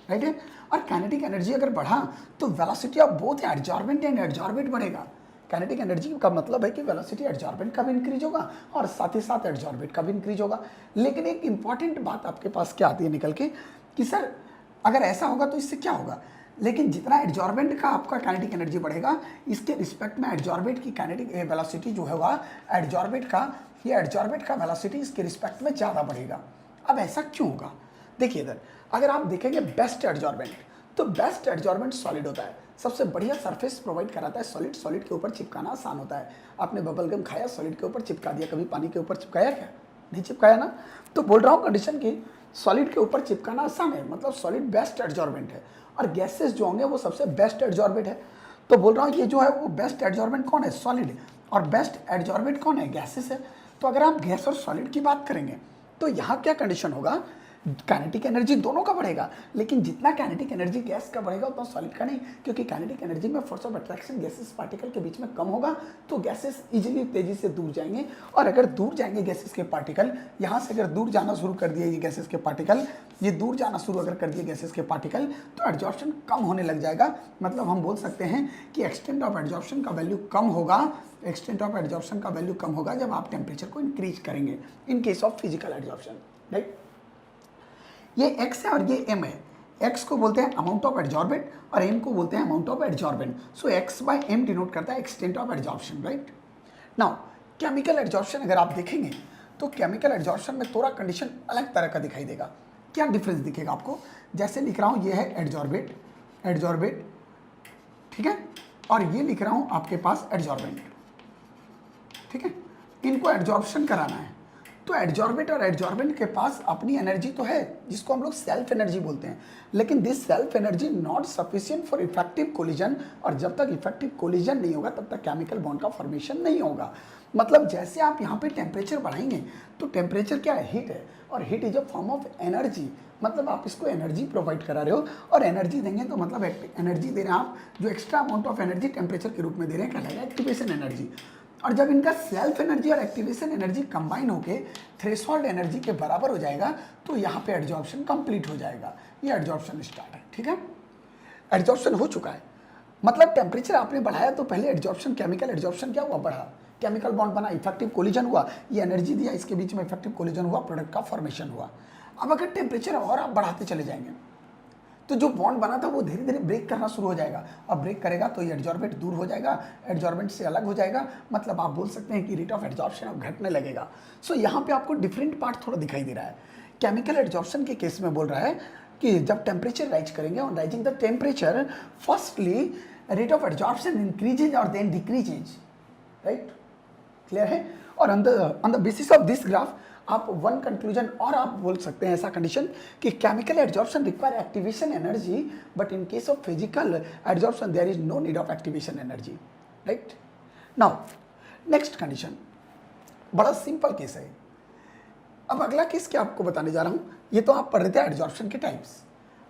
S1: राइट है। और काइनेटिक एनर्जी अगर बढ़ा तो velocity of both adsorbent and adsorbent बढ़ेगा। काइनेटिक एनर्जी का मतलब है कि वेलोसिटी एड्जॉर्बेंट का भी इंक्रीज होगा और साथ ही साथ एड्जॉर्बेंट का भी इंक्रीज होगा। लेकिन एक इंपॉर्टेंट बात आपके पास क्या आती है निकल के कि सर अगर ऐसा होगा तो इससे क्या होगा, लेकिन जितना एड्जॉर्बेंट का आपका काइनेटिक एनर्जी बढ़ेगा, इसके रिस्पेक्ट में एड्जॉर्बेंट की काइनेटिक वेलोसिटी जो होगा एड्जॉर्बेंट का, ये एड्जॉर्बेंट का वेलोसिटी इसके रिस्पेक्ट में ज़्यादा बढ़ेगा। अब ऐसा क्यों होगा, देखिए इधर अगर आप देखेंगे बेस्ट एड्जॉर्बेंट, तो बेस्ट एड्जॉर्बेंट सॉलिड होता है, सबसे बढ़िया सरफेस प्रोवाइड कराता है सॉलिड, सॉलिड के ऊपर चिपकाना आसान होता है। आपने बबल गम खाया, सॉलिड के ऊपर चिपका दिया, कभी पानी के ऊपर चिपकाया क्या, नहीं चिपकाया ना। तो बोल रहा हूँ कंडीशन की सॉलिड के ऊपर चिपकाना आसान है, मतलब सॉलिड बेस्ट एड्जॉर्बेंट है, और गैसेस जो होंगे वो सबसे बेस्ट एड्जॉर्बेंट है। तो बोल रहा हूँ ये जो है वो बेस्ट एड्जॉर्बेंट कौन है, सॉलिड, और बेस्ट एड्जॉर्बेंट कौन है, गैसेस है। तो अगर आप गैस और सॉलिड की बात करेंगे तो यहाँ क्या कंडीशन होगा काइनेटिक एनर्जी दोनों का बढ़ेगा, लेकिन जितना काइनेटिक एनर्जी गैस का बढ़ेगा उतना सॉलिड का नहीं, क्योंकि काइनेटिक एनर्जी में force of attraction gases particle के बीच में कम होगा, तो गैसेस इजीली तेजी से दूर जाएंगे। और अगर दूर जाएंगे गैसेस के पार्टिकल, यहाँ से अगर दूर जाना शुरू कर दिए ये गैसेस के पार्टिकल, ये दूर जाना शुरू अगर कर दिए गैसेस के पार्टिकल, तो एड्जॉर्प्शन कम होने लग जाएगा। मतलब हम बोल सकते हैं कि एक्सटेंट ऑफ एड्जॉर्प्शन का वैल्यू कम होगा, एक्सटेंट ऑफ एड्जॉर्प्शन का वैल्यू कम होगा जब आप टेम्परेचर को इंक्रीज करेंगे इन case of physical adsorption, right. ये x है और ये m है। x को बोलते हैं अमाउंट ऑफ एड्जॉर्बेंट और m को बोलते हैं amount of adsorbent. So x by m denote करता है extent of adsorption, right. Now chemical adsorption अगर आप देखेंगे तो केमिकल एड्जॉर्प्शन में थोड़ा कंडीशन अलग तरह का दिखाई देगा। क्या डिफरेंस दिखेगा आपको? जैसे लिख रहा हूँ ये है एड्जॉर्बेट, एड्जॉर्बेट, ठीक है, और ये लिख रहा हूँ आपके पास एड्जॉर्बेंट, ठीक है। इनको एड्जॉर्प्शन कराना है, तो एड्जॉर्बेट और एड्जॉर्बेंट के पास अपनी एनर्जी तो है जिसको हम लोग सेल्फ एनर्जी बोलते हैं, लेकिन this self energy not sufficient for effective collision, और जब तक इफेक्टिव कोलिजन नहीं होगा तब तक केमिकल बॉन्ड का फॉर्मेशन नहीं होगा। मतलब जैसे आप यहाँ पे टेम्परेचर बढ़ाएंगे तो टेम्परेचर क्या है? हीट है, और heat is a form of energy. मतलब आप इसको एनर्जी प्रोवाइड करा रहे हो, और एनर्जी देंगे तो मतलब एनर्जी दे रहे हैं आप, जो extra amount of energy temperature के रूप में दे रहे हैं कहलाएगा एक्टिवेशन एनर्जी। और जब इनका सेल्फ एनर्जी और एक्टिवेशन एनर्जी कंबाइन होके थ्रेशोल्ड एनर्जी के बराबर हो जाएगा तो यहाँ पे एड्जॉर्प्शन कंप्लीट हो जाएगा। ये एड्जॉर्प्शन स्टार्ट है, ठीक है। एड्जॉर्प्शन हो चुका है, मतलब टेम्परेचर आपने बढ़ाया तो पहले एड्जॉर्प्शन, केमिकल एड्जॉर्प्शन क्या हुआ? बढ़ा, केमिकल बॉन्ड बना, इफेक्टिव कोलिजन हुआ, ये एनर्जी दिया, इसके बीच में इफेक्टिव कोलिजन हुआ, प्रोडक्ट का फॉर्मेशन हुआ। अब अगर टेम्परेचर और आप बढ़ाते चले जाएंगे तो जो बॉन्ड बना था वो धीरे धीरे ब्रेक करना शुरू हो जाएगा, और ब्रेक करेगा तो ये एड्जॉर्बेंट दूर हो जाएगा, एड्जॉर्बेंट से अलग हो जाएगा। मतलब आप बोल सकते हैं कि रेट ऑफ एड्जॉर्प्शन अब घटने लगेगा। सो यहाँ पे आपको डिफरेंट पार्ट थोड़ा दिखाई दे रहा है। केमिकल एड्जॉर्प्शन के केस में बोल रहा है कि जब टेम्परेचर राइज करेंगे, on rising the temperature firstly rate of adsorption increases और देन डिक्रीजेज, राइट, क्लियर है। और on the basis of this graph आप वन कंक्लूजन और आप बोल सकते हैं ऐसा कंडीशन कि chemical adsorption require activation energy, but in case of physical adsorption there is no need of activation energy, right. Now next condition, बड़ा simple case है। अब अगला केस क्या आपको बताने जा रहा हूं, ये तो आप पढ़ रहे थे एड्जॉर्प्शन के टाइप्स।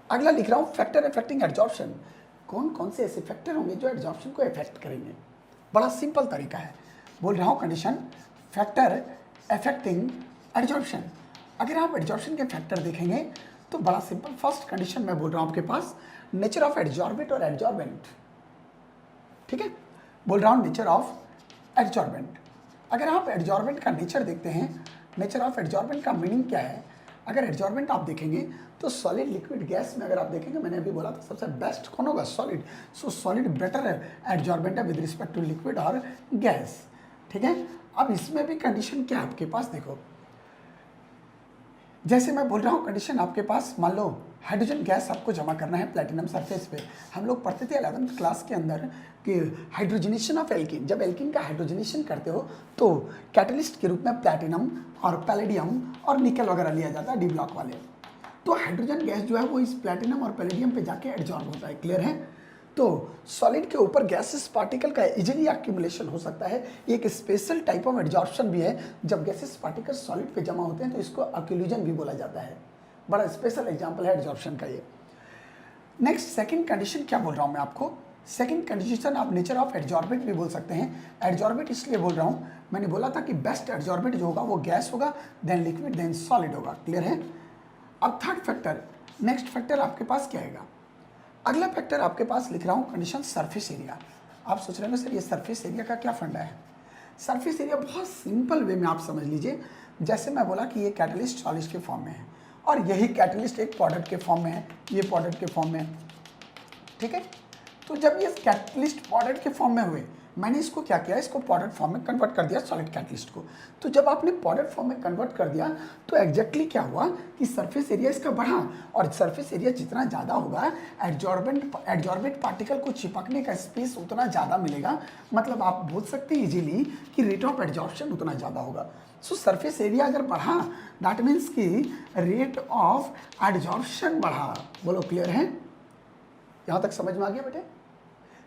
S1: अगला लिख रहा हूं फैक्टर अफेक्टिंग एड्जॉर्प्शन। कौन कौन से ऐसे फैक्टर होंगे जो एड्जॉर्प्शन को इफेक्ट करेंगे? बड़ा सिंपल तरीका है, बोल रहा हूं कंडीशन फैक्टर अफेक्टिंग एड्जॉर्प्शन। अगर आप एड्जॉर्प्शन के फैक्टर देखेंगे तो बड़ा सिंपल, फर्स्ट कंडीशन मैं बोल रहा हूं आपके पास नेचर ऑफ एड्जॉर्बेट और एड्जॉर्बेंट, ठीक है। बोल रहा हूं नेचर ऑफ एड्जॉर्बेंट। अगर आप एड्जॉर्बेंट का नेचर देखते हैं, नेचर ऑफ एड्जॉर्बेंट का मीनिंग क्या है? अगर एड्जॉर्बेंट आप देखेंगे तो सॉलिड लिक्विड गैस में अगर आप देखेंगे, मैंने अभी बोला था सबसे बेस्ट कौन होगा? सॉलिड। सो सॉलिड बेटर एड्जॉर्बेंट है विद रिस्पेक्ट टू लिक्विड और गैस, ठीक है। अब इसमें भी कंडीशन क्या है आपके पास? देखो, जैसे मैं बोल रहा हूँ कंडीशन आपके पास, मान लो हाइड्रोजन गैस आपको जमा करना है प्लैटिनम सरफेस पे। हम लोग पढ़ते थे 11th क्लास के अंदर कि हाइड्रोजनेशन ऑफ एल्किन, जब एल्किन का हाइड्रोजनेशन करते हो तो कैटलिस्ट के रूप में प्लैटिनम और पैलेडियम और निकल वगैरह लिया जाता है, डी ब्लॉक वाले। तो हाइड्रोजन गैस जो है वो इस प्लैटिनम और पैलेडियम पे जाके एड्जॉर्ब होता है, क्लियर है। तो सॉलिड के ऊपर गैसेस पार्टिकल का इजीली एक्यूमुलेशन हो सकता है। एक स्पेशल टाइप ऑफ एड्जॉर्प्शन भी है, जब गैसेस पार्टिकल सॉलिड पे जमा होते हैं तो इसको अक्यूल्यूजन भी बोला जाता है। बड़ा स्पेशल एग्जांपल है एड्जॉर्प्शन का ये। नेक्स्ट सेकंड कंडीशन क्या बोल रहा हूँ मैं आपको? सेकंड कंडीशन आप नेचर ऑफ एड्जॉर्बेंट भी बोल सकते हैं। एड्जॉर्बेंट इसलिए बोल रहा हूँ, मैंने बोला था कि बेस्ट एड्जॉर्बेंट जो होगा वो गैस होगा, देन लिक्विड, देन सॉलिड होगा, क्लियर है। अब थर्ड फैक्टर, नेक्स्ट फैक्टर आपके पास क्या आएगा? अगला फैक्टर आपके पास लिख रहा हूँ कंडीशन सरफेस एरिया। आप सोच रहे हो सर ये सरफेस एरिया का क्या फंडा है? सरफेस एरिया बहुत सिंपल वे में आप समझ लीजिए। जैसे मैं बोला कि ये कैटलिस्ट सॉलिड के फॉर्म में है और यही कैटलिस्ट एक प्रोडक्ट के फॉर्म में है, ये प्रोडक्ट के फॉर्म में है, ठीक है। तो जब ये कैटलिस्ट प्रोडक्ट के फॉर्म में हुए, मैंने इसको क्या किया, इसको प्रोडक्ट फॉर्म में कन्वर्ट कर दिया सॉलिड कैटलिस्ट को। तो जब आपने प्रोडक्ट फॉर्म में कन्वर्ट कर दिया तो एग्जैक्टली क्या हुआ कि सरफेस एरिया इसका बढ़ा, और सरफेस एरिया जितना ज़्यादा होगा एड्जॉर्बेंट पार्टिकल को चिपकने का स्पेस उतना ज़्यादा मिलेगा। मतलब आप बोल सकते हैं इजीली कि रेट ऑफ एड्जॉर्प्शन उतना ज़्यादा होगा। सो सरफेस एरिया अगर बढ़ा दैट मीन्स कि रेट ऑफ एड्जॉर्प्शन बढ़ा। बोलो क्लियर है? यहाँ तक समझ में आ गया बेटे?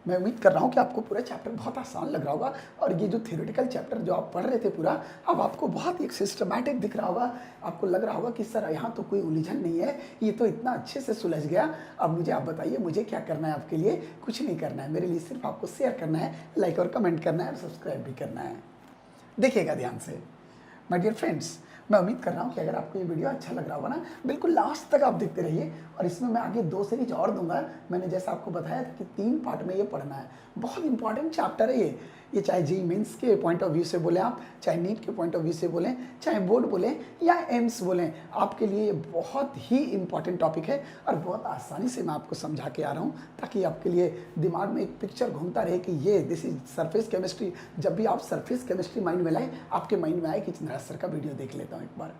S1: मैं उम्मीद कर रहा हूँ कि आपको पूरा चैप्टर बहुत आसान लग रहा होगा और ये जो थ्योरेटिकल चैप्टर जो आप पढ़ रहे थे पूरा, अब आपको बहुत एक सिस्टमैटिक दिख रहा होगा। आपको लग रहा होगा कि सर यहाँ तो कोई उलझन नहीं है, ये तो इतना अच्छे से सुलझ गया। अब मुझे आप बताइए मुझे क्या करना है आपके लिए? कुछ नहीं करना है, मेरे लिए सिर्फ आपको शेयर करना है, लाइक और कमेंट करना है और सब्सक्राइब भी करना है। देखिएगा ध्यान से माय डियर फ्रेंड्स, मैं उम्मीद कर रहा हूँ कि अगर आपको ये वीडियो अच्छा लग रहा होगा ना, बिल्कुल लास्ट तक आप देखते रहिए। और इसमें मैं आगे 2 सीरीज और दूंगा। मैंने जैसा आपको बताया था कि 3 पार्ट में ये पढ़ना है। बहुत इंपॉर्टेंट चैप्टर है ये चाहे जेईई मेंस के पॉइंट ऑफ व्यू से बोलें आप, चाहे नीट के पॉइंट ऑफ व्यू से बोलें, चाहे बोर्ड बोलें या एम्स बोलें, आपके लिए ये बहुत ही इंपॉर्टेंट टॉपिक है और बहुत आसानी से मैं आपको समझा के आ रहा हूँ ताकि आपके लिए दिमाग में एक पिक्चर घूमता रहे कि ये दिस इज सरफेस केमिस्ट्री। जब भी आप सरफेस केमिस्ट्री माइंड में लाएं, आपके माइंड में आए कि चिंद्रा सर का वीडियो देख लेता हूँ एक बार।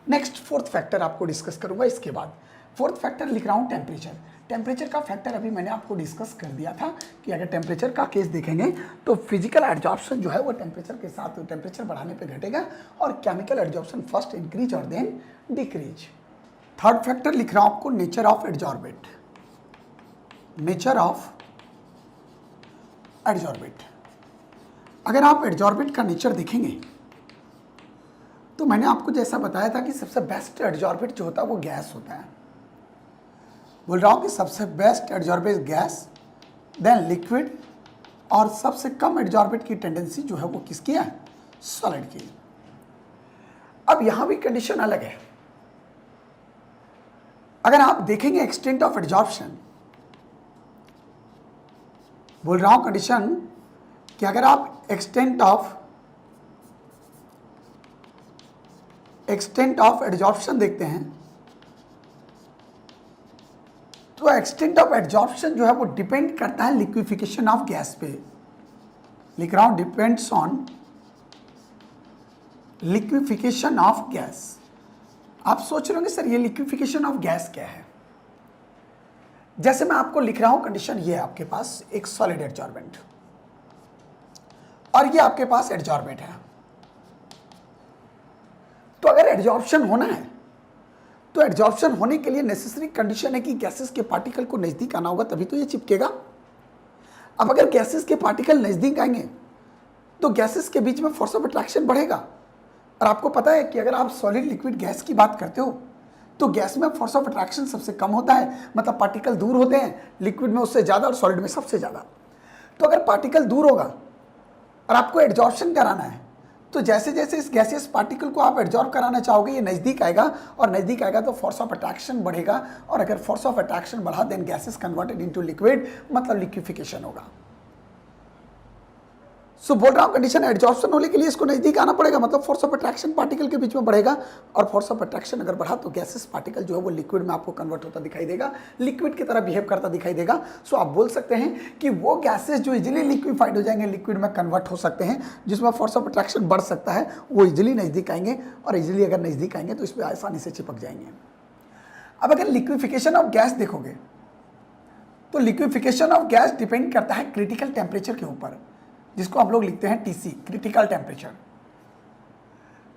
S1: नेक्स्ट 4th फैक्टर आपको डिस्कस करूंगा। इसके बाद 4th फैक्टर लिख रहा हूँ टेम्परेचर। टेम्परेचर का फैक्टर अभी मैंने आपको डिस्कस कर दिया था कि अगर टेम्परेचर का केस देखेंगे तो फिजिकल एडजॉर्प्शन जो है वो टेम्परेचर के साथ टेम्परेचर बढ़ाने पे घटेगा और केमिकल एडजॉर्प्शन फर्स्ट इंक्रीज और देन डिक्रीज। 3rd फैक्टर लिख रहा हूँ आपको nature of adsorbate. Nature of adsorbate, अगर आप एडजॉर्बेट का नेचर देखेंगे तो मैंने आपको जैसा बताया था कि सबसे बेस्ट एडजॉर्बेट जो होता है वो गैस होता है। बोल रहा हूँ कि सबसे best adsorbate gas, then liquid, और सबसे कम एडजॉर्बेट की टेंडेंसी जो है वो किसकी है? सॉलिड की। अब यहां भी कंडीशन अलग है। अगर आप देखेंगे एक्सटेंट ऑफ एडजॉर्प्शन, बोल रहा हूं कंडीशन कि अगर आप एक्सटेंट ऑफ एडजॉर्प्शन देखते हैं तो एक्सटेंट ऑफ एडजॉर्प्शन जो है वो डिपेंड करता है लिक्विफिकेशन ऑफ गैस पे। लिख रहा हूं depends on liquefaction of gas. आप सोच रहे होंगे सर ये लिक्विफिकेशन ऑफ गैस क्या है? जैसे मैं आपको लिख रहा हूं कंडीशन, ये है आपके पास एक सॉलिड एडजॉर्बेंट और ये आपके पास एडजॉर्बेंट है। तो अगर एडजॉर्प्शन होना है तो एडजॉर्प्शन होने के लिए नेसेसरी कंडीशन है कि गैसेस के पार्टिकल को नजदीक आना होगा, तभी तो ये चिपकेगा। अब अगर गैसेस के पार्टिकल नजदीक आएंगे तो गैसेस के बीच में फोर्स ऑफ अट्रैक्शन बढ़ेगा। और आपको पता है कि अगर आप सॉलिड लिक्विड गैस की बात करते हो तो गैस में फोर्स ऑफ अट्रैक्शन सबसे कम होता है, मतलब पार्टिकल दूर होते हैं, लिक्विड में उससे ज़्यादा और सॉलिड में सबसे ज़्यादा। तो अगर पार्टिकल दूर होगा और आपको एडजॉर्प्शन कराना है तो जैसे जैसे इस गैसियस पार्टिकल को आप एडजॉर्ब कराना चाहोगे ये नज़दीक आएगा, और नज़दीक आएगा तो फोर्स ऑफ अट्रैक्शन बढ़ेगा, और अगर फोर्स ऑफ अट्रैक्शन बढ़ा then gases converted into liquid, मतलब लिक्विफिकेशन होगा। सो बोल रहा हूं कंडीशन एडजॉर्प्शन होने के लिए इसको नजदीक आना पड़ेगा, मतलब फोर्स ऑफ अट्रैक्शन पार्टिकल के बीच में बढ़ेगा, और फोर्स ऑफ अट्रैक्शन अगर बढ़ा तो गैसेस पार्टिकल जो है वो लिक्विड में आपको कन्वर्ट होता दिखाई देगा, लिक्विड की तरह बिहेव करता दिखाई देगा। सो आप बोल सकते हैं कि वो गैसेस जो इजिली लिक्विफाइड हो जाएंगे, लिक्विड में कन्वर्ट हो सकते हैं, जिसमें फोर्स ऑफ अट्रैक्शन बढ़ सकता है, वो इजिली नजदीक आएंगे, और इजिली अगर नजदीक आएंगे तो इस पर आसानी से चिपक जाएंगे। अब अगर लिक्विफिकेशन ऑफ गैस देखोगे तो लिक्विफिकेशन ऑफ गैस डिपेंड करता है क्रिटिकल टेम्परेचर के ऊपर, जिसको हम लोग लिखते हैं टीसी, क्रिटिकल टेम्परेचर।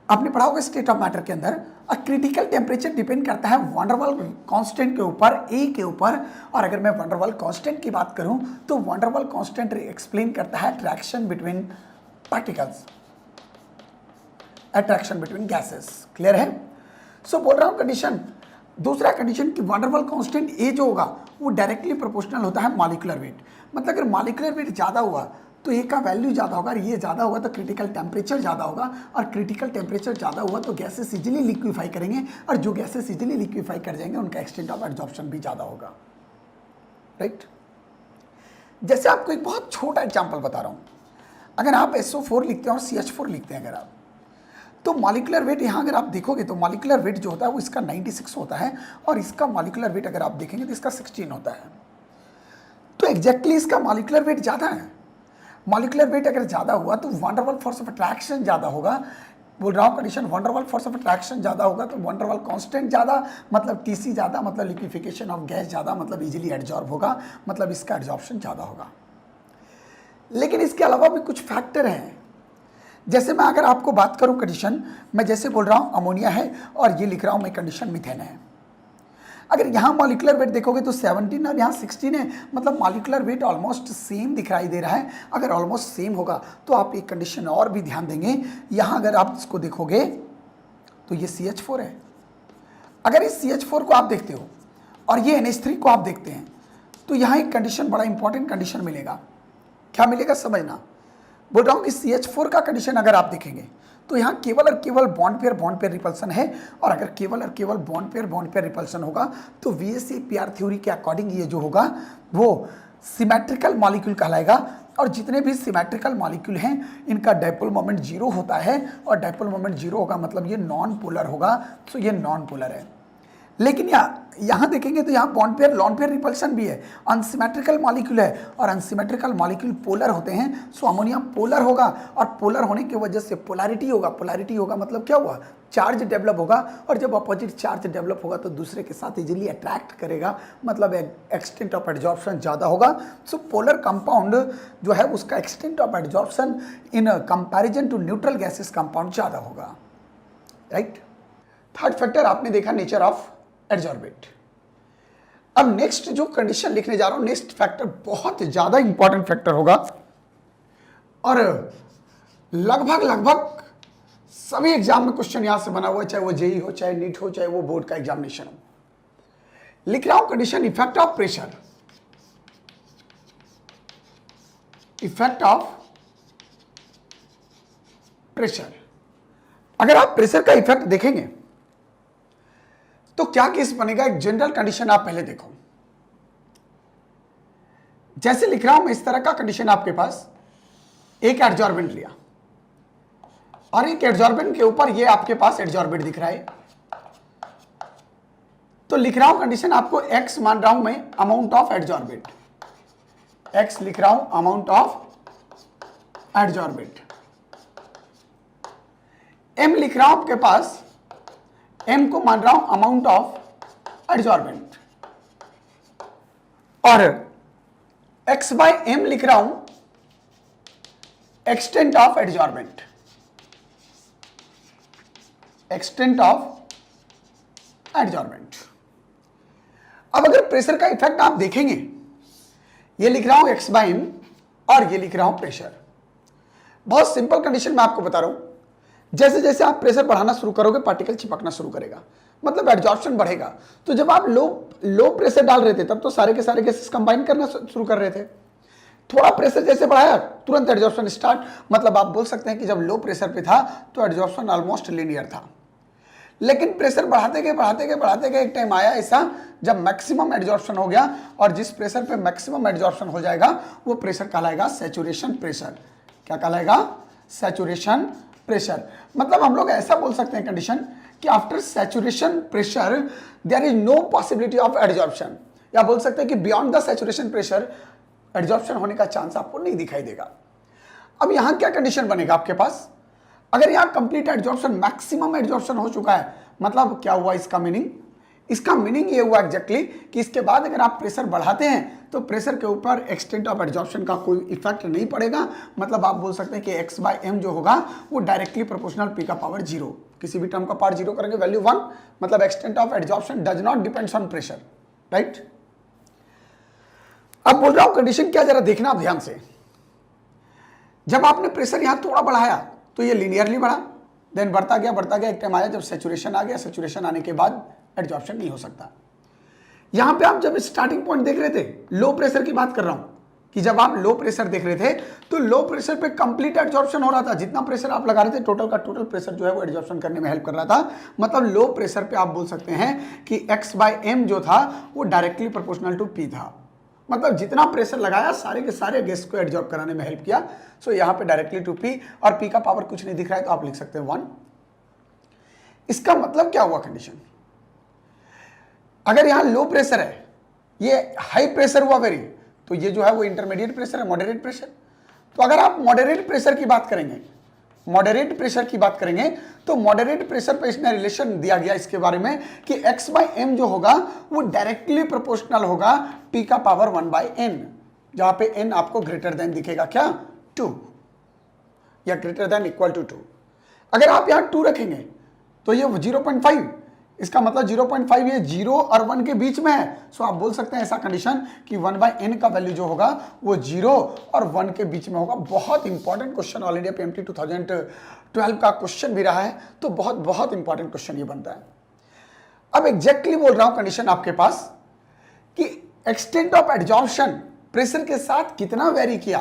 S1: आपने पढ़ा होगा स्टेट ऑफ मैटर के अंदर, क्रिटिकल टेम्परेचर डिपेंड करता है वंडरवॉल कांस्टेंट के ऊपर, ए के ऊपर। और अगर मैं वंडरवॉल कांस्टेंट की बात करूं तो वंडरवॉल कांस्टेंट एक्सप्लेन करता है attraction between particles, attraction between gases. Clear है? सो बोल रहा हूं कंडीशन, दूसरा कंडीशन कि वंडरवॉल कांस्टेंट ए जो होगा वो डायरेक्टली प्रोपोर्शनल होता है मॉलिक्यूलर वेट, मतलब अगर मॉलिक्यूलर वेट ज़्यादा हुआ तो ए का वैल्यू ज़्यादा होगा, और ये ज़्यादा होगा तो क्रिटिकल टेम्परेचर ज़्यादा होगा, और क्रिटिकल टेम्परेचर ज़्यादा हुआ तो गैसेस इजीली लिक्विफाई करेंगे, और जो गैसेस इजीली लिक्विफाई कर जाएंगे उनका एक्सटेंट ऑफ एब्जॉर्प्शन भी ज़्यादा होगा। राइट? जैसे आपको एक बहुत छोटा एग्जाम्पल बता रहा हूँ, अगर आप SO4 लिखते हैं और CH4 लिखते हैं अगर आप, तो मॉलिक्यूलर वेट यहाँ अगर आप देखोगे तो मॉलिक्यूलर वेट जो होता है वो इसका 96 होता है, और इसका मॉलिक्यूलर वेट अगर आप देखेंगे तो इसका 16 होता है। तो एग्जैक्टली इसका मॉलिक्यूलर वेट ज़्यादा है। मॉलिक्यूलर वेट अगर ज़्यादा हुआ तो वंडरवॉल फोर्स ऑफ अट्रैक्शन ज़्यादा होगा। बोल रहा हूँ condition, van der Waals force of attraction ज़्यादा होगा तो वंडरवॉल कांस्टेंट ज़्यादा, मतलब टीसी ज़्यादा, मतलब लिक्विफिकेशन ऑफ गैस ज़्यादा, मतलब इजीली एडजॉर्ब होगा, मतलब इसका एडजॉर्प्शन ज़्यादा होगा। लेकिन इसके अलावा भी कुछ फैक्टर हैं। जैसे मैं अगर आपको बात करूं कंडीशन, मैं जैसे बोल रहा हूं अमोनिया है और ये लिख रहा हूं मैं कंडीशन मीथेन है। अगर यहाँ मॉलिकुलर वेट देखोगे तो 17 और यहाँ 16 है, मतलब मॉलिकुलर वेट ऑलमोस्ट सेम दिखाई दे रहा है। अगर ऑलमोस्ट सेम होगा तो आप एक कंडीशन और भी ध्यान देंगे, यहाँ अगर आप इसको देखोगे तो ये CH4 है। अगर इस CH4 को आप देखते हो और ये NH3 को आप देखते हैं तो यहाँ एक कंडीशन, बड़ा इंपॉर्टेंट कंडीशन मिलेगा। क्या मिलेगा समझना, बोल रहा हूँ कि CH4 का कंडीशन अगर आप देखेंगे तो यहाँ केवल और केवल बॉन्ड पेयर रिपल्सन है, और अगर केवल और केवल बॉन्ड पेयर रिपल्सन होगा तो VSEPR थ्योरी के अकॉर्डिंग ये जो होगा वो सिमेट्रिकल मॉलिक्यूल कहलाएगा। और जितने भी सिमेट्रिकल मॉलिक्यूल हैं इनका डाइपोल मोमेंट 0 होता है, और डाइपोल मोमेंट 0 होगा मतलब ये नॉन पोलर होगा, तो ये नॉन पोलर है। लेकिन यहाँ देखेंगे तो यहाँ bond pair lone pair repulsion भी है, अनसिमेट्रिकल मॉलिक्यूल है, और अनसिमेट्रिकल मॉलिक्यूल पोलर होते हैं, सो अमोनिया पोलर होगा, और पोलर होने की वजह से पोलैरिटी होगा। पोलैरिटी होगा मतलब क्या हुआ, चार्ज डेवलप होगा, और जब अपोजिट चार्ज डेवलप होगा तो दूसरे के साथ इजीली अट्रैक्ट करेगा, मतलब एक्सटेंट ऑफ एडजॉर्प्शन ज़्यादा होगा। सो पोलर कंपाउंड जो है उसका extent of adsorption in comparison to neutral gases compound ज़्यादा होगा, राइट। थर्ड फैक्टर आपने देखा नेचर ऑफ एडजॉर्बेंट। अब नेक्स्ट जो कंडीशन लिखने जा रहा हूं, नेक्स्ट फैक्टर बहुत ज्यादा इंपॉर्टेंट फैक्टर होगा, और लगभग सभी एग्जाम में क्वेश्चन यहां से बना हुआ है, चाहे वो जेई हो, चाहे नीट हो, चाहे वो बोर्ड का एग्जामिनेशन हो। लिख रहा हूं condition, effect of pressure, effect of pressure. अगर आप प्रेशर का इफेक्ट देखेंगे तो क्या केस बनेगा, एक जनरल कंडीशन आप पहले देखो। जैसे लिख रहा हूं मैं इस तरह का कंडीशन, आपके पास एक एडजॉर्बेंट लिया और एक एडजॉर्बेंट के ऊपर ये आपके पास एडजॉर्बेंट दिख रहा है, तो लिख रहा हूं कंडीशन आपको x मान रहा हूं मैं अमाउंट ऑफ एडजॉर्बेंट, x लिख रहा हूं अमाउंट ऑफ एडजॉर्बेंट, m लिख रहा हूं आपके पास, m को मान रहा हूं अमाउंट ऑफ एडजॉर्बेंट, और x बाय m लिख रहा हूं extent of adsorbent, extent of adsorbent. अब अगर प्रेशर का इफेक्ट आप देखेंगे, ये लिख रहा हूं x बाय m और ये लिख रहा हूं प्रेशर। बहुत सिंपल कंडीशन मैं आपको बता रहा हूं, जैसे जैसे आप प्रेशर बढ़ाना शुरू करोगे पार्टिकल चिपकना शुरू करेगा, मतलब एडजॉर्प्शन बढ़ेगा। तो जब आप लो प्रेशर डाल रहे थे तब तो सारे के सारे गैसेस कंबाइन करना शुरू कर रहे थे, थोड़ा प्रेशर जैसे बढ़ाया तुरंत एडजॉर्प्शन स्टार्ट, मतलब आप बोल सकते हैं कि जब लो प्रेशर पे था तो एडजॉर्प्शन ऑलमोस्ट लीनियर था। लेकिन प्रेशर बढ़ाते गए एक टाइम आया ऐसा जब मैक्सिमम एडजॉर्प्शन हो गया, और जिस प्रेशर पे मैक्सिमम एडजॉर्प्शन हो जाएगा वो प्रेशर कहलाएगा सैचुरेशन प्रेशर। क्या कहलाएगा, सैचुरेशन प्रेशर। मतलब हम लोग ऐसा बोल सकते हैं कंडीशन कि after saturation pressure there is no possibility of adsorption, या बोल सकते हैं कि beyond the saturation pressure adsorption होने का चांस आपको नहीं दिखाई देगा। अब यहां क्या कंडीशन बनेगा आपके पास, अगर यहां कंप्लीट एडजॉर्प्शन, मैक्सिमम एडजॉर्प्शन हो चुका है, मतलब क्या हुआ इसका मीनिंग, इसका मीनिंग ये हुआ एग्जैक्टली कि इसके बाद अगर आप प्रेशर बढ़ाते हैं तो प्रेशर के ऊपर एक्सटेंट ऑफ एडजॉर्प्शन का कोई इफेक्ट नहीं पड़ेगा। मतलब आप बोल सकते हैं कि x बाय m जो होगा वो डायरेक्टली प्रोपोर्शनल p का पावर 0, किसी भी टर्म का पावर 0 करेंगे वैल्यू 1, मतलब extent of adsorption does not depends on pressure, right. अब बोल रहा हूं कंडीशन क्या, जरा देखना आप ध्यान से। जब आपने प्रेशर यहां थोड़ा बढ़ाया तो ये लीनियरली बढ़ा, देन बढ़ता गया, एक टाइम आया जब सैचुरेशन आ गया, सैचुरेशन आने के बाद एडजॉर्प्शन नहीं हो सकता। यहां पे आप जब स्टार्टिंग पॉइंट देख रहे थे, लो प्रेशर की बात कर रहा हूं कि जब आप लो प्रेशर देख रहे थे तो लो प्रेशर पे कंप्लीट एडजॉर्प्शन हो रहा था, जितना प्रेशर आप लगा रहे थे टोटल का टोटल प्रेशर जो है वो एडजॉर्प्शन करने में हेल्प कर रहा था। मतलब लो प्रेशर पे आप बोल सकते हैं कि x बाय m जो था वो डायरेक्टली प्रोपोर्शनल टू p था, मतलब जितना प्रेशर लगाया सारे के सारे गैस को एडजॉर्ब कराने में हेल्प किया। सो यहाँ पे डायरेक्टली टू p, और p का पावर कुछ नहीं दिख रहा है तो आप लिख सकते हैं 1। इसका मतलब क्या हुआ कंडीशन, अगर यहां लो प्रेशर है, ये हाई प्रेशर हुआ वेरी, तो ये जो है वो इंटरमीडिएट प्रेशर है, मॉडरेट प्रेशर। तो अगर आप मॉडरेट प्रेशर की बात करेंगे, मॉडरेट प्रेशर की बात करेंगे तो मॉडरेट प्रेशर पे इसमें रिलेशन दिया गया इसके बारे में कि x बाय m जो होगा वो डायरेक्टली प्रोपोर्शनल होगा p का पावर 1 बाय n, जहां पे n आपको ग्रेटर देन दिखेगा क्या, 2, या ग्रेटर देन इक्वल टू 2। अगर आप यहां 2 रखेंगे तो ये 0.5, इसका मतलब 0.5 ये 0 और 1 के बीच में है। सो आप बोल सकते हैं ऐसा कंडीशन कि 1/n का वैल्यू जो होगा वो 0 और 1 के बीच में होगा। बहुत important question, all India PMT 2012 का क्वेश्चन भी रहा है, तो बहुत बहुत इंपॉर्टेंट क्वेश्चन ये बनता है। अब एग्जैक्टली बोल रहा हूं कंडीशन आपके पास कि एक्सटेंट ऑफ एडजॉर्प्शन प्रेशर के साथ कितना वेरी किया,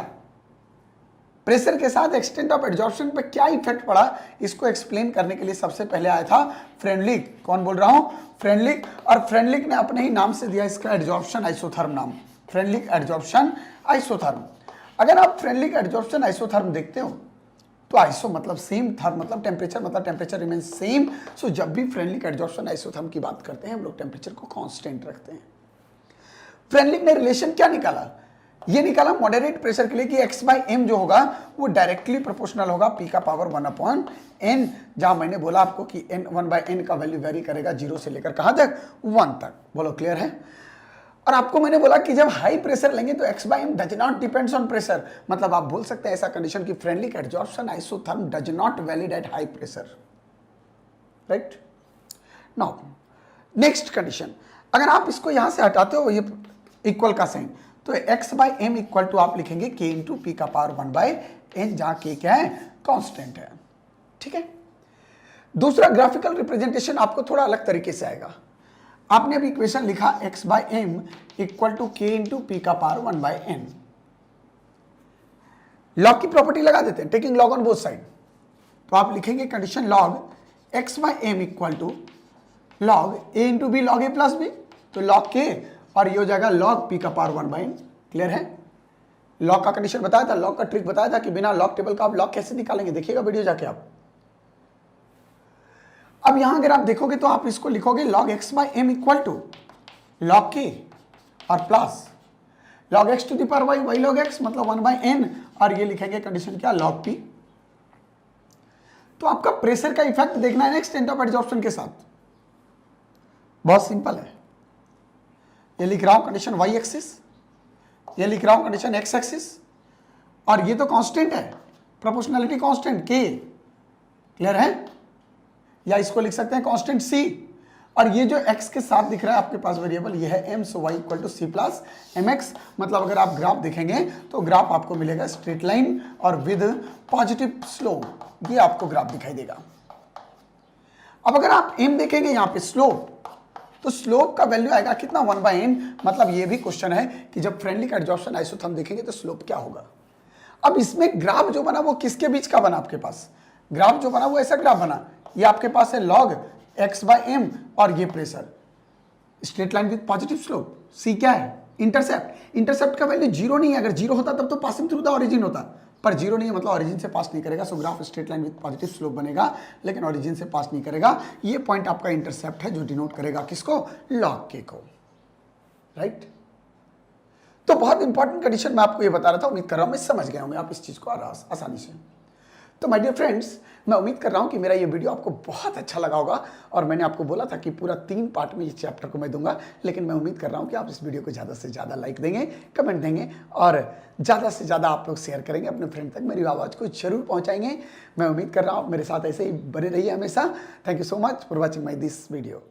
S1: प्रेशर के साथ एक्सटेंट ऑफ एडजॉर्प्शन पे क्या इफेक्ट पड़ा, इसको एक्सप्लेन करने के लिए सबसे पहले आया था फ्रेंडलिक। कौन बोल रहा हूं? फ्रेंडलिक। और फ्रेंडलिक ने अपने ही नाम से दिया इसका एडजॉर्प्शन आइसोथर्म नाम, फ्रेंडलिक एडजॉर्प्शन आइसोथर्म। अगर आप फ्रेंडलिक एडजॉर्प्शन आइसोथर्म देखते हो तो आइसो मतलब सेम, थर्म मतलब टेम्परेचर रिमेन सेम। सो जब भी फ्रेंडलिक एडजॉर्प्शन आइसोथर्म की बात करते हैं हम लोग टेम्परेचर को कांस्टेंट रखते हैं। फ्रेंडलिक ने रिलेशन क्या निकाला? ये निकाला मॉडरेट प्रेशर के लिए कि x/m जो होगा वो डायरेक्टली प्रोपोर्शनल होगा p का पावर 1/n, जहां मैंने बोला आपको कि n 1/n का वैल्यू वेरी करेगा 0 से लेकर कहां तक? 1 तक। बोलो क्लियर है? और आपको मैंने बोला कि जब हाई प्रेशर लेंगे तो x/m does not depends on pressure. मतलब आप बोल सकते हैं ऐसा कंडीशन कि Freundlich adsorption isotherm does not valid at high pressure, right? Now next condition, अगर आप इसको यहां से हटाते हो ये इक्वल का साइन, तो x/m इक्वल टू आप लिखेंगे k इंटू पी का पावर 1/n, जहां k क्या है? कांस्टेंट है। ठीक है। दूसरा ग्राफिकल रिप्रेजेंटेशन आपको थोड़ा अलग तरीके से आएगा। आपने अभी इक्वेशन लिखा x/m equal to k into P का पावर 1/n। लॉग की प्रॉपर्टी लगा देते हैं, taking log on both side. तो आप लिखेंगे condition log x/m equal to log a into B log a plus B, तो लॉग k और ये हो जाएगा लॉग p का पावर 1/n। क्लियर है? लॉग का कंडीशन बताया था, लॉग का ट्रिक बताया था कि बिना लॉग टेबल का आप लॉग कैसे निकालेंगे, देखिएगा वीडियो जाके आप। अब यहां अगर आप देखोगे तो आप इसको लिखोगे log x/m equal to log k और plus log x to the power y log x मतलब 1/n, और ये लिखेंगे कंडीशन क्या? Log p। तो आपका प्रेशर का इफेक्ट देखना है एक्सटेंट ऑफ एडजॉर्प्शन के साथ, बहुत सिंपल है। ये लिख रहा हूं कंडीशन y एक्सिस, ये लिख रहा हूं कंडीशन x एक्सिस, और ये तो कांस्टेंट है, प्रोपोर्शनलिटी कांस्टेंट k। क्लियर है? या इसको लिख सकते हैं कांस्टेंट c, और ये जो x के साथ दिख रहा है आपके पास वेरिएबल ये है m, so y equal to c plus mx। मतलब अगर आप ग्राफ देखेंगे तो ग्राफ आपको मिलेगा स्ट्रेट लाइन और विद पॉजिटिव स्लोप, ये आपको ग्राफ दिखाई देगा। अब अगर आप m देखेंगे यहां पे स्लोप, तो स्लोप का वैल्यू आएगा कितना? 1/n। मतलब ये भी क्वेश्चन है कि जब फ्रेंडलिक एडजॉर्प्शन आइसोथर्म देखेंगे तो स्लोप क्या होगा। अब इसमें ग्राफ जो बना वो किसके बीच का बना? आपके पास ग्राफ जो बना वो ऐसा ग्राफ बना, ये आपके पास है लॉग x/m और ये pressure, straight line with positive slope. c क्या है? इंटरसेप्ट। इंटरसेप्ट का वैल्यू 0 नहीं है, अगर 0 होता तब तो पासिंग थ्रू द ओरिजिन होता, पर 0 नहीं है मतलब ओरिजिन से पास नहीं करेगा। सो graph straight line with positive slope बनेगा, लेकिन ओरिजिन से पास नहीं करेगा। ये पॉइंट आपका इंटरसेप्ट है जो डिनोट करेगा किसको? लॉग के को, राइट? तो बहुत इंपॉर्टेंट कंडीशन मैं आपको ये बता रहा था, उम्मीद कर रहा हूं मैं समझ गया होंगे आप इस चीज को आसानी से। तो माय डियर फ्रेंड्स, मैं उम्मीद कर रहा हूं कि मेरा ये वीडियो आपको बहुत अच्छा लगा होगा, और मैंने आपको बोला था कि पूरा 3 पार्ट में इस चैप्टर को मैं दूंगा, लेकिन मैं उम्मीद कर रहा हूं कि आप इस वीडियो को ज़्यादा से ज़्यादा लाइक देंगे, कमेंट देंगे, और ज़्यादा से ज़्यादा आप लोग शेयर करेंगे, अपने फ्रेंड तक मेरी आवाज़ को जरूर पहुँचाएंगे। मैं उम्मीद कर रहा हूँ आप मेरे साथ ऐसे ही बने रहिए हमेशा। Thank you so much for watching my this video.